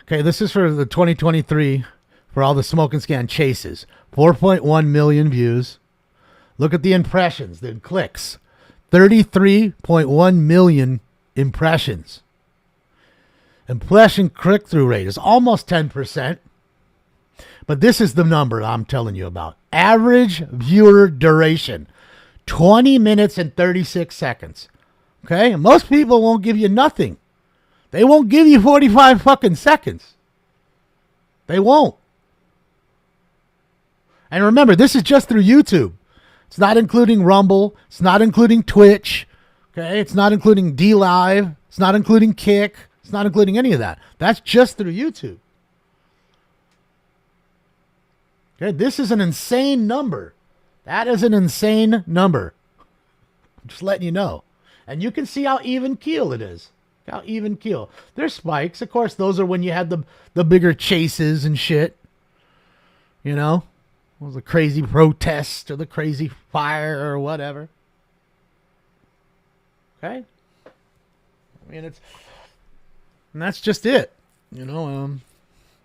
Okay, this is for the 2023 for all the smoke and scan chases. 4.1 million views. Look at the impressions, the clicks. 33.1 million impressions. Impression click-through rate is almost 10%. But this is the number I'm telling you about. Average viewer duration, 20 minutes and 36 seconds. Okay? Most people won't give you nothing. They won't give you 45 fucking seconds. They won't. And remember, this is just through YouTube. It's not including Rumble. It's not including Twitch. Okay? It's not including DLive. It's not including Kick. It's not including any of that. That's just through YouTube. Okay, this is an insane number. That is an insane number. I'm just letting you know. And you can see how even keel it is. How even keel. There's spikes. Of course, those are when you had the bigger chases and shit. It was a crazy protest or the crazy fire or whatever. Okay? I mean, and that's just it.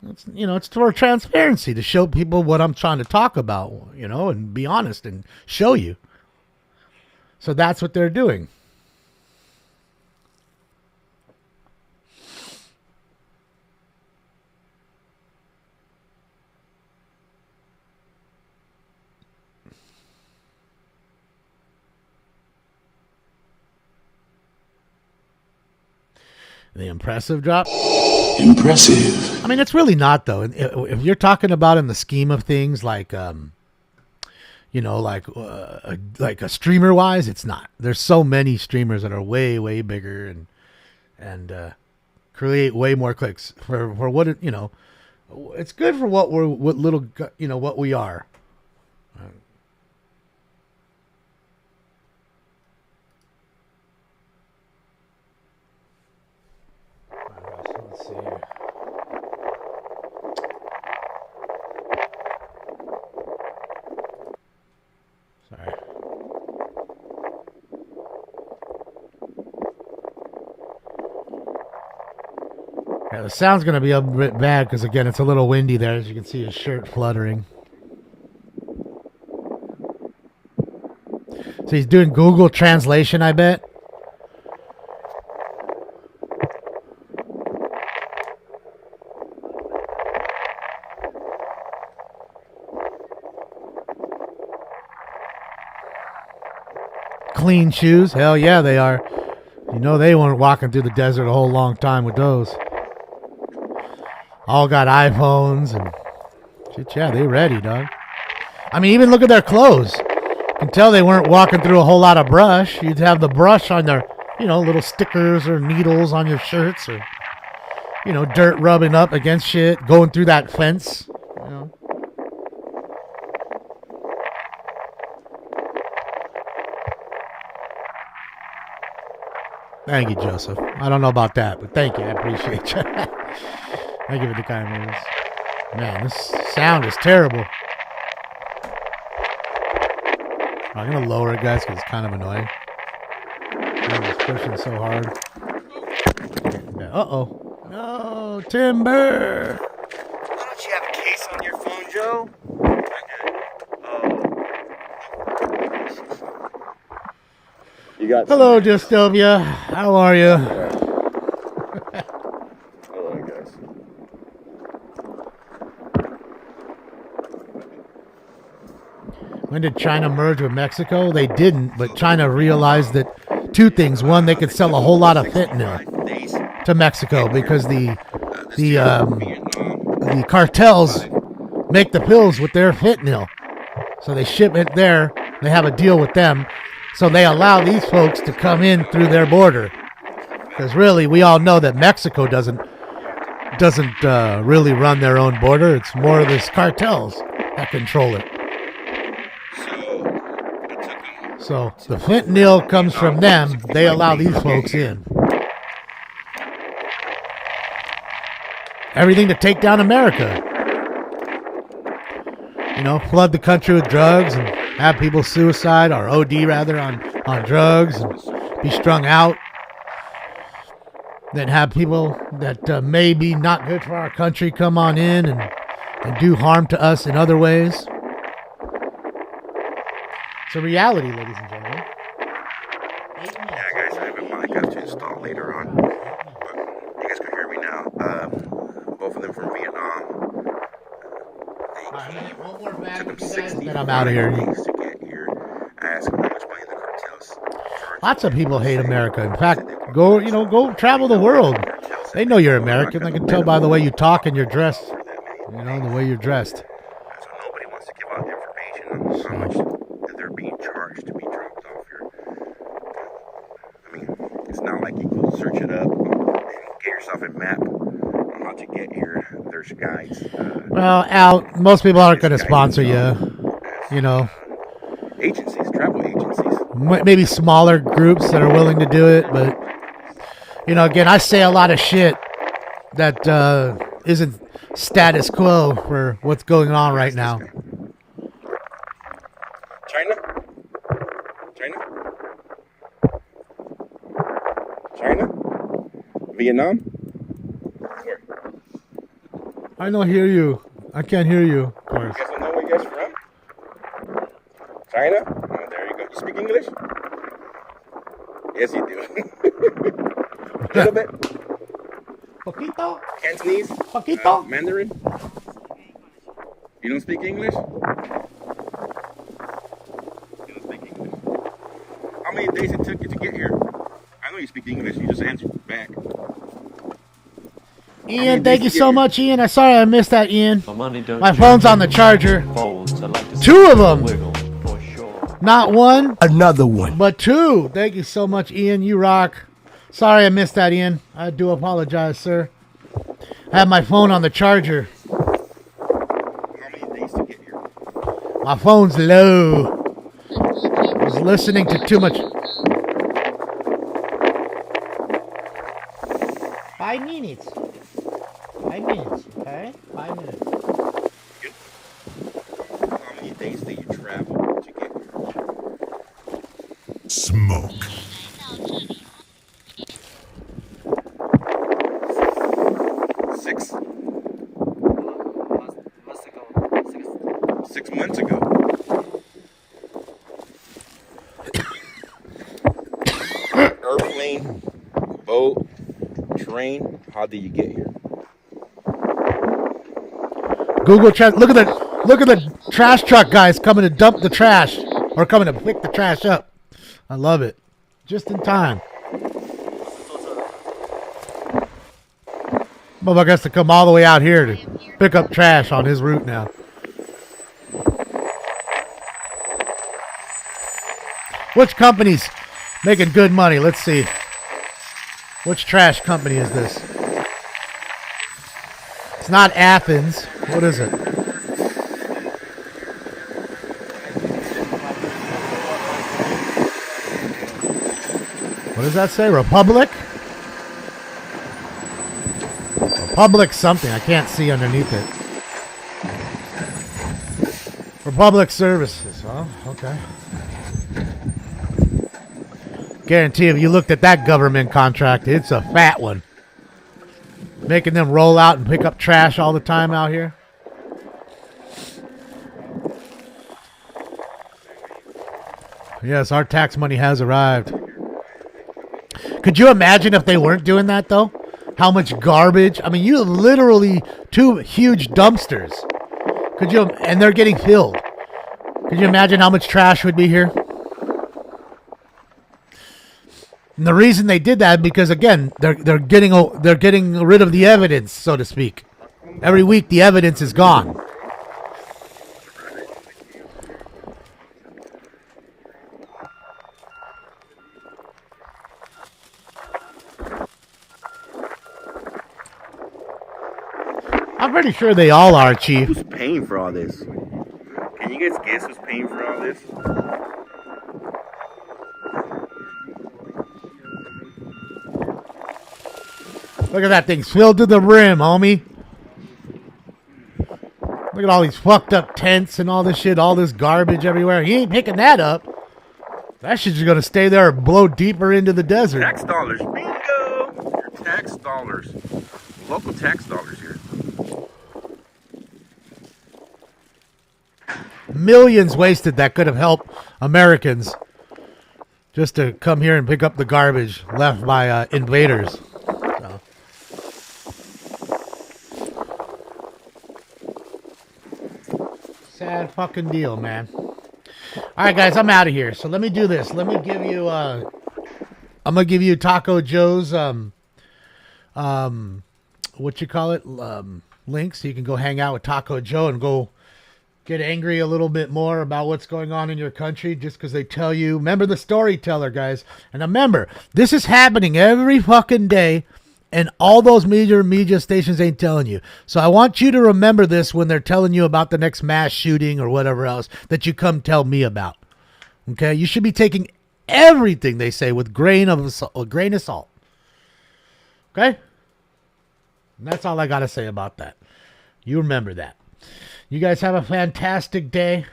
It's for transparency to show people what I'm trying to talk about, and be honest and show you. So that's what they're doing. The impressive drop? Impressive. I mean, it's really not, though. If you're talking about in the scheme of things, like a streamer-wise, it's not. There's so many streamers that are way, way bigger and create way more clicks for what it, it's good for what we are. Let's see here. Sorry. Yeah, the sound's going to be a bit bad because, again, it's a little windy there. As you can see, his shirt fluttering. So he's doing Google translation, I bet. Clean shoes? Hell yeah, they are. They weren't walking through the desert a whole long time with those. All got iPhones and Shit, yeah, they ready, dog. I mean, even look at their clothes. You can tell they weren't walking through a whole lot of brush. You'd have the brush on their, little stickers or needles on your shirts, or, dirt rubbing up against shit, going through that fence. Thank you, Joseph. I don't know about that, but thank you. I appreciate you. Thank you for the kind words. Man, this sound is terrible. I'm going to lower it, guys, because it's kind of annoying. I'm just pushing so hard. Yeah, uh-oh. No, timber. Why don't you have a case on your phone, Joe? You got Hello, Dystopia. How are you? Hello, guys. When did China merge with Mexico? They didn't, but China realized that two things. One, they could sell a whole lot of fentanyl to Mexico because the cartels make the pills with their fentanyl. So they ship it there. They have a deal with them. So they allow these folks to come in through their border. Because really, we all know that Mexico doesn't really run their own border. It's more of these cartels that control it. So the fentanyl comes from them. They allow these folks in. Everything to take down America. Flood the country with drugs and have people suicide or OD rather on drugs and be strung out. Then have people that may be not good for our country come on in and do harm to us in other ways. It's a reality, ladies and gentlemen. Yeah, guys, I have a mic I have to install later on. But you guys can hear me now. Both of them from Vietnam. Took them 60 Then I'm out of here. days to get here. I asked them how much money the cartels. Lots of people hate America. In fact, go travel the world. They know you're American. I can tell by the way you talk and you're dressed. The way you're dressed. So nobody wants to give out information on how much that they're being charged to be dropped off here. I mean, it's not like you can search it up, get yourself a map on how to get here. There's guides. Well, Al, most people aren't going to sponsor you. Agencies, travel agencies. Maybe smaller groups that are willing to do it, but again, I say a lot of shit that isn't status quo for what's going on right now. China? Vietnam? Where? I don't hear you. I can't hear you, of course. You guys don't know where you guys from? China? Oh, there you go. You speak English? Yes, you do. A little bit. Poquito. Cantonese? Poquito. Mandarin? You don't speak English? You don't speak English. How many days it took you to get here? I know you speak English. You just answered back. Ian, thank you so much, Ian. I'm sorry I missed that, Ian. My phone's on the charger. Two of them. Not one. Another one. But two. Thank you so much, Ian. You rock. Sorry I missed that, Ian. I do apologize, sir. I have my phone on the charger. How many days to get here? My phone's low. I was listening to too much. 5 minutes. 5 minutes, okay? 5 minutes. Good. How many days do you travel to get here? Smoke. Six. 6 months ago. Airplane, boat, train. How did you get here? Google Chat. Look at the trash truck guys coming to dump the trash or coming to pick the trash up. I love it. Just in time. Bubba has to come all the way out here to pick up trash on his route now. Which company's making good money? Let's see. Which trash company is this? It's not Athens. What is it? What does that say? Republic? Republic something. I can't see underneath it. Republic Services. Oh, okay. Guarantee if you looked at that government contract, it's a fat one. Making them roll out and pick up trash all the time out here. Yes, our tax money has arrived. Could you imagine if they weren't doing that, though? How much garbage? I mean, you literally 2 huge dumpsters. Could you? And they're getting filled. Could you imagine how much trash would be here? And the reason they did that because again, they're getting rid of the evidence, so to speak. Every week, the evidence is gone. I'm pretty sure they all are, Chief. Who's paying for all this? Can you guys guess who's paying for all this? Look at that thing filled to the rim, homie. Look at all these fucked up tents and all this shit, all this garbage everywhere. He ain't picking that up. That shit's just gonna stay there or blow deeper into the desert. Tax dollars. Bingo! Your tax dollars. Local tax dollars here. Millions wasted that could have helped Americans just to come here and pick up the garbage left by invaders. So. Sad fucking deal, man. All right, guys, I'm out of here. So let me do this. Let me give you. I'm gonna give you Taco Joe's what you call it link, so you can go hang out with Taco Joe and go get angry a little bit more about what's going on in your country just because they tell you. Remember the storyteller, guys. And remember, this is happening every fucking day, and all those major media stations ain't telling you. So I want you to remember this when they're telling you about the next mass shooting or whatever else that you come tell me about. Okay? You should be taking everything they say with a grain of salt. Okay? And that's all I got to say about that. You remember that. You guys have a fantastic day.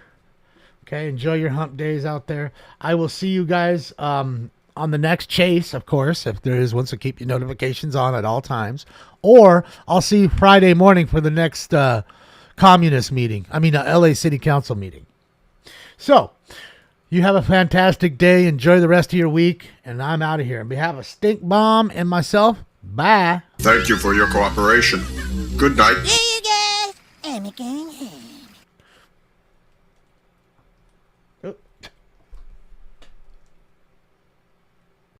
Okay, enjoy your hump days out there. I will see you guys on the next chase, of course, if there is one, so keep your notifications on at all times. Or I'll see you Friday morning for the next communist meeting. LA City Council meeting. So, you have a fantastic day. Enjoy the rest of your week. And I'm out of here. On behalf of Stink Bomb and myself, bye. Thank you for your cooperation. Good night. See you guys. I'm going home.